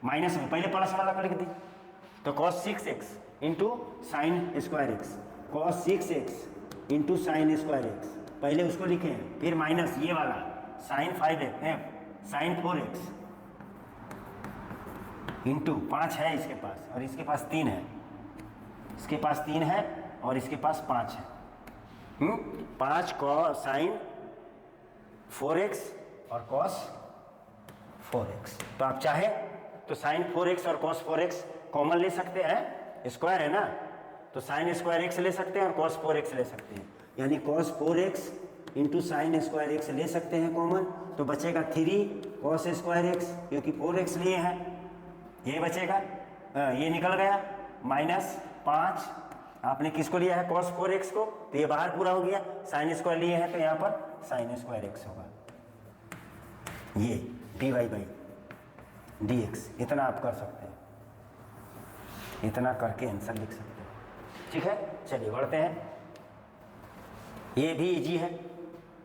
माइनस में, पहले प्लस वाला को लिख दी, तो cos 6x into sine square x, cos 6x into sine square x, पहले उसको लिखें, फिर माइनस ये वाला sign 5x sign 4x into 5 है इसके पास, और इसके पास 3 है, इसके पास 3 है और इसके पास 5 है, 5 cos साइन 4x और cos 4x। तो आप चाहे तो साइन 4x और cos 4x कॉमन ले सकते हैं, स्क्वायर है ना, तो साइन स्क्वायर एक्स ले सकते हैं और cos 4x ले सकते हैं, यानी cos 4x into sine square x ले सकते हैं कॉमन, तो बचेगा 3 cos स्क्वायर एक्स, क्योंकि 4x लिए हैं, ये बचेगा, ये निकल गया, माइनस 5, आपने किसको लिया है, cos 4x को, तो ये बाहर पूरा हो गया, साइन स्क्वायर लिए हैं तो यहाँ पर साइन स्क्वायर एक्स होगा, ये d Y by D x. इतना आप कर सकते हैं, इतना करके आंसर लिख सकते हैं, ठीक है। चलिए बढ़ते हैं, ये भी इजी है,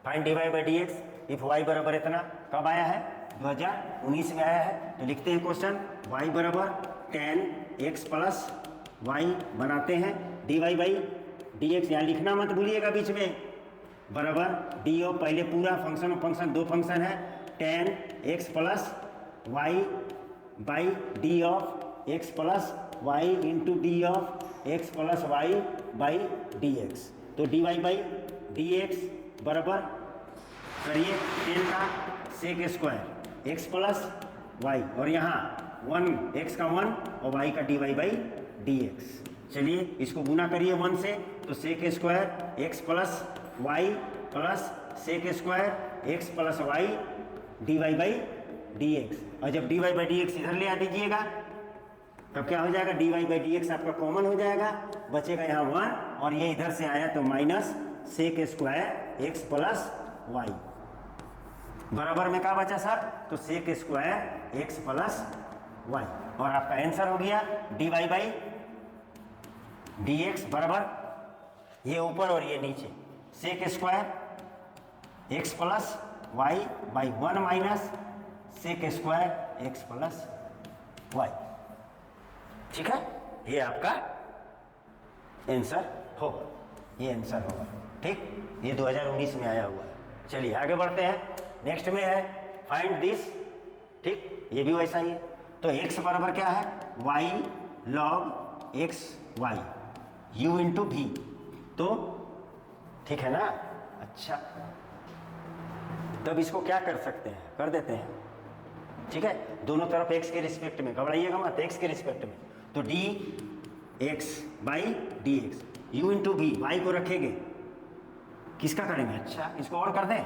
find d Y by D x if y बराबर इतना, कब आया है, 2019 में आया है। तो लिखते हैं क्वेश्चन, वाई बराबर tan x प्लस वाई बनाते हैं, d Y by D x, यहाँ लिखना मत भूलिएगा बीच में, बराबर डी ऑफ, पहले पूरा फंक्शन दो फंक्शन है, tan x plus Y by D of x plus y into D of x plus Y by D x. तो D Y by D x बराबर करिए 10 का sec square x plus y, और यहाँ 1 x का 1 और y का d Y by dx। चलिए इसको गुना करिए 1 से, तो sec square x plus Y plus sec square x plus y dy by dx। और जब dy बाई dx इधर ले आ दीजिएगा तब क्या हो जाएगा, dy बाई dx आपका कॉमन हो जाएगा, बचेगा यहाँ 1 और ये इधर से आया तो minus sec square x plus y बराबर में क्या बचा सर, तो sec square x plus y. और आपका आंसर हो गया dy बाई dx बराबर ये ऊपर और ये नीचे sec square x plus Y by 1 minus sec square x plus y. ठीक है, ये आपका आंसर होगा, ये आंसर होगा। ठीक, ये 2019 में आया हुआ है। चलिए आगे बढ़ते हैं, नेक्स्ट में है फाइंड दिस। ठीक, ये भी वैसा ही है। तो x बराबर क्या है, y log x y u into भी। तो ठीक है ना, अच्छा तब इसको क्या कर सकते हैं, कर देते हैं। ठीक है, दोनों तरफ x के रिस्पेक्ट में, घबराइएगा मत, x के रिस्पेक्ट में। तो d x by D x u into भी, वाई को रखेंगे, किसका करेंगे, अच्छा इसको और कर दें,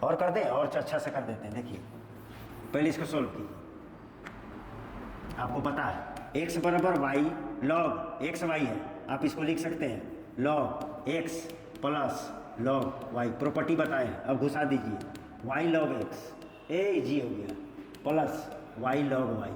और कर दें, और अच्छा से कर देते हैं। देखिए पहले इसको सोल्व कीजिए, आपको पता है x बराबर वाई लॉग एक्स वाई है, आप इसको लिख सकते हैं log x plus log y. Property बताएं, अब घुसा दीजिए वाई लॉग एक्स, ए जी हो गया, प्लस वाई लॉग वाई।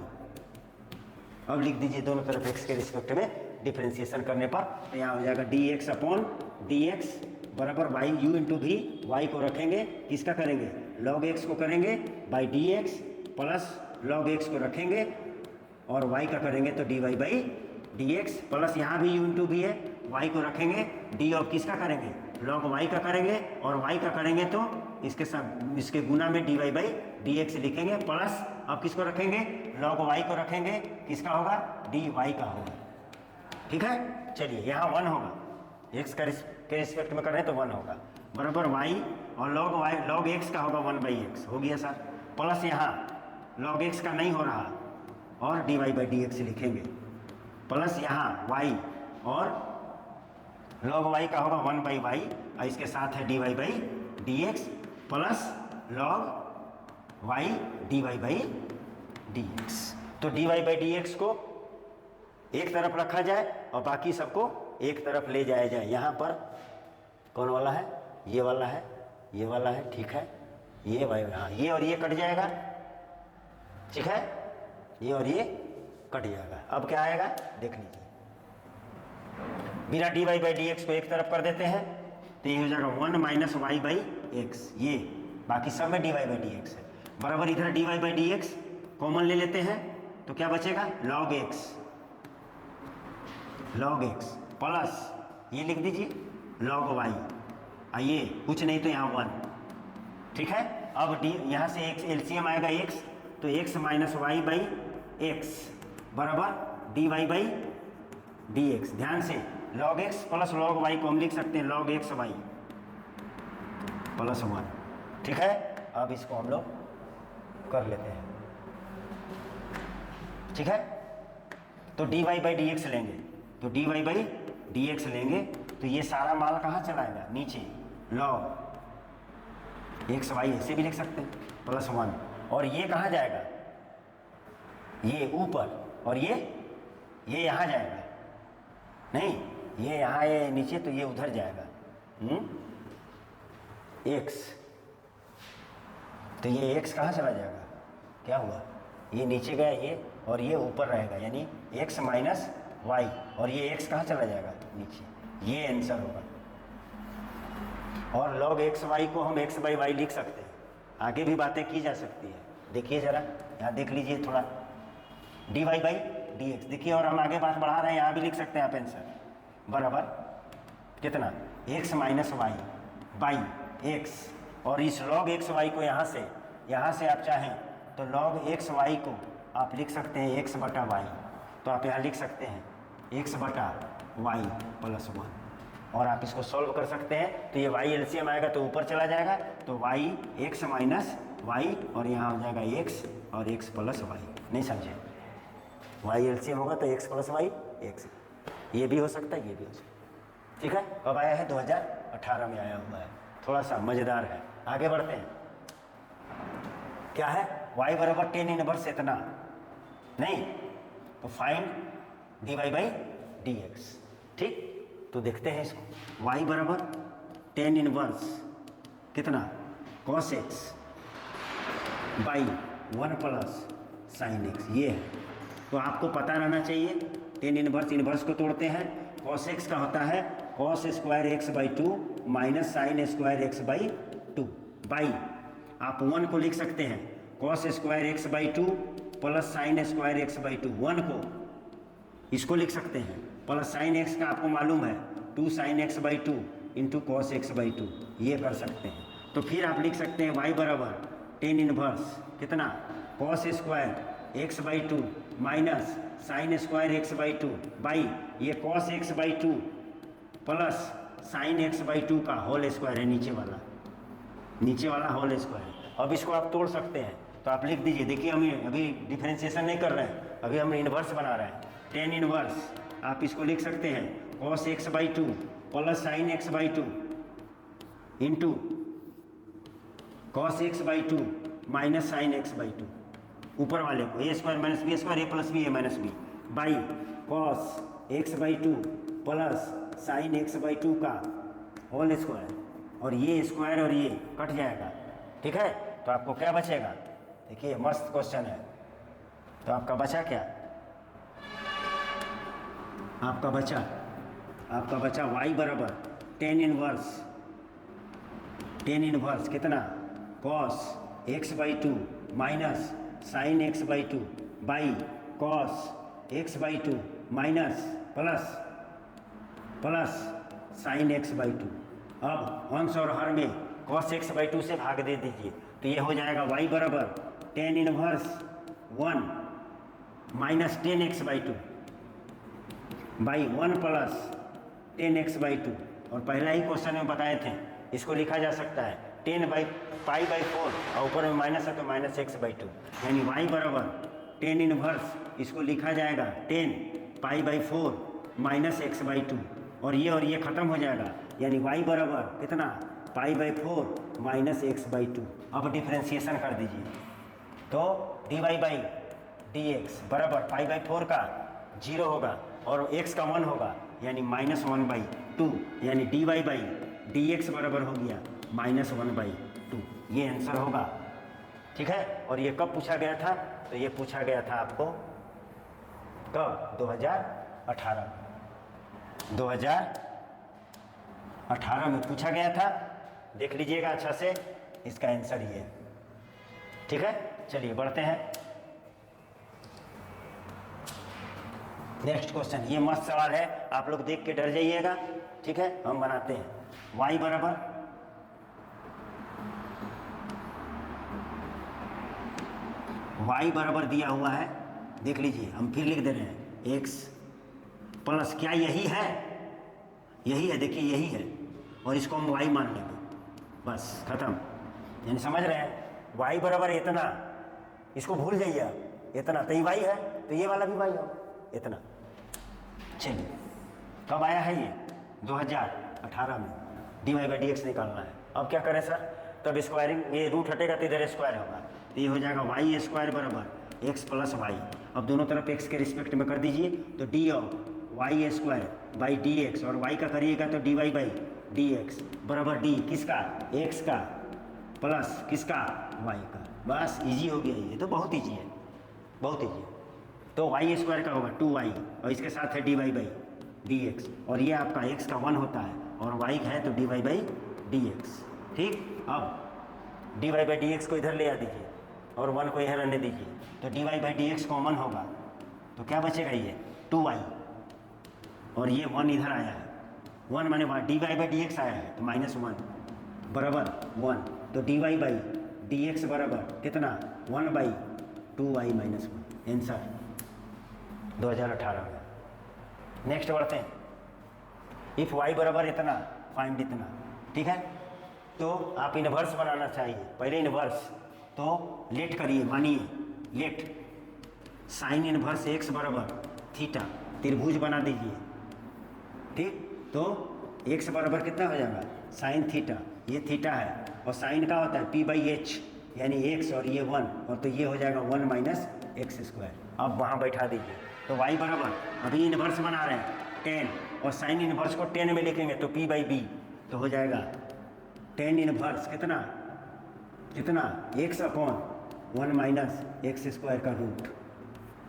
अब लिख दीजिए दोनों तरफ x के रिस्पेक्ट में डिफरेंशिएशन करने पर, तो यहाँ हो जाएगा d x upon D x बराबर वाई यू इंटू भी, वाई को रखेंगे, किसका करेंगे, लॉग एक्स को करेंगे, by D x plus log x को रखेंगे और वाई का करेंगे तो D Y by D x plus यहाँ भी यू इंटू भी है, वाई को रखेंगे, डी और किसका करेंगे, लॉग वाई का करेंगे, और वाई का करेंगे तो इसके साथ इसके गुना में d Y by D x लिखेंगे, प्लस अब किसको रखेंगे, लॉग वाई को रखेंगे, किसका होगा, डी वाई का होगा। ठीक है, चलिए यहाँ 1 होगा, एक्स के रिस्पेक्ट में कर रहे हैं तो 1 होगा, बराबर वाई और लॉग एक्स का होगा 1 बाई एक्स, हो गया सर, प्लस यहाँ लॉग एक्स का नहीं हो रहा और D Y by D x लिखेंगे, प्लस यहाँ वाई और लॉग वाई का होगा 1 बाई वाई, और इसके साथ है d Y by D x plus log y D Y by D x. तो D Y by D x को एक तरफ रखा जाए और बाकी सबको एक तरफ ले जाया जाए। यहाँ पर कौन वाला है, ये वाला है, ये वाला है, ठीक है, ये वाई, हाँ ये और ये कट जाएगा, ठीक है, ये और ये कट जाएगा। अब क्या आएगा देख लीजिए, बिना d Y by D x को एक तरफ कर देते हैं तो ये हो जाएगा 1 माइनस वाई बाई एक्स, ये बाकी सब में d Y by D x है, बराबर इधर d Y by D x common ले लेते हैं तो क्या बचेगा, लॉग एक्स प्लस ये लिख दीजिए लॉग वाई, आइए कुछ नहीं तो यहाँ 1, ठीक है। अब डी यहाँ से एक्स एलसीएम आएगा x, तो x minus y by x बराबर d Y by D x. ध्यान से log x plus log y को हम लिख सकते हैं लॉग एक्स वाई प्लस 1, ठीक है। अब इसको हम लोग कर लेते हैं, ठीक है। तो D Y by D x लेंगे, तो D Y by D x लेंगे तो ये सारा माल कहाँ चलाएगा, नीचे, लॉग एक्स वाई ऐसे भी लिख सकते हैं प्लस 1, और ये कहाँ जाएगा, ये ऊपर, और ये यहाँ जाएगा, नहीं ये यहाँ ये नीचे, तो ये उधर जाएगा एक्स, तो ये एक्स कहाँ चला जाएगा, क्या हुआ, ये नीचे गया ये, और ये ऊपर रहेगा, यानी एक्स माइनस वाई, और ये एक्स कहाँ चला जाएगा, नीचे, ये आंसर होगा। और लॉग एक्स वाई को हम एक्स बाई वाई लिख सकते हैं, आगे भी बातें की जा सकती है। देखिए ज़रा यहाँ देख लीजिए थोड़ा, d Y by D x देखिए, और हम आगे बात बढ़ा रहे हैं, यहाँ भी लिख सकते हैं आप आंसर बराबर कितना, x minus y by x, और इस लॉग एक्स वाई को यहाँ से आप चाहें तो लॉग एक्स वाई को आप लिख सकते हैं एक्स बटा वाई, तो आप यहाँ लिख सकते हैं एक्स बटा वाई प्लस 1, और आप इसको सॉल्व कर सकते हैं तो ये वाई एलसीएम आएगा तो ऊपर चला जाएगा, तो वाई एक्स माइनस वाई, और यहाँ हो जाएगा एक्स और एक्स प्लस वाई, नहीं समझे, वाई एलसीएम होगा तो एक्स प्लस वाई एक्स, ये भी हो सकता है, ये भी हो सकता है। ठीक है, कब आया है? 2018 में आया हुआ है, थोड़ा सा मज़ेदार है। आगे बढ़ते हैं, क्या है? y बराबर टेन इनवर्स इतना, नहीं तो find d Y by D x. ठीक, तो देखते हैं इसको। y बराबर टेन इनवर्स कितना? Cos x by 1 plus sine x, ये है। तो आपको पता रहना चाहिए, टेन इनवर्स इनवर्स को तोड़ते हैं। कॉस एक्स का होता है cos square x by 2 minus sine square x by 2 by, आप 1 को लिख सकते हैं cos square x by 2 plus sign square x by 2। 1 को इसको लिख सकते हैं, प्लस साइन एक्स का आपको मालूम है 2 sign x by 2 into cos x by 2, ये कर सकते हैं। तो फिर आप लिख सकते हैं y बराबर टेन इनवर्स कितना? Cos square x by 2 minus sine square x by 2 by ये cos x by 2 plus sine x by 2 का होल स्क्वायर है, नीचे वाला होल स्क्वायर। अब इसको आप तोड़ सकते हैं, तो आप लिख दीजिए। देखिए हम अभी डिफरेंशिएशन नहीं कर रहे हैं, अभी हम इन्वर्स बना रहे हैं। टेन इनवर्स आप इसको लिख सकते हैं cos x by 2 plus sine x by 2 into cos x by 2 minus sine x by 2, ऊपर वाले को a square minus b square, a plus b a minus b by cos x by 2 plus sine x by 2 का whole square, और ये square और ये cut जाएगा। ठीक है, तो आपको क्या बचेगा? देखिए मस्त क्वेश्चन है। तो आपका बचा क्या? आपका बचा y बराबर टेन इनवर्स कितना? Cos x by 2 minus sine x by 2 by cos x by 2 minus plus sine x by 2। अब अंश और हर में कॉस एक्स बाई 2 से भाग दे दीजिए, तो ये हो जाएगा y बराबर tan inverse 1 minus ten x by 2 by 1 plus ten x by 2। और पहला ही क्वेश्चन में बताए थे, इसको लिखा जा सकता है 10 बाई पाई बाई 4 और ऊपर में माइनस है तो माइनस एक्स बाई 2, यानी y बराबर टेन इनवर्स, इसको लिखा जाएगा 10 पाई बाई 4 माइनस एक्स बाई 2, और ये खत्म हो जाएगा, यानी y बराबर कितना? Pi by 4 minus x by 2। अब डिफ्रेंशिएशन कर दीजिए, तो D Y by D x बराबर पाई बाई 4 का 0 होगा और x का 1 होगा, यानी माइनस 1 बाई 2, यानी d Y by D x बराबर हो गया माइनस 1 बाई 2। ये आंसर होगा। ठीक है, और ये कब पूछा गया था? तो ये पूछा गया था आपको कब? 2018 में पूछा गया था। देख लीजिएगा अच्छा से, इसका आंसर ये है। ठीक है, चलिए बढ़ते हैं नेक्स्ट क्वेश्चन। ये मस्त सवाल है, आप लोग देख के डर जाइएगा। ठीक है, हम बनाते हैं y बराबर दिया हुआ है, देख लीजिए, हम फिर लिख दे रहे हैं x प्लस, क्या यही है? यही है, देखिए यही है, और इसको हम y मान लेंगे, बस खत्म। यानी समझ रहे हैं, y बराबर इतना, इसको भूल जाइए आप, इतना तो ये y है, तो ये वाला भी y होगा इतना। चलिए, कब आया है ये? 2018 में। D Y by D x निकालना है। अब क्या करें सर? तब स्क्वायरिंग, ये रूट हटेगा तो इधर स्क्वायर होगा, तो ये हो जाएगा वाई स्क्वायर बराबर एक्स प्लस वाई। अब दोनों तरफ एक्स के रिस्पेक्ट में कर दीजिए, तो d of y square by D x, और वाई का करिएगा तो D Y by D x बराबर डी किसका? एक्स का प्लस किसका? वाई का। बस इजी हो गया, ये तो बहुत ईजी है, बहुत ईजी है। तो वाई स्क्वायर का होगा 2y, और इसके साथ है d Y by D x, और ये आपका x का 1 होता है, और y है तो D Y by D x. ठीक, अब d Y by D x को इधर ले आ दीजिए और 1 को इधर रहने दीजिए, तो D Y by D x common होगा, तो क्या बचेगा? ये 2y, और ये 1 इधर आया है, 1 माने d Y by D x आया है, तो माइनस 1 बराबर 1, तो D Y by D x बराबर कितना? 1 बाई 2y माइनस 1। आंसर 2018 में। नेक्स्ट बढ़ते हैं, इफ y बराबर इतना फाइंड इतना। ठीक है, तो आप इनवर्स बनाना चाहिए, पहले इनवर्स, तो लेट करिए, मानिए लेट साइन इनवर्स एक्स बराबर थीटा, त्रिभुज बना दीजिए। ठीक, तो एक्स बराबर कितना हो जाएगा, साइन थीटा, ये थीटा है और साइन का होता है p/h, यानी एक्स और ये 1, और तो ये हो जाएगा 1 माइनस एक्स स्क्वायर। अब वहाँ बैठा दीजिए, तो y बराबर, अभी इनवर्स बना रहे हैं 10, और साइन इनवर्स को 10 में लिखेंगे तो p/b, तो हो जाएगा 10 इनवर्स कितना कितना x upon 1 minus x square का रूट।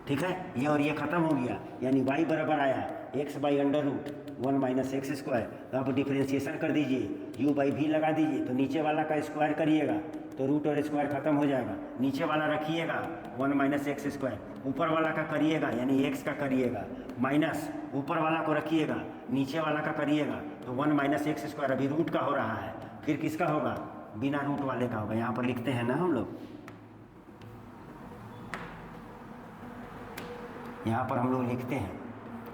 ठीक है, ये और ये खत्म हो गया, यानी y बराबर आया x/√1 माइनस एक्स स्क्वायर। तो आप डिफ्रेंशिएशन कर दीजिए, u/v लगा दीजिए, तो नीचे वाला का स्क्वायर करिएगा तो रूट और स्क्वायर खत्म हो जाएगा, नीचे वाला रखिएगा 1 माइनस एक्स स्क्वायर, ऊपर वाला का करिएगा यानी x का करिएगा, माइनस ऊपर वाला को रखिएगा, नीचे वाला का करिएगा, तो 1 माइनस एक्स स्क्वायर अभी रूट का हो रहा है, फिर किसका होगा, बिना रूट वाले का होगा। यहाँ पर लिखते हैं ना हम लोग, यहाँ पर हम लोग लिखते हैं,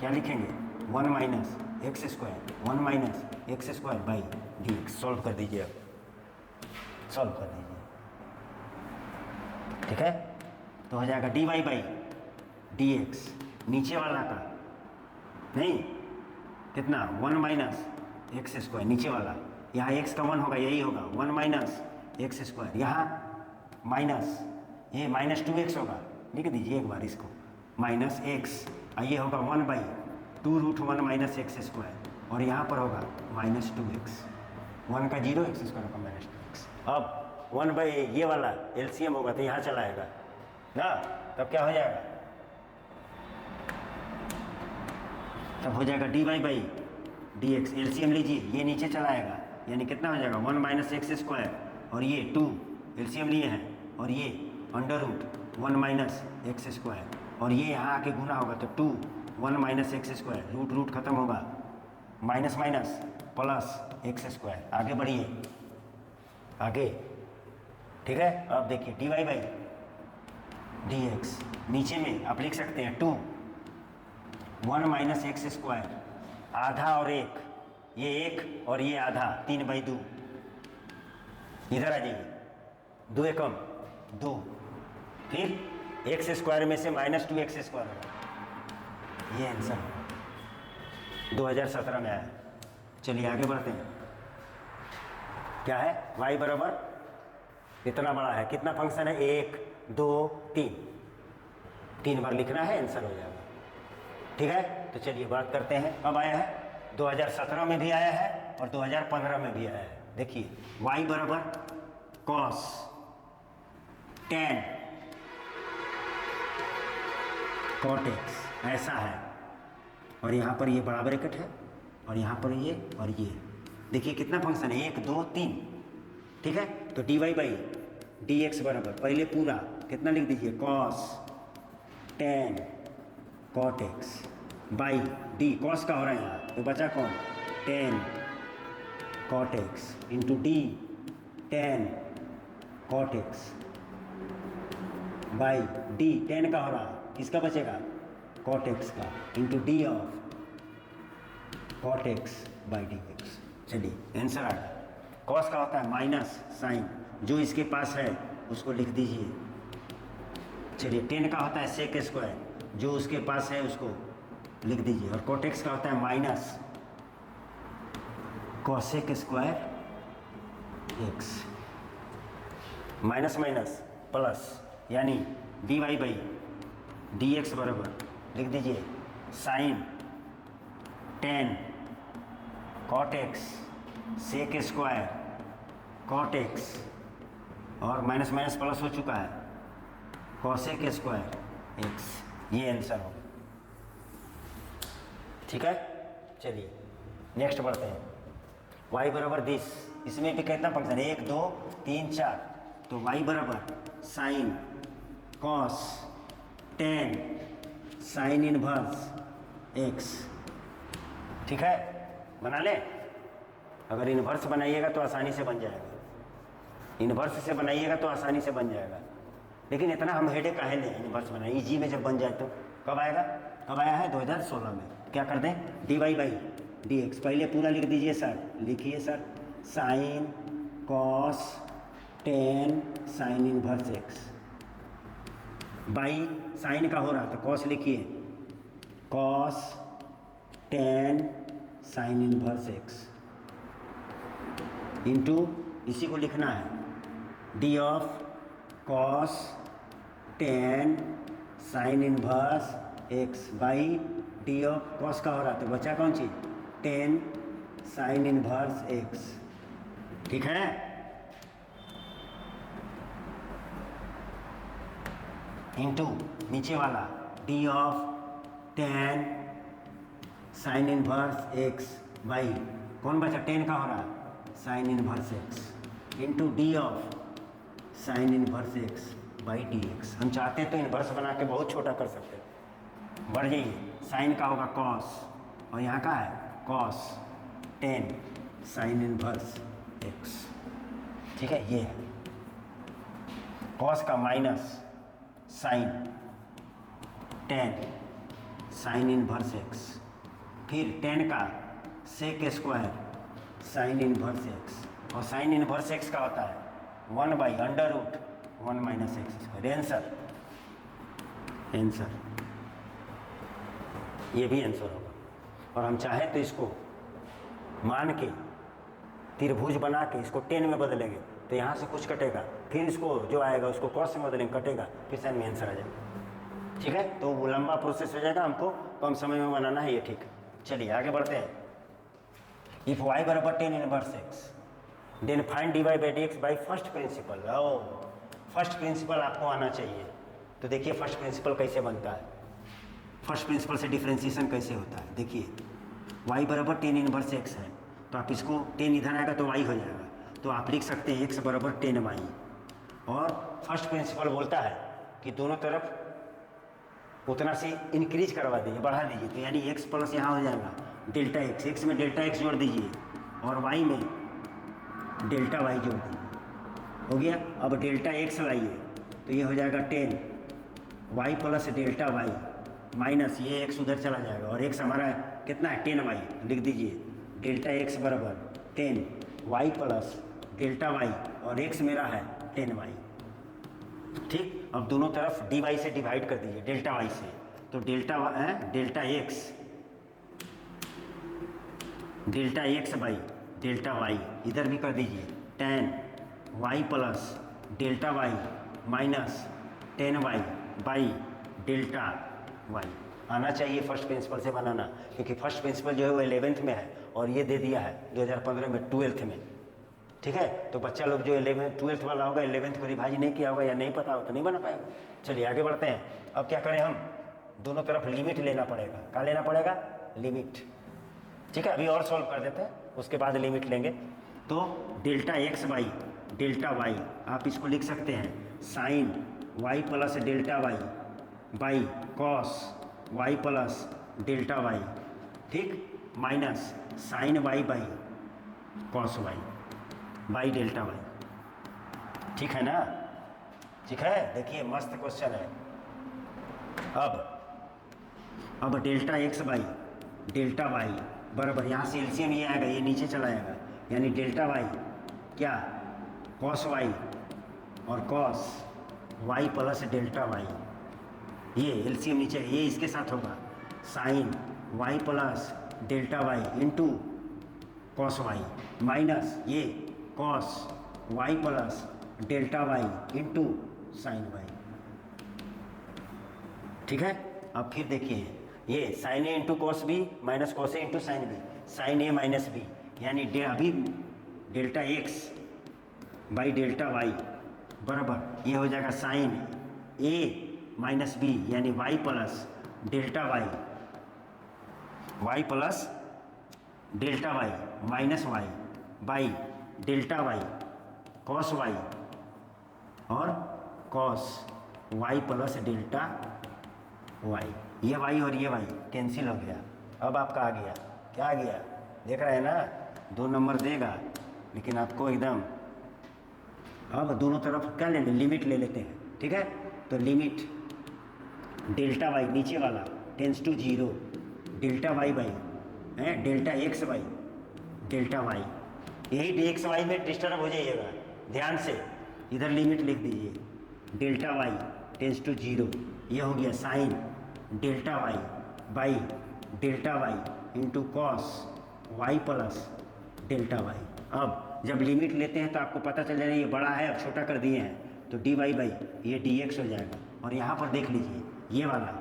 क्या लिखेंगे, 1 minus x square, 1 minus x square by D x. Solve कर दीजिए, अब सॉल्व कर दीजिए। ठीक है, तो हो जाएगा dy बाई डी एक्स, नीचे वाला का नहीं कितना 1 माइनस एक्स स्क्वायर, नीचे वाला, यहाँ x का 1 होगा, यही होगा 1 माइनस एक्स स्क्वायर, यहाँ माइनस ये माइनस 2x होगा, लिख दीजिए एक बार इसको, माइनस एक्स, ये होगा 1/2√1 माइनस एक्स स्क्वायर, और यहाँ पर होगा माइनस 2x, 1 का 0, एक्स स्क्वायर का माइनस 2x। अब 1 बाई ये वाला एलसीएम होगा तो यहाँ चला आएगा ना, तब क्या हो जाएगा, तब हो जाएगा dy by D x, LCM लीजिए, ये नीचे चला आएगा, यानी कितना हो जाएगा 1 माइनस एक्स स्क्वायर, और ये 2 एलसीएम लिए हैं, और ये √1 माइनस एक्स स्क्वायर, और ये यहाँ आके गुना होगा तो 2 1 minus x square, root root खत्म होगा, minus minus plus x square. आगे बढ़िए, आगे। ठीक है, अब देखिए dy बाई डी एक्स, नीचे में आप लिख सकते हैं 2 1 माइनस एक्स स्क्वायर, आधा और एक, ये एक और ये आधा, 3/2, इधर आ जाइए, 2 एकम 2, फिर एक्स स्क्वायर में से माइनस 2x स्क्वायर होगा, ये आंसर 2017 में आया। चलिए आगे बढ़ते हैं, क्या है, y बराबर इतना बड़ा है, कितना फंक्शन है, 1 2 3, 3 बार लिखना है, आंसर हो जाएगा। ठीक है, तो चलिए बात करते हैं, कब आया है, 2017 में भी आया है और 2015 में भी आया है। देखिए y बराबर cos tan cot x, ऐसा है, और यहाँ पर ये बड़ा ब्रैकेट है, और यहाँ पर ये और ये, देखिए कितना फंक्शन है, 1 2 3। ठीक है, तो dy बाई डी एक्स बराबर, पहले पूरा कितना लिख दीजिए, cos tan cot x by D, cos का हो रहा है यहाँ, तो बचा कौन, tan cot x into D tan cot x by D, tan का हो रहा है, किसका बचेगा, cot x का, into D of cot x by D x. चलिए आंसर आ गया, कॉस का होता है माइनस साइन, जो इसके पास है उसको लिख दीजिए। चलिए tan का होता है सेक स्क्वायर, जो उसके पास है उसको लिख दीजिए, और cot x का होता है minus cosec square x, minus minus plus, यानी dy बाई डी एक्स बराबर लिख दीजिए sine tan cot x sec square cot x, और माइनस माइनस प्लस हो चुका है, कॉसेक स्क्वायर एक्स, ये आंसर होगा। ठीक है, चलिए नेक्स्ट बढ़ते हैं, y बराबर दिस, इसमें भी कितना फंक्शन है, 1 2 3 4, तो y बराबर sine cos tan sine inverse x। ठीक है, बना ले, अगर इनवर्स बनाइएगा तो आसानी से बन जाएगा, इनवर्स से बनाइएगा तो आसानी से बन जाएगा, लेकिन इतना हम हेडेक काहे लें, इनवर्स बनाए, इजी में जब बन जाए तो कब आएगा, कब आया है 2016 में। क्या कर दें, dy बाई डी एक्स, पहले पूरा लिख दीजिए सर, लिखिए sir, sine cos tan sine inverse x, by sine का हो रहा तो कॉस लिखिए, cos tan sine inverse x into इसी को लिखना है d of cos tan sine inverse x by D of cos का हो रहा तो बचा कौन चीज, टेन साइन इनवर्स एक्स। ठीक है, इंटू नीचे वाला D of ten sine inverse x by कौन बचा, टेन का हो रहा sign inverse x into D of sign inverse x by D x. हम चाहते हैं तो इनवर्स बना के बहुत छोटा कर सकते हैं। बढ़ जाइए, साइन का होगा कॉस और यहाँ का है cos tan sine inverse x. ठीक है, ये है कॉस का minus sine tan sine inverse x, फिर टेन का sec square sine inverse x, और साइन इनवर्स एक्स का होता है 1 by under root 1 minus x square. Answer ये भी आंसर होगा। और हम चाहें तो इसको मान के त्रिभुज बना के इसको 10 में बदलेंगे तो यहाँ से कुछ कटेगा, फिर इसको जो आएगा उसको कॉस में बदलेंगे, कटेगा, फिर साइन में आंसर आ जाएगा। ठीक है, तो वो लंबा प्रोसेस हो जाएगा, हमको कम समय में बनाना है ये। ठीक है, चलिए आगे बढ़ते हैं। इफ y बराबर 10 inverse x then find dy by D x by first principle. First principle आपको आना चाहिए। तो देखिए फर्स्ट प्रिंसिपल कैसे बनता है, फर्स्ट प्रिंसिपल से डिफ्रेंशिएशन कैसे होता है। देखिए y बराबर 10 इनवर्स एक्स है तो आप इसको 10 इधर आएगा तो y हो जाएगा, तो आप लिख सकते हैं x बराबर 10y। और फर्स्ट प्रिंसिपल बोलता है कि दोनों तरफ उतना से इंक्रीज करवा दीजिए, बढ़ा दीजिए, तो यानी x प्लस यहाँ हो जाएगा डेल्टा एक्स, एक्स में डेल्टा एक्स जोड़ दीजिए और y में डेल्टा y जोड़ दीजिए, हो गया। अब डेल्टा एक्स लाइए तो ये हो जाएगा 10 y plus delta y minus ये x उधर चला जाएगा और x हमारा कितना है 10y, लिख दीजिए डेल्टा एक्स बराबर 10 y प्लस डेल्टा y और x मेरा है 10y। ठीक, अब दोनों तरफ dy से डिवाइड कर दीजिए डेल्टा y से, तो delta x by delta y इधर भी कर दीजिए 10 y plus delta y minus 10y by delta y। आना चाहिए फर्स्ट प्रिंसिपल से बनाना, क्योंकि फर्स्ट प्रिंसिपल जो है वो 11th में है और ये दे दिया है 2015 में 12th में। ठीक है, तो बच्चा लोग जो 12th वाला होगा 11th को रिवाइज नहीं किया होगा या नहीं पता हो तो नहीं बना पाएगा। चलिए आगे बढ़ते हैं। अब क्या करें, हम दोनों तरफ लिमिट लेना पड़ेगा। क्या लेना पड़ेगा, लिमिट। ठीक है, अभी और सॉल्व कर देते हैं, उसके बाद लिमिट लेंगे। तो delta x by delta y आप इसको लिख सकते हैं sine y plus delta y by cos y plus delta y, ठीक, minus sine y by cos y by delta y. ठीक है ना, ठीक है। देखिए मस्त क्वेश्चन है। अब delta x by delta y बराबर, यहाँ से एलसीएम ये आएगा, ये नीचे चला जाएगा, यानी डेल्टा वाई क्या कॉस वाई और cos y plus delta y, ये एलसीएम नीचे, ये इसके साथ होगा sine y plus delta y into cos Y minus ये cos y plus delta y into sine y. ठीक है, अब फिर देखिए ये sine a into cos b minus cos a into sine b, sine a minus b, यानी अभी delta x by delta y बराबर ये हो जाएगा साइन ए माइनस बी, यानी y plus delta y, y plus delta y minus y by delta y cos y और cos y plus delta y. ये y और ये वाई कैंसिल हो गया। अब आपका आ गया, क्या आ गया, देख रहे हैं ना, 2 नंबर देगा, लेकिन आपको एकदम अब दोनों तरफ क्या ले लें, लिमिट ले लेते हैं। ठीक है, तो लिमिट डेल्टा वाई नीचे वाला tends to 0, delta y by delta x y delta y, यही एक्स वाई में डिस्टर्ब हो जाइएगा, ध्यान से इधर लिमिट लिख दीजिए delta y tends to zero, ये हो गया sine delta y by delta y into cos y plus delta y. अब जब लिमिट लेते हैं तो आपको पता चल जाएगा ये बड़ा है, अब छोटा कर दिए हैं तो डी वाई बाई ये डी एक्स हो जाएगा। और यहाँ पर देख लीजिए ये वाला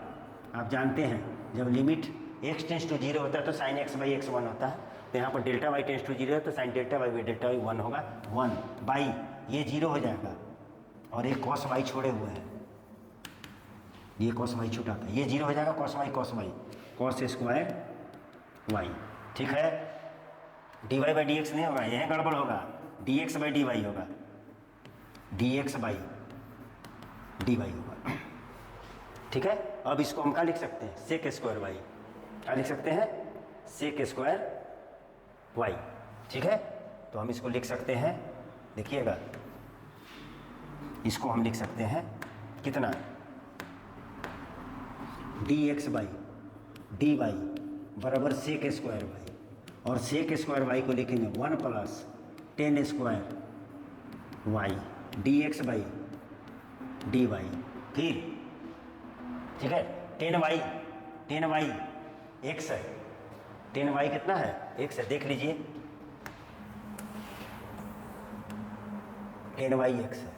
आप जानते हैं जब limit x tends to zero होता है तो sine x by x one होता है, तो यहाँ पर delta y tends to zero है तो sine delta y by delta y one होगा, वन बाई ये जीरो हो जाएगा और एक कॉस वाई छोड़े हुए हैं, ये कॉस वाई छूटा था, ये जीरो हो जाएगा, cos y cos square y. ठीक है, d Y by D x नहीं होगा, यह गड़बड़ होगा, d x by d y होगा, d x by d y होगा। ठीक है, अब इसको हम क्या लिख सकते हैं, सेक स्क्वायर वाई, क्या लिख सकते हैं, सेक स्क्वायर वाई। ठीक है, तो हम इसको लिख सकते हैं, देखिएगा इसको हम लिख सकते हैं कितना, d x by d y बराबर सेक स्क्वायर वाई, और सेक स्क्वायर वाई को लिखेंगे 1 plus tan square y d x by d y. फिर ठीक है, टेन वाई एक्स है, टेन वाई कितना है, एक्स है, देख लीजिए टेन वाई एक्स है,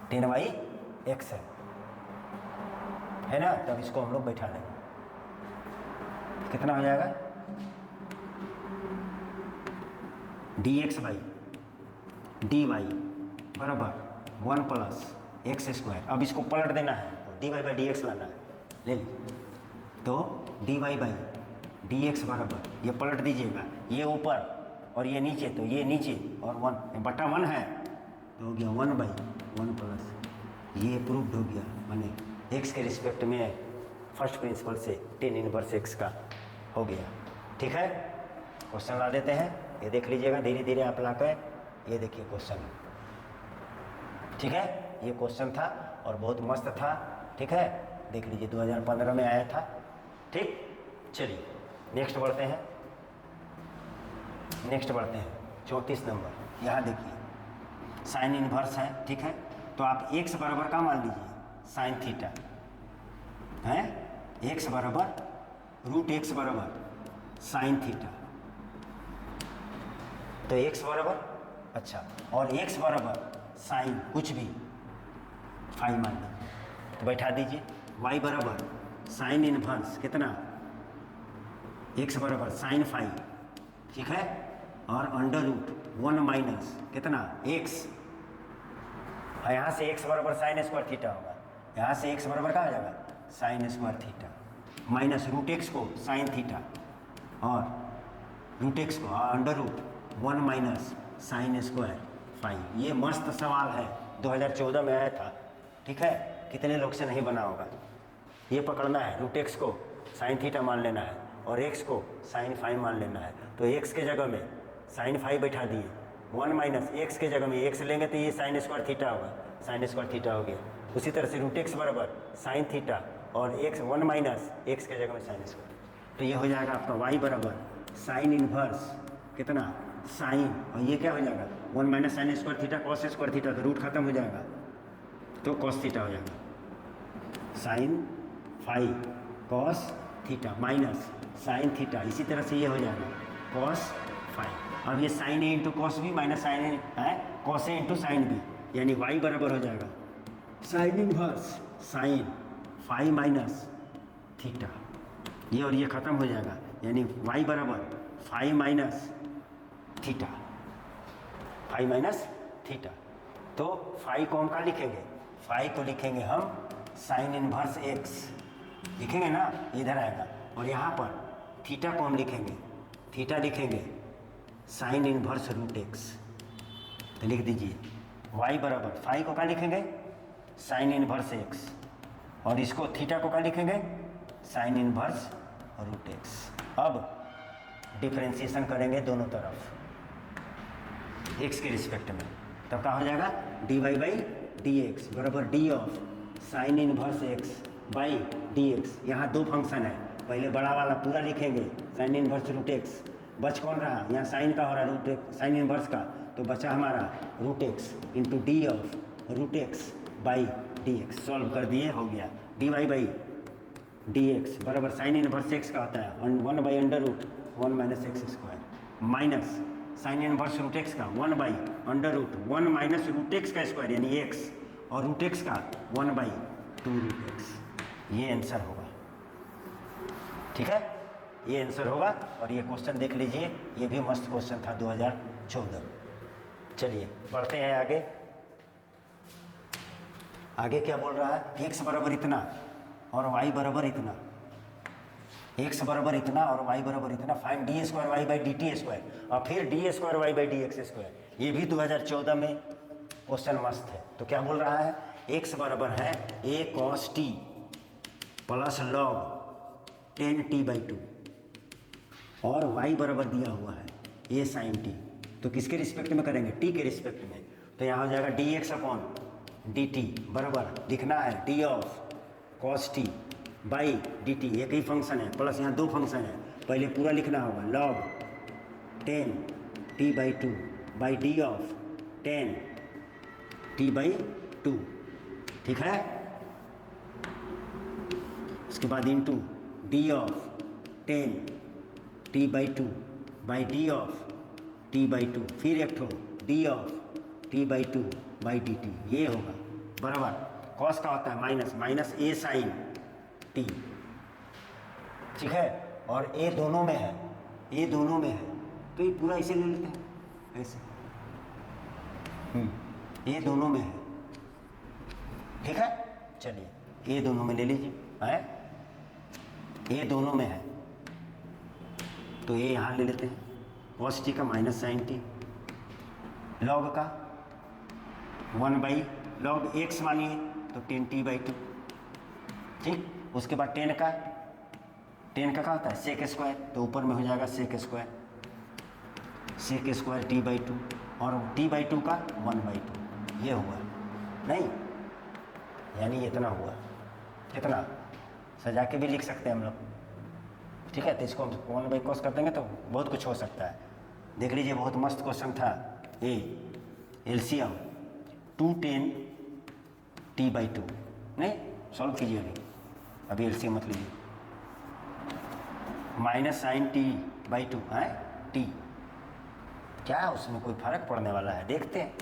टेन वाई एक्स है ना, तब इसको हम लोग बैठा लेंगे, कितना हो जाएगा, d x by d y बराबर 1 प्लस एक्स स्क्वायर। अब इसको पलट देना है, d Y by D x लाना है, ले लीजिए, तो D Y by D x बराबर ये पलट दीजिएगा, ये ऊपर और ये नीचे, तो ये नीचे और 1 बटा 1 है तो हो गया 1 बाई 1 प्लस, ये प्रूव्ड हो गया, माने एक्स के रिस्पेक्ट में फर्स्ट प्रिंसिपल से टेन इनवर्स एक्स का हो गया। ठीक है, क्वेश्चन ला देते हैं, ये देख लीजिएगा धीरे धीरे आप ला कर, ये देखिए क्वेश्चन। ठीक है, ये क्वेश्चन था और बहुत मस्त था। ठीक है, देख लीजिए 2015 में आया था। ठीक, चलिए नेक्स्ट बढ़ते हैं, 34 नंबर। यहाँ देखिए साइन इनवर्स है। ठीक है, तो आप एक्स बराबर का मान लीजिए साइन थीटा है, एक्स बराबर रूट एक्स बराबर साइन थीटा, तो एक्स बराबर अच्छा, और एक्स बराबर साइन कुछ भी फाइव मान लीजिए, तो बैठा दीजिए, वाई बराबर साइन इनवर्स कितना, एक्स बराबर साइन फाइव। ठीक है, और अंडर रूट 1 माइनस कितना एक्स, यहाँ से एक्स बराबर साइन स्क्वायर थीटा होगा, यहाँ से एक्स बराबर कहाँ आ जाएगा sine square theta, minus root x को साइन थीटा और रूट एक्स को under root 1 minus sine square five. ये मस्त सवाल है, 2014 में आया था। ठीक है, कितने लोग से नहीं बना होगा, ये पकड़ना है, रूट एक्स को साइन थीटा मान लेना है और एक्स को साइन फाइव मान लेना है, तो एक्स के जगह में साइन फाइव बैठा दिए, 1 माइनस एक्स के जगह में एक्स लेंगे तो ये साइन स्क्वायर थीटा होगा, साइन स्क्वायर थीटा हो गया। उसी तरह से रूट एक्स बराबर साइन थीटा और एक्स 1 माइनस एक्स के जगह में साइन स्क्वायर, तो ये हो जाएगा आपका वाई बराबर साइन इनवर्स कितना साइन, और ये क्या हो जाएगा 1 minus sine square theta cos square theta, तो रूट खत्म हो जाएगा तो कॉस थीटा हो जाएगा, sine five cos theta minus sine theta, इसी तरह से ये हो जाएगा कॉस फाइव। अब ये साइन ए इंटू कॉस भी माइनस साइन ए है, cos a into sine B, यानी वाई बराबर हो जाएगा sine inverse sine five minus theta, ये और ये खत्म हो जाएगा, यानी वाई बराबर 5 माइनस थीटा, 5 माइनस थीटा। तो 5 को हम क्या लिखेंगे, 5 को लिखेंगे हम साइन इनवर्स एक्स लिखेंगे ना, इधर आएगा, और यहाँ पर थीटा को हम लिखेंगे, थीटा लिखेंगे साइन इनवर्स रूट एक्स, तो लिख दीजिए y बराबर 5 को क्या लिखेंगे साइन इनवर्स एक्स, और इसको थीटा को क्या लिखेंगे साइन इनवर्स रूट एक्स। अब डिफरेंशिएशन करेंगे दोनों तरफ x के रिस्पेक्ट में, तब क्या हो जाएगा dy बाई डी एक्स बराबर d of sign inverse x by D x. यहाँ दो फंक्शन है, पहले बड़ा वाला पूरा लिखेंगे साइन इनवर्स रूट एक्स, बच कौन रहा, यहाँ साइन का हो रहा रूट एक्स साइन इनवर्स का, तो बचा हमारा root x into D of root x by D x. Solve कर दिए, हो गया। D Y by D x बराबर साइन इनवर्स एक्स का होता है 1 by under root 1 minus x square minus sine inverse root x का 1 by under root 1 minus root x का स्क्वायर यानी एक्स और रूट एक्स का 1 बाई 2 रूट एक्स। ये आंसर होगा, ठीक है, ये आंसर होगा। और ये क्वेश्चन देख लीजिए, ये भी मस्त क्वेश्चन था 2014। चलिए बढ़ते हैं आगे। आगे क्या बोल रहा है, x बराबर इतना और y बराबर इतना, x बराबर इतना और y बराबर इतना, find d square y by D t square और फिर d square y by D x square. ये भी 2014 में क्वेश्चन मस्त है। तो क्या बोल रहा है, x बराबर है a cos t plus log 10t/2 और y बराबर दिया हुआ है a sin t। तो किसके रिस्पेक्ट में करेंगे, t के रिस्पेक्ट में। तो यहाँ हो जाएगा d x upon D T बराबर लिखना है d of cos t by D T, एक ही फंक्शन है प्लस यहाँ दो फंक्शन है, पहले पूरा लिखना होगा log 10t/2 by D of 10t/2, ठीक है। उसके बाद into D of 10t/2 by D of t/2, फिर एक ठो D of t/2 by D T, ये होगा बराबर कॉस का होता है माइनस माइनस ए साइन टी, ठीक है। और ए दोनों में है, ए दोनों में है तो ये पूरा इसे ले लेते हैं ऐसे, ए दोनों में है, ठीक है। चलिए ए दोनों में ले लीजिए, है ए दोनों में है तो ए यहाँ ले लेते हैं, कॉस टी का माइनस साइन टी, लॉग का 1 बाई लॉग एक्स मानिए तो 10t/2, ठीक। उसके बाद 10 का क्या होता है सेक स्क्वायर, तो ऊपर में हो जाएगा सेक स्क्वायर t/2 और t/2 का 1/2, ये हुआ नहीं, यानी इतना हुआ, इतना सजा के भी लिख सकते हैं हम लोग, ठीक है। तो इसको 1/cos कर देंगे तो बहुत कुछ हो सकता है। देख लीजिए बहुत मस्त क्वेश्चन था ये, एलसीएम 210t/2, नहीं सॉल्व कीजिए अभी एलसीएम मत लीजिए, माइनस साइन t/2 है टी, क्या है उसमें कोई फर्क पड़ने वाला है, देखते हैं।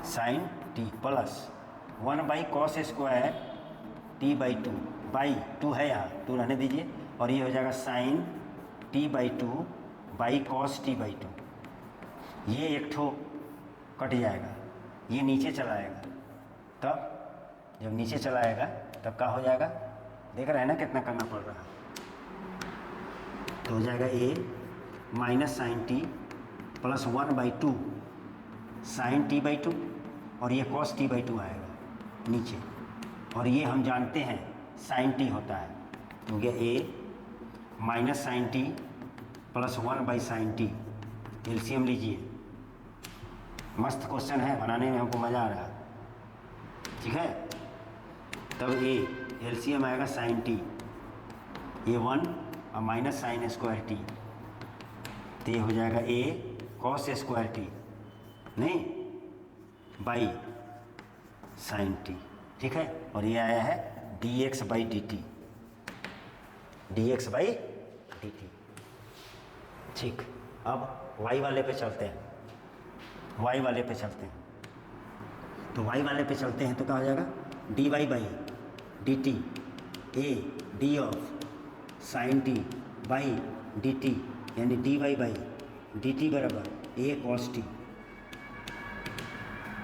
Sine t plus 1/cos square t/2 by 2 है यहाँ 2 रहने दीजिए, और ये हो जाएगा sign t/2 by cos t/2, ये एक ठो कट जाएगा, ये नीचे चला आएगा, तब जब नीचे चला आएगा तब क्या हो जाएगा, देख रहे हैं ना कितना करना पड़ रहा है। तो हो जाएगा a minus sine t plus 1/2 sine t/2 और ये cos t/2 आएगा नीचे, और ये हम जानते हैं साइन टी होता है, तो ये a minus sine t plus 1/sin t, LCM लीजिए। मस्त क्वेश्चन है, बनाने में हमको मज़ा आ रहा है, ठीक है। तब ए एलसीएम आएगा साइन टी, ये 1 और माइनस साइन स्क्वायर टी, तो ये हो जाएगा ए cos स्क्वायर टी नहीं बाई साइन टी, ठीक है। और ये आया है dx/dt, dx/dt, ठीक। अब y वाले पे चलते हैं, y वाले पे चलते हैं, तो y वाले पे चलते हैं तो क्या हो जाएगा dy/dt A D of sine T by D t, यानी dy/dt बराबर ए cos t,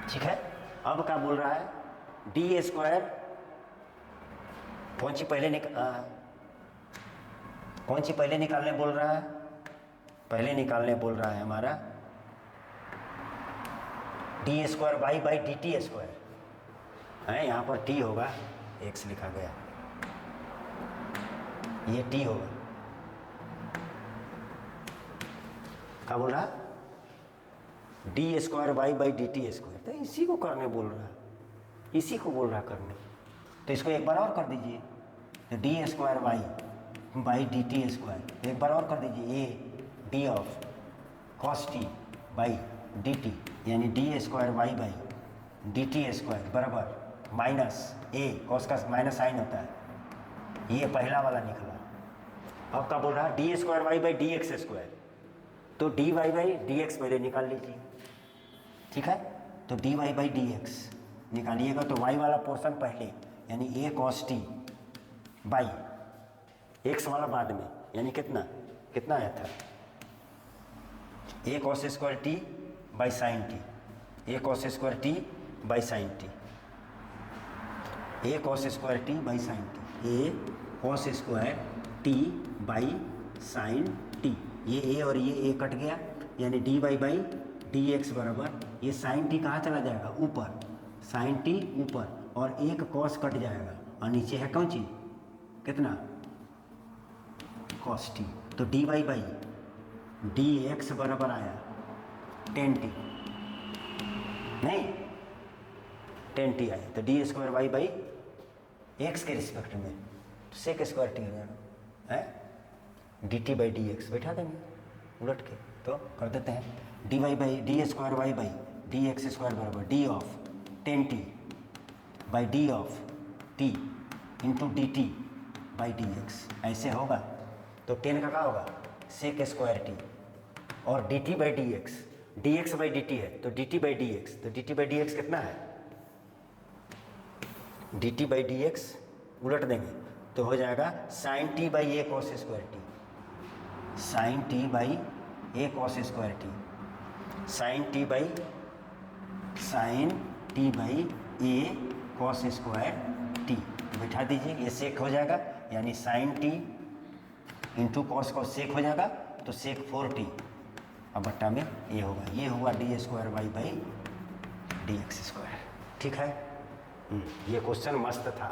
ठीक है। अब क्या बोल रहा है डी स्क्वायर, कौन सी पहले निकालने बोल रहा है, पहले निकालने बोल रहा है हमारा d square y by D t square है, यहाँ पर टी होगा, एक्स लिखा गया, ये टी होगा, क्या बोल रहा है d square y by D t square, तो इसी को करने बोल रहा है, इसी को बोल रहा है करने, तो इसको एक बार और कर दीजिए, तो d square y by D t square, एक बार और कर दीजिए a D of cos t by D t यानी d square y by D t square बराबर माइनस ए कॉस का माइनस साइन होता है, ये पहला वाला निकला। अब क्या बोल रहा है, d square y by D x square, तो D Y by D x पहले निकाल लीजिए, ठीक है। तो D Y by D x निकालिएगा तो वाई वाला पोर्शन पहले यानी a cos T by x वाला बाद में, यानी कितना कितना आया था, a cos square t by sine t, a cos square t by sine t, a cos square t by sine t, a cos square t by sine t, ये a और ये ए कट गया यानी d Y by D x बराबर, ये sign T कहाँ चला जाएगा ऊपर, साइन टी ऊपर और एक कॉस कट जाएगा और नीचे है कौन चीज कितना कॉस टी, तो D Y by D x बराबर आया 10t, नहीं 10t आया, तो d square y by x के रिस्पेक्ट में तो सेक स्क्वायर टी हो जाएगा है, d T by D x बैठा देंगे उलट के, तो कर देते हैं d Y by d square y by D x square बराबर d of 10t by D of t into d T by D x, ऐसे होगा। तो 10 का क्या होगा सेक स्क्वायर टी और d T by D x by D T है तो d T by D x, तो d T by D x कितना है, d T by D x उलट देंगे तो हो जाएगा sine T by a cos square t, sine T by a cos square t, sine T by a cos square t, बैठा दीजिए, ये सेक हो जाएगा यानी साइन टी इंटू कॉस को सेक हो जाएगा तो सेक 4t, अब बट्टा में ये होगा, ये हुआ d square y by D x square, ठीक है। ये क्वेश्चन मस्त था,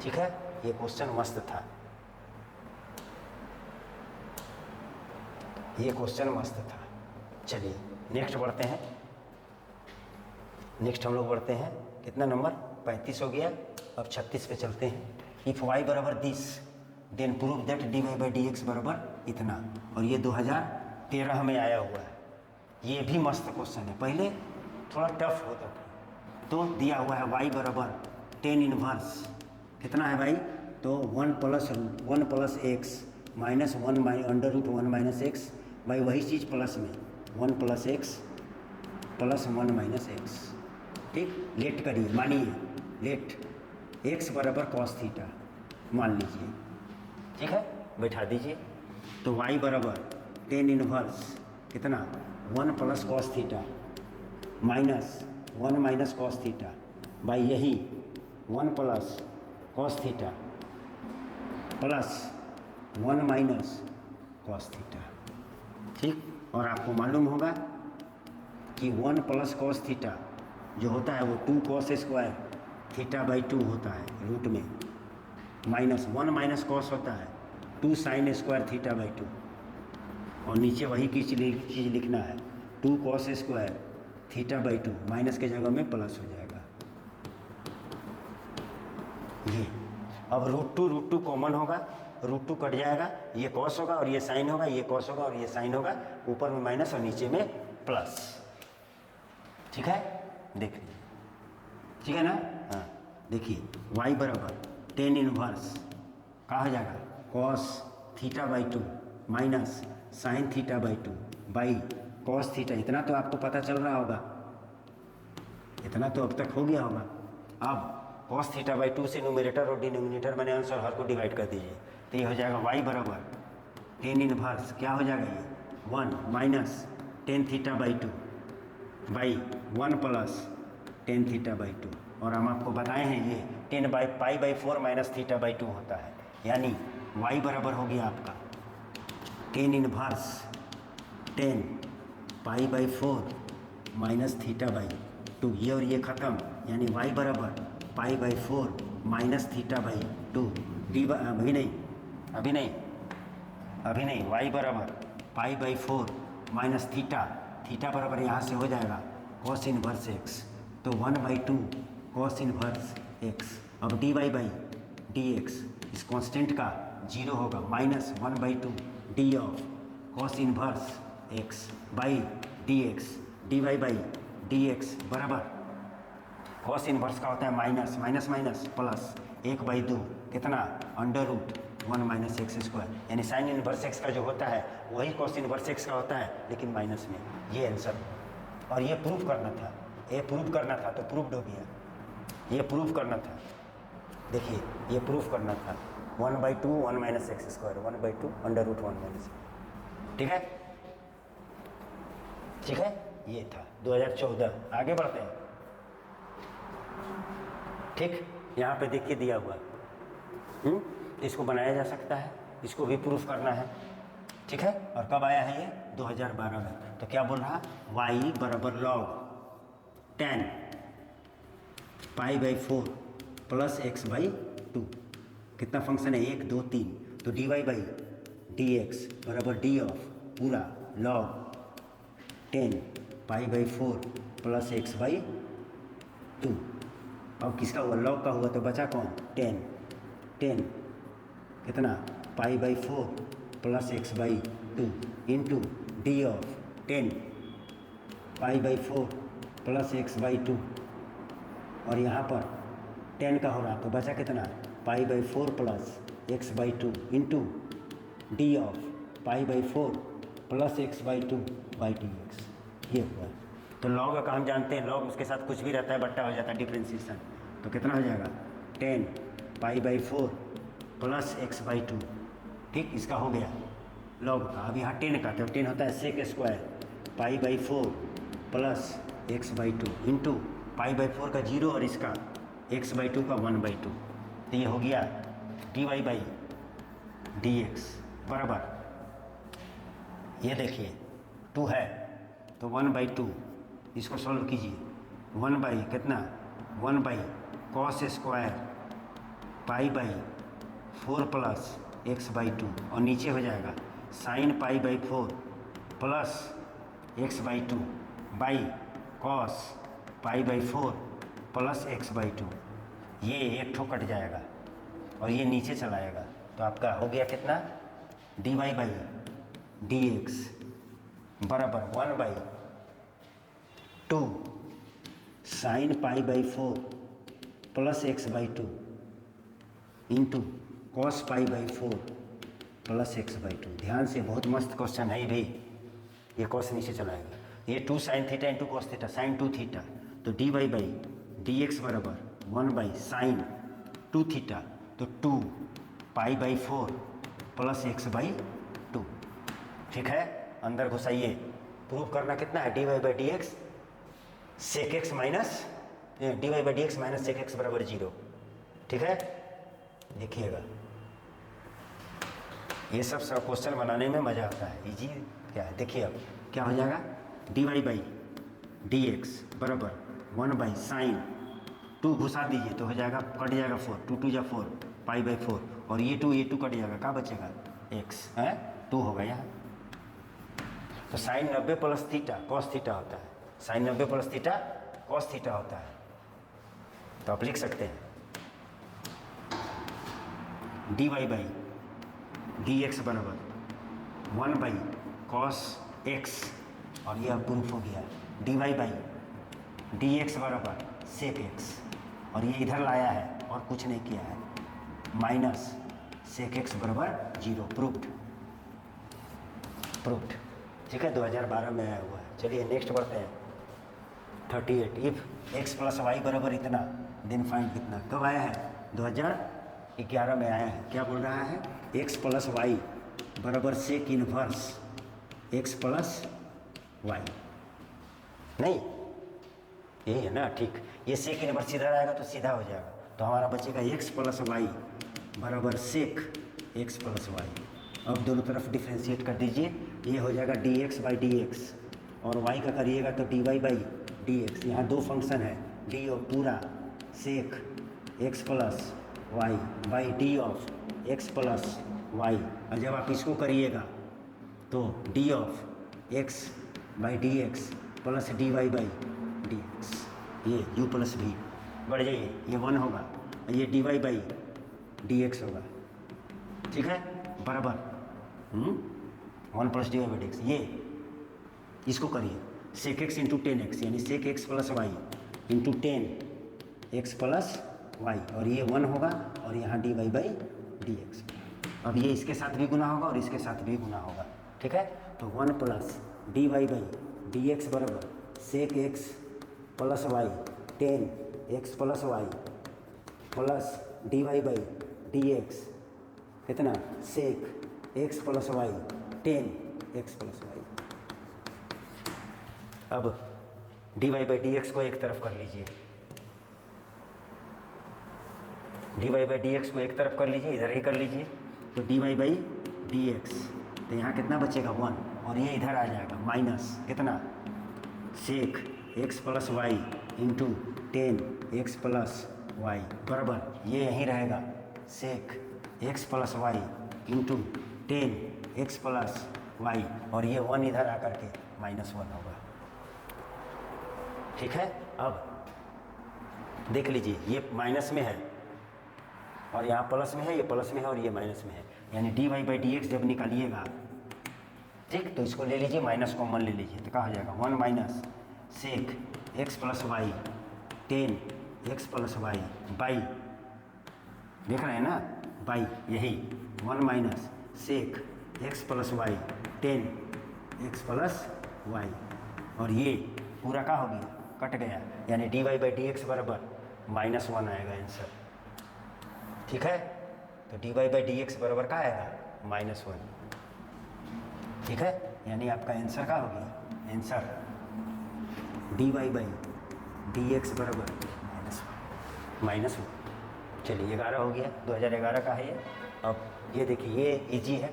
ठीक है, ये क्वेश्चन मस्त था, ये क्वेश्चन मस्त था। चलिए नेक्स्ट बढ़ते हैं, नेक्स्ट हम लोग बढ़ते हैं, कितना नंबर 35 हो गया, अब 36 पे चलते हैं। इफ वाई बराबर 10 then prove that d Y by D x बराबर इतना, और ये 2013 में आया हुआ है, ये भी मस्त क्वेश्चन है, पहले थोड़ा टफ होता था। तो दिया हुआ है y बराबर 10 इनवर्स कितना है भाई, तो 1 plus x minus 1 under root 1 minus x, भाई वही चीज़ प्लस में 1 plus x plus 1 minus x, ठीक। लेट करिए, मानिए लेट x बराबर कॉस थीटा मान लीजिए, ठीक है, बैठा दीजिए। तो y बराबर 10 इनवर्स कितना 1 plus cos theta minus 1 minus cos theta by यही 1 plus cos theta plus 1 minus cos theta, ठीक। और आपको मालूम होगा कि 1 प्लस कॉस थीटा जो होता है वो 2 कॉस स्क्वायर थीटा बाई 2 होता है रूट में, माइनस 1 माइनस कॉस होता है 2 साइन स्क्वायर थीटा बाई 2, और नीचे वही की चीज़ लिखना है 2 cos square theta by 2, minus के जगह में प्लस हो जाएगा ये। अब रूट टू कॉमन होगा, रूट 2 कट जाएगा, ये कॉस होगा और ये साइन होगा, ये कॉस होगा और ये साइन होगा, ऊपर में माइनस और नीचे में प्लस, ठीक है, देख लीजिए, ठीक है ना। हाँ देखिए y बराबर 10 इनवर्स कहा हो जाएगा cos theta by 2 minus sine theta by 2 by cos theta, इतना तो आपको पता चल रहा होगा, इतना तो अब तक हो गया होगा। अब कॉस थीटा बाई 2 से न्यूमरेटर और डिनोमिनेटर मैंने आंसर हर को डिवाइड कर दीजिए, तो ये हो जाएगा y बराबर 10 इनवर्स क्या हो जाएगा ये 1 minus 10 theta by 2 by 1 plus 10 theta by 2, और हम आपको बताए हैं ये 10 by pi by 4 minus theta by 2 होता है, यानी y बराबर हो गया आपका 10 inverse 10 pi by 4 minus theta by 2, ये और ये ख़त्म, यानी y बराबर pi by 4 minus theta by 2 D, अभी नहीं y बराबर पाई बाई 4 माइनस थीटा बराबर यहाँ से हो जाएगा कॉस इनवर्स एक्स, तो 1/2 कॉस इनवर्स एक्स। अब d Y by D x इस कांस्टेंट का 0 होगा, minus 1/2 d of cos inverse x by D x, d Y by D x बराबर कॉस इनवर्स का होता है माइनस माइनस माइनस प्लस 1/2 कितना under root 1 minus x square, यानी sine inverse x का जो होता है वही कॉस इनवर्स एक्स का होता है लेकिन माइनस में। ये आंसर, और ये प्रूफ करना था, ये प्रूफ करना था तो प्रूफ्ड हो गया। ये प्रूफ करना था, देखिए ये प्रूफ करना था 1/2 1 minus x square 1/2 under root 1 minus, ठीक है ठीक है। ये था 2014। आगे बढ़ते हैं, ठीक। यहाँ पे देखिए दिया हुआ, इसको बनाया जा सकता है, इसको भी प्रूफ करना है, ठीक है। और कब आया है ये? 2012 में। तो क्या बोल रहा, y बराबर लॉग 10 π/4 प्लस x/2, कितना फंक्शन है 1 2 3, तो dy बाई डी एक्स बराबर डी ऑफ पूरा लॉग 10 π/4 प्लस x/2। अब किसका हुआ? लॉग का हुआ, तो बचा कौन? 10 कितना π/4 plus x/2 into D of 10 π/4 plus x/2, और यहाँ पर 10 का हो रहा तो बचा कितना π/4 plus x/2 into D of π/4 plus x/2 by D x. ये हुआ। तो लॉग का हम जानते हैं, लॉग उसके साथ कुछ भी रहता है बट्टा हो जाता है, डिफ्रेंसिएशन। तो कितना हो जाएगा 10 π/4 प्लस x/2, ठीक। इसका हो गया लॉग का। अब यहाँ 10 का, तो 10 होता है sec square π/4 plus x/2 into π/4 का 0 और इसका x/2 का 1/2। तो ये हो गया dy बाई डी एक्स बराबर, ये देखिए 2 है तो 1/2, इसको सॉल्व कीजिए 1 बाई कितना 1 by cos square π/4 plus x/2, और नीचे हो जाएगा sine π/4 plus x/2 by cos π/4 plus x/2। ये एक ठो कट जाएगा और ये नीचे चलाएगा, तो आपका हो गया कितना dy बाई डी एक्स बराबर 1/2 sine π/4 plus x/2 into cos π/4 plus x/2। ध्यान से, बहुत मस्त क्वेश्चन है ये भी। ये कॉस नीचे चलाएगा, ये 2 sine theta into cos theta sine 2 theta, तो dy बाई डी एक्स बराबर 1 बाई साइन 2 थीटा, तो 2 π/4 प्लस x/2, ठीक है। अंदर घुसाइए, प्रूव करना कितना है dy by D x sec x minus dy by D x minus sec x बराबर 0, ठीक है। देखिएगा ये सब क्वेश्चन बनाने में मज़ा आता है, इजी क्या है। देखिए अब क्या हो जाएगा dy बाई डी एक्स बराबर 1 बाई साइन 2 घुसा दीजिए तो हो जाएगा, कट जाएगा 4, 2 2 जा 4 π/4, और ये 2 कट जाएगा, क्या बचेगा x है 2 होगा यहाँ। तो sine 90 plus theta cos theta होता है, sine 90 plus theta cos theta होता है। तो आप लिख सकते हैं dy बाई डी एक्स बराबर 1 बाई कॉस एक्स, और यह प्रूफ हो गया dy बाई डी एक्स बराबर सेक एक्स, और ये इधर लाया है और कुछ नहीं किया है, माइनस सेक एक्स बराबर 0, प्रूफ्ड, ठीक है। 2012 में आया हुआ है। चलिए नेक्स्ट बढ़ते हैं 38। इफ एक्स प्लस वाई बराबर इतना देन फाइंड कितना। कब आया है 2011 में आया है। क्या बोल रहा है एक्स प्लस वाई बराबर sec inverse x plus y, नहीं यही है ना, ठीक। ये सेक इनवर्स इधर आएगा तो सीधा हो जाएगा, तो हमारा बचेगा एक्स प्लस वाई बराबर सेक एक्स प्लस वाई। अब दोनों तरफ डिफ्रेंशिएट कर दीजिए, ये हो जाएगा d x by D x, और वाई का करिएगा तो D Y by D x. यहाँ 2 फंक्शन है, डी ऑफ पूरा sec x plus Y by D of x plus y, और जब आप इसको करिएगा तो d of x by D x plus d Y by D x, ये u प्लस भी बढ़ जाइए, ये 1 होगा, ये d Y by D x होगा, ठीक है, बराबर 1 plus d Y by D x. ये इसको करिए सेक एक्स इंटू 10x, यानी sec x plus y into 10x plus y, और ये 1 होगा और यहाँ dy बाई डी एक्स। अब ये इसके साथ भी गुना होगा और इसके साथ भी गुना होगा, ठीक है। तो 1 plus dy by D x बराबर sec x plus y 10x plus Y plus dy by D x कितना sec x plus y 10x plus y. अब dy बाई डी एक्स को एक तरफ कर लीजिए, dy बाई डी एक्स को एक तरफ कर लीजिए, इधर ही कर लीजिए। तो dy बाई डी एक्स, तो यहाँ कितना बचेगा 1, और ये इधर आ जाएगा माइनस कितना sec x plus y into 10x plus y बराबर ये यहीं रहेगा sec x plus y into 10x plus y, और ये 1 इधर आकर के -1 होगा, ठीक है। अब देख लीजिए ये माइनस में है और यहाँ प्लस में है, ये प्लस में है और ये माइनस में है, यानी dy बाई डी एक्स जब निकालिएगा, ठीक, तो इसको ले लीजिए माइनस कॉमन ले लीजिए, तो क्या हो जाएगा 1 minus sec x plus y 10x plus Y by, देख रहे हैं ना, बाई यही 1 minus sec x plus y 10x plus y, और ये पूरा क्या हो गया कट गया, यानी dy बाई डी एक्स बराबर -1 आएगा आंसर, ठीक है। तो dy बाई डी एक्स बराबर क्या आएगा -1, ठीक है, यानी आपका आंसर क्या हो गया, answer dy by D x बराबर -1। चलिए 11 हो गया, 2011 का है ये। अब ये देखिए ये इजी है,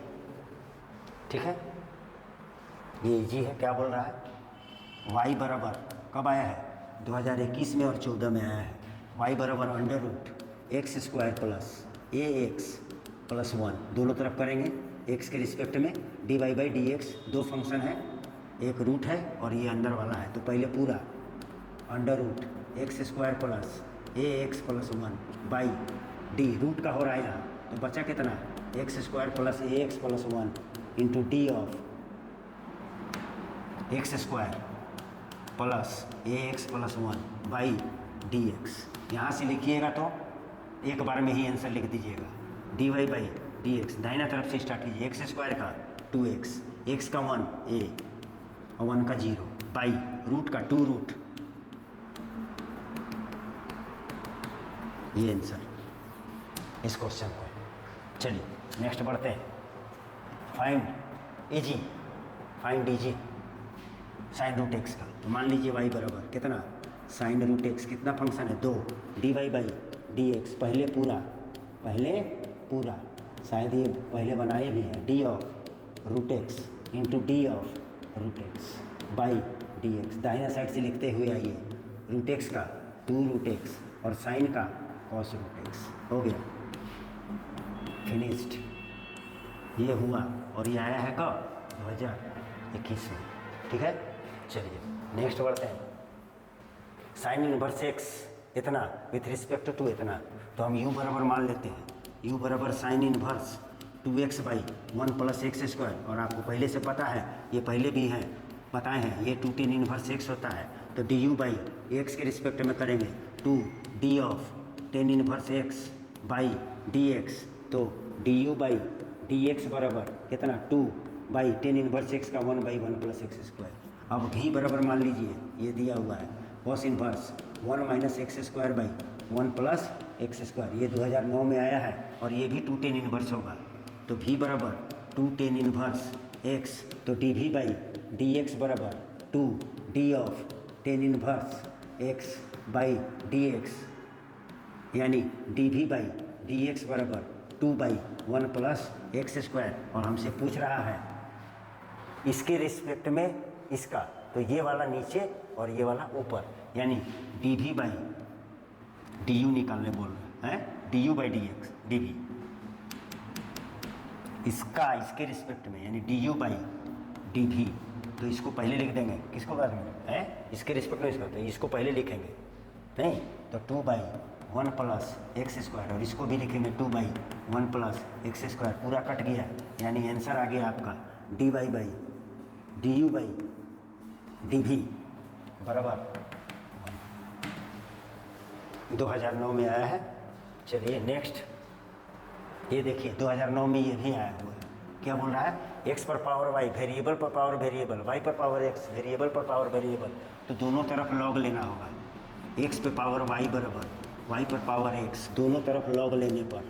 ठीक है, ये इजी है। क्या बोल रहा है, y बराबर कब आया है 2021 में और 14 में आया है, y बराबर √x² प्लस ax प्लस 1, दोनों तरफ करेंगे x के रिस्पेक्ट में dy बाई डी एक्स, दो फंक्शन है, एक रूट है और ये अंदर वाला है, तो पहले पूरा √x² plus ax plus 1 by d, root का हो रहा है यहाँ, तो बचा कितना x² plus ax plus 1 into D of x² plus ax plus 1 by D x. यहाँ से लिखिएगा तो एक बार में ही आंसर लिख दीजिएगा, dy बाई डी एक्स दाहिना तरफ से स्टार्ट कीजिए, x² का 2x, x का 1 a और 1 का 0 बाई रूट का 2 रूट, ये आंसर इस क्वेश्चन को। चलिए नेक्स्ट बढ़ते हैं, find easy sine root x का। तो मान लीजिए y बराबर कितना साइन रूट एक्स, कितना फंक्शन है 2, dy बाई डी एक्स, पहले पूरा शायद ये पहले बनाए भी है, d of root x into D of root x by D x, दाहिना साइड से लिखते हुए आइए, रूट एक्स का 2 रूट एक्स और साइन का कॉस रूट एक्स, हो गया फिनिश्ड। ये हुआ और ये आया है कब 2021 में, ठीक है। चलिए नेक्स्ट बढ़ते हैं, साइन इनवर्स एक्स इतना विथ रिस्पेक्ट टू इतना, तो हम u बराबर मान लेते हैं, u बराबर sine inverse 2x by 1 plus x², और आपको पहले से पता है, ये पहले भी है बताए हैं, ये 2 tan इनवर्स x होता है, तो du बाई x के रिस्पेक्ट में करेंगे 2 d of tan inverse x by dx, तो du बाई dx बराबर कितना 2 बाई tan इनवर्स x का 1 बाई 1 प्लस x²। अब v बराबर मान लीजिए, ये दिया हुआ है cos inverse 1 minus x² by 1 plus x², ये 2009 में आया है और ये भी 2 tan इनवर्स होगा, तो v बराबर 2 tan इनवर्स x, तो dv बाई dx बराबर 2 d of tan inverse x by dx, यानी dv बाई dx बराबर 2 बाई 1 प्लस x², और हमसे पूछ रहा है इसके रिस्पेक्ट में इसका, तो ये वाला नीचे और ये वाला ऊपर, यानी dv बाई du निकालने बोल रहे हैं, du बाई dx dv, इसके रिस्पेक्ट में, यानी du बाई dv, तो इसको पहले लिख देंगे, किसको बाद में है, इसके रिस्पेक्ट में इसको, तो इसको पहले लिखेंगे नहीं, तो 2 बाई 1 प्लस x², और इसको भी लिखेंगे 2 बाई 1 प्लस x², पूरा कट गया, यानी आंसर आ गया आपका dy by du by D भी बराबर 2009 में आया है। चलिए नेक्स्ट, ये देखिए 2009 में ये भी आया हुआ है। क्या बोल रहा है? x पर पावर y, वेरिएबल पर पावर वेरिएबल, y पर पावर x, वेरिएबल पर पावर वेरिएबल, तो दोनों तरफ लॉग लेना होगा। x पे पावर y बराबर y पर पावर x, दोनों तरफ लॉग लेने पर,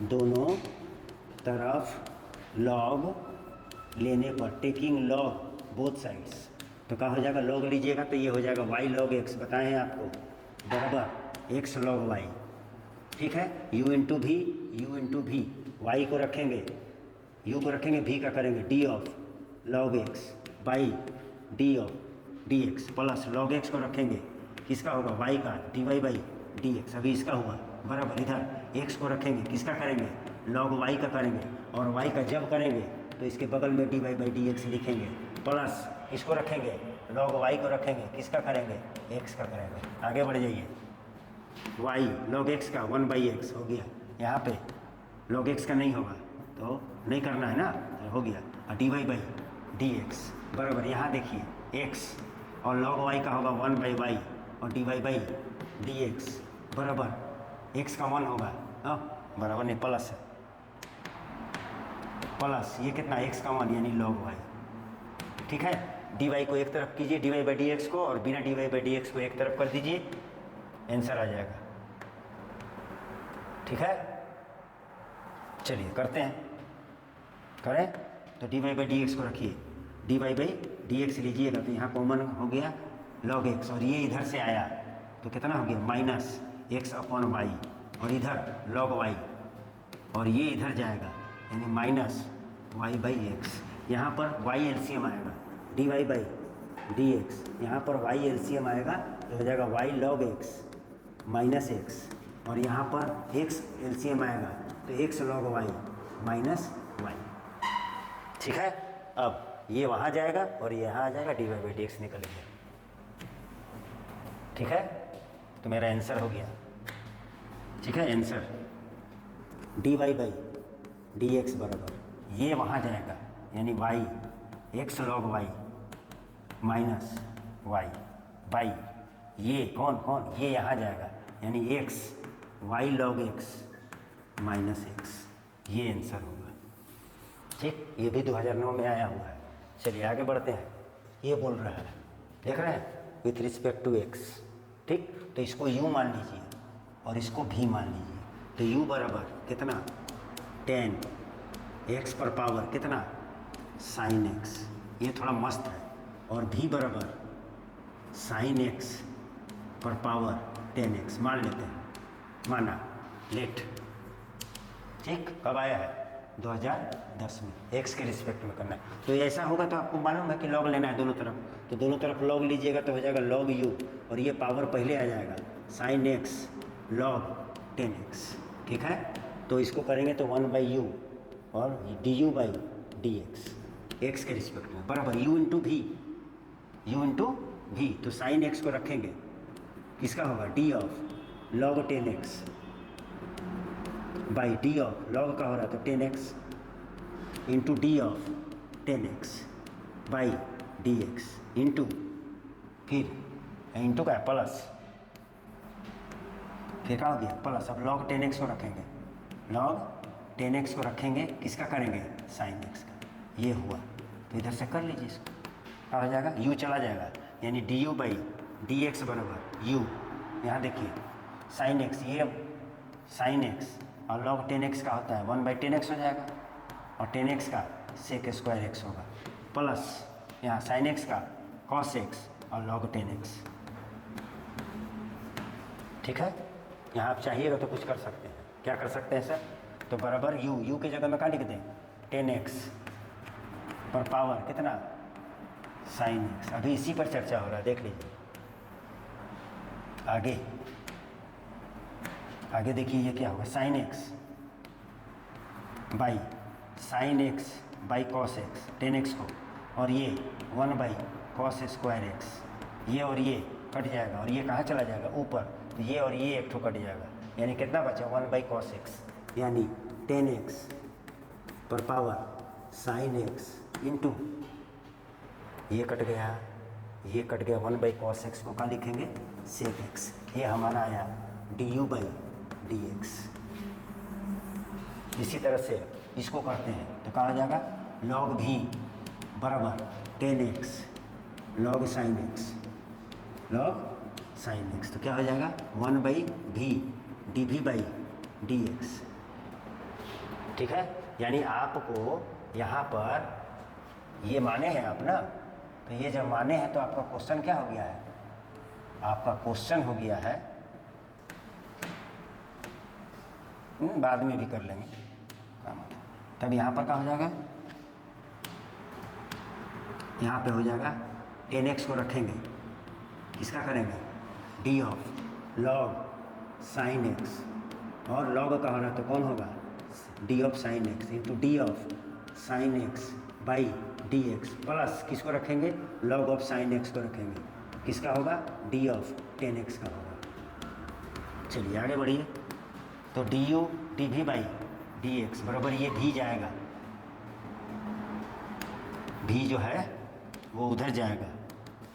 दोनों तरफ लॉग लेने पर, टेकिंग लॉग बोथ साइड्स, तो क्या हो जाएगा? लॉग लीजिएगा तो ये हो जाएगा y लॉग x, बताए हैं आपको, बराबर x लॉग y। ठीक है, u इंटू भी, y को रखेंगे, u को रखेंगे, v का करेंगे d of log x by d of dx plus log x को रखेंगे, किसका होगा? y का dy बाई dx, अभी इसका हुआ बराबर, इधर x को रखेंगे, किसका करेंगे? लॉग y का करेंगे, और y का जब करेंगे तो इसके बगल में dy बाई dx लिखेंगे, प्लस इसको रखेंगे, लॉग y को रखेंगे, किसका करेंगे? x का करेंगे। आगे बढ़ जाइए, y लॉग x का 1/x हो गया, यहाँ पे लॉग x का नहीं होगा तो नहीं करना है ना, हो गया, और dy बाई dx बराबर, यहाँ देखिए x और लॉग y का होगा 1/y और dy बाई dx बराबर x का 1 होगा, बराबर नहीं, प्लस है, प्लस ये कितना? x का 1 यानी लॉग y। ठीक है, dy को एक तरफ कीजिए, dy बाई dx को, और बिना dy बाई dx को एक तरफ कर दीजिए, आंसर आ जाएगा। ठीक है, चलिए करते हैं, करें तो dy बाई dx को रखिए, dy बाई dx लीजिएगा तो यहाँ कॉमन हो गया log x, और ये इधर से आया तो कितना हो गया? माइनस x अपॉन y, और इधर log y, और ये इधर जाएगा यानी माइनस y बाई x, यहाँ पर y एलसीएम आएगा, dy बाई dx, यहाँ पर y एलसीएम आएगा तो हो जाएगा y log x minus x, और यहाँ पर x एलसीएम आएगा तो x log y minus y। ठीक है, अब ये वहाँ जाएगा और ये यहाँ आ जाएगा, dy बाई dx निकल गया। ठीक है, तो मेरा आंसर हो गया। ठीक है, आंसर dy बाई dx बराबर, ये वहाँ जाएगा यानी y x log y minus y by ये कौन ये यहाँ जाएगा यानी x y log x minus x, ये आंसर होगा। ठीक, ये भी 2009 में आया हुआ है। चलिए आगे बढ़ते हैं, ये बोल रहा है, देख रहे हैं, विथ रिस्पेक्ट टू x। ठीक, तो इसको u मान लीजिए और इसको v मान लीजिए, तो u बराबर कितना? 10 x पर पावर कितना? साइन x, ये थोड़ा मस्त है, और v बराबर साइन x पर पावर 10x मान लेते हैं, माना, लेट। ठीक, कब आया है? 2010 में, x के रिस्पेक्ट में करना है। तो ऐसा होगा तो आपको मालूम है कि लॉग लेना है दोनों तरफ, तो दोनों तरफ लॉग लीजिएगा तो हो जाएगा लॉग u, और ये पावर पहले आ जाएगा साइन x लॉग 10x। ठीक है, तो इसको करेंगे तो 1/u और du बाई dx, x के रिस्पेक्ट में बराबर u इंटू v, तो साइन x को रखेंगे, किसका होगा? d of log 10x by d of log का हो रहा है तो 10x into d of 10x by dx into, फिर इंटू का प्लस, फिर क्या हो गया? प्लस। अब लॉग 10x को रखेंगे, लॉग 10x को रखेंगे, किसका करेंगे? साइन x का, ये हुआ तो इधर से कर लीजिए इसको, क्या हो जाएगा? u चला जाएगा यानी du बाई dx बराबर u, यहाँ देखिए साइन x, ये साइन x और लॉग 10x का होता है 1/10x हो जाएगा, और 10x का सेक स्क्वायर x होगा, प्लस यहाँ साइन x का कॉस x और लॉग 10x। ठीक है, यहाँ आप चाहिएगा तो कुछ कर सकते हैं, क्या कर सकते हैं सर? तो बराबर u के जगह में क्या लिख दें? 10x पर पावर कितना? Sine x। अभी इसी पर चर्चा हो रहा है, देख लीजिए आगे देखिए ये क्या होगा? Sine x by sine x by cos x, 10x को, और ये 1/कॉस स्क्वायर x, ये और ये कट जाएगा और ये कहाँ चला जाएगा? ऊपर, तो ये और ये एक ठो कट जाएगा, यानी कितना बचा? 1/कॉस x, यानी 10x पर पावर साइन x इंटू ये कट गया ये कट गया 1/cos x को क्या लिखेंगे sec x। ये हमारा आया du/dx। इसी तरह से इसको करते हैं तो क्या हो जाएगा log v बराबर 10x log sin x log sin x। तो क्या हो जाएगा 1/v dv/dx। ठीक है, यानी आपको यहाँ पर ये माने हैं आप ना, तो ये जब माने हैं तो आपका क्वेश्चन क्या हो गया है, आपका क्वेश्चन हो गया है बाद में भी कर लेंगे काम। तब यहाँ पर क्या हो जाएगा, यहाँ पे हो जाएगा 10x को रखेंगे, किसका करेंगे d of log sin x, और log का हो रहा तो कौन होगा d of sin x into d of sin x by dx plus किसको रखेंगे log ऑफ sin x को रखेंगे, किसका होगा d ऑफ 10x का होगा। चलिए आगे बढ़िए, तो du dv/dx बराबर ये भी जाएगा, भी जो है वो उधर जाएगा,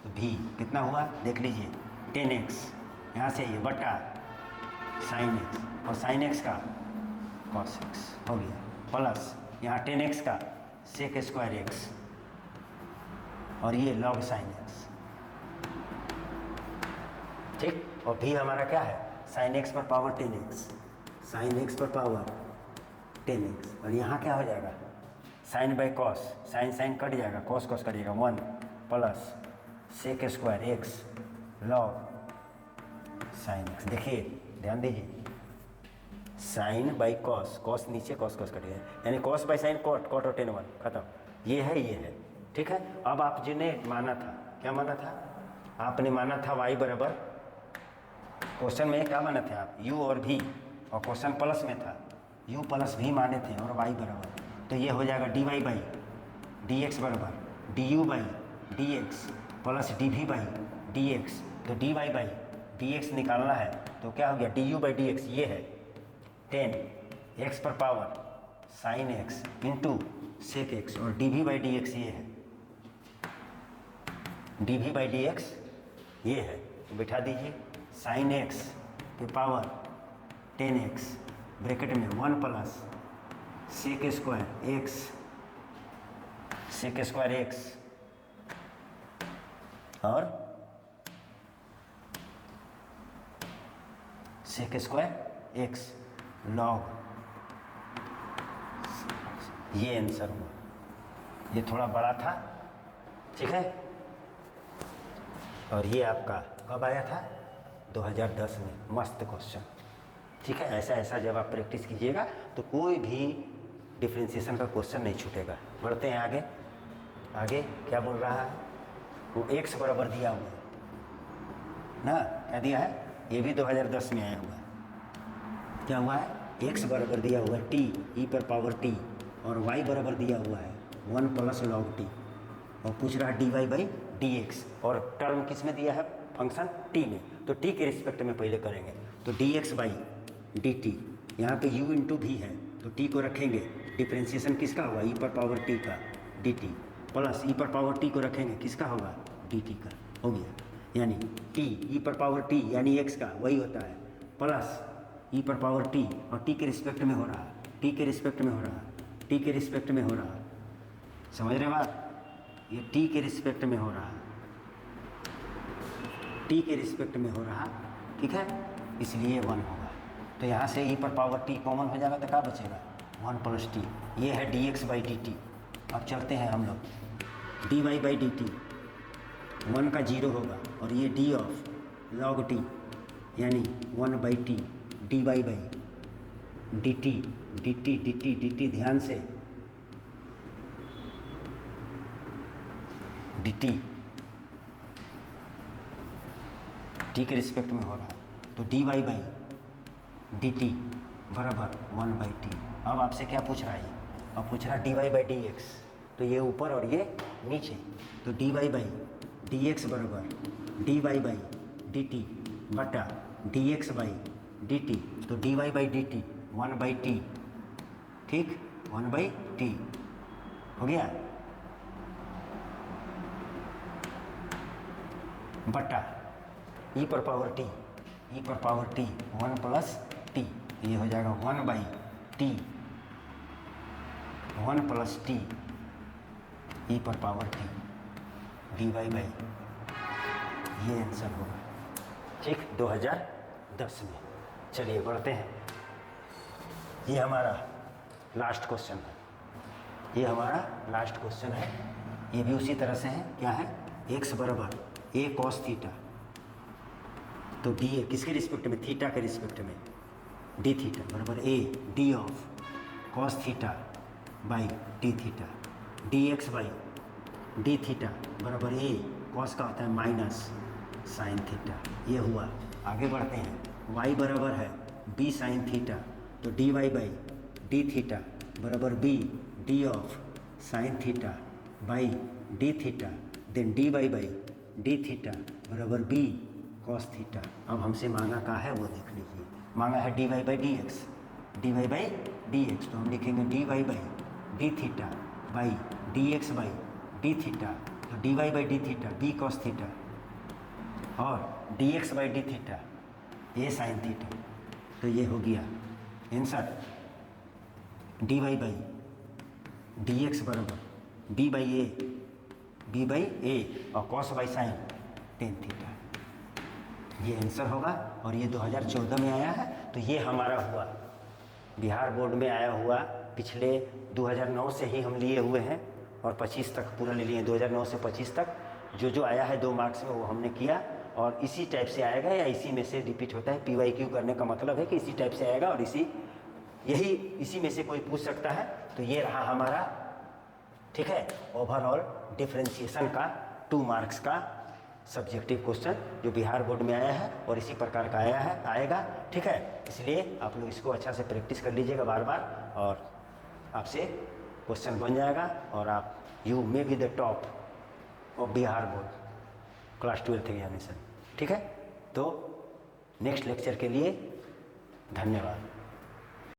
तो भी कितना हुआ देख लीजिए 10x यहाँ से ये बटा sin x और sin x का cos x हो गया, प्लस यहाँ 10x का sec स्क्वायर x और ये log sin x। ठीक, और भी हमारा क्या है sin x पर पावर 10x, sin x पर पावर 10x, और यहाँ क्या हो जाएगा sin by cos, sin cut जाएगा, cos कट जाएगा 1 plus sec square x log sin x। देखिए ध्यान दीजिए sin बाई cos नीचे cos कट गया, यानी cos बाई sin cot और 10 1 खत्म, ये है। ठीक है, अब आप जिन्हें माना था, क्या माना था आपने, माना था y बराबर, क्वेश्चन में क्या माने थे आप u और v, और क्वेश्चन प्लस में था u प्लस v माने थे और y बराबर, तो ये हो जाएगा dy/dx बराबर du/dx प्लस dv/dx। तो dy/dx निकालना है तो क्या हो गया du/dx, ये है 10 x पर power sin x into sec x, और dv/dx ये है, dv/dx ये है, तो बिठा दीजिए sin x के पावर 10x ब्रैकेट में 1 प्लस sec स्क्वायर x और sec स्क्वायर x log, ये आंसर हुआ। ये थोड़ा बड़ा था, ठीक है, और ये आपका कब आया था 2010 में, मस्त क्वेश्चन। ठीक है, ऐसा जब आप प्रैक्टिस कीजिएगा तो कोई भी डिफरेंशिएशन का क्वेश्चन नहीं छूटेगा। बढ़ते हैं आगे, आगे क्या बोल रहा है, वो x बराबर दिया हुआ है ना, क्या दिया है, ये भी 2010 में आया हुआ है। क्या हुआ है, x बराबर दिया हुआ है t e पर पावर t, और y बराबर दिया हुआ है 1 प्लस log t, और पूछ रहा है dy/dx, और टर्म किस में दिया है, फंक्शन t में, तो t के रिस्पेक्ट में पहले करेंगे, तो dx/dt, यहाँ पे u इंटू भी है तो t को रखेंगे, डिफ्रेंशिएशन किसका हुआ e पर पावर t का dt, प्लस e पर पावर t को रखेंगे, किसका होगा dt का, हो गया, यानी t e पर पावर t यानी x का वही होता है, प्लस e पर पावर t, और t के रिस्पेक्ट में हो रहा, t के रिस्पेक्ट में हो रहा, t के रिस्पेक्ट में हो रहा, समझ रहे बात, ये t के रिस्पेक्ट में हो रहा, t के रिस्पेक्ट में हो रहा, ठीक है, इसलिए 1 होगा। तो यहाँ से e पर पावर t कॉमन हो जाएगा तो क्या बचेगा 1 प्लस t, ये है dx/dt। अब चलते हैं हम लोग, dy/dt 1 का 0 होगा, और ये d ऑफ log t यानी 1/t dy/dt ध्यान से dt t के रिस्पेक्ट में हो रहा है, तो dy/dt बराबर 1/t। अब आपसे क्या पूछ रहा है, अब पूछ रहा dy/dx, तो ये ऊपर और ये नीचे, तो dy/dx बराबर dy/dt बटा dx/dt, तो dy/dt 1/t, ठीक, 1/t हो गया। बटा ई पर पावर टी, ई पर पावर टी 1 प्लस टी, ये हो जाएगा 1 by t 1 plus t e पर power t d Y by, ये आंसर होगा। ठीक, 2010 में। चलिए बढ़ते हैं। ये हमारा लास्ट क्वेश्चन है, ये हमारा लास्ट क्वेश्चन है। ये भी उसी तरह से है, क्या है, x बराबर a cos थीटा, तो डी ए किसके रिस्पेक्ट में, थीटा के रिस्पेक्ट में, डी थीटा बराबर a D of cos theta by D theta, d x by D theta बराबर a cos का होता है माइनस साइन थीटा। ये हुआ। आगे बढ़ते हैं। y बराबर है b साइन थीटा, तो D Y by D theta बराबर b d of sine theta by D theta, then d Y by D theta बराबर b cos थीटा। अब हमसे मांगा का है वो देख लीजिए, मांगा है d Y by D x, d Y by D x, तो हम लिखेंगे D Y by D theta by D x by D theta, तो D Y by D theta b cos theta और d x by D theta a sine theta, तो ये हो गया answer. D Y by D x बराबर b by a और cos by sine tan theta, ये answer होगा। और ये 2014 में आया है, तो ये हमारा हुआ बिहार बोर्ड में आया हुआ। पिछले 2009 से ही हम लिए हुए हैं और 25 तक पूरा ले लिए, 2009 से 25 तक जो आया है 2 मार्क्स में वो हमने किया, और इसी टाइप से आएगा या इसी में से रिपीट होता है। PYQ करने का मतलब है कि इसी टाइप से आएगा और इसी में से कोई पूछ सकता है। तो ये रहा हमारा, ठीक है, ओवरऑल डिफरेंशिएशन का 2 मार्क्स का सब्जेक्टिव क्वेश्चन जो बिहार बोर्ड में आया है और इसी प्रकार का आएगा, ठीक है। इसलिए आप लोग इसको अच्छा से प्रैक्टिस कर लीजिएगा बार बार, और आपसे क्वेश्चन बन जाएगा और आप you may be the top of Bihar board class 12th examination, ठीक है। तो नेक्स्ट लेक्चर के लिए धन्यवाद।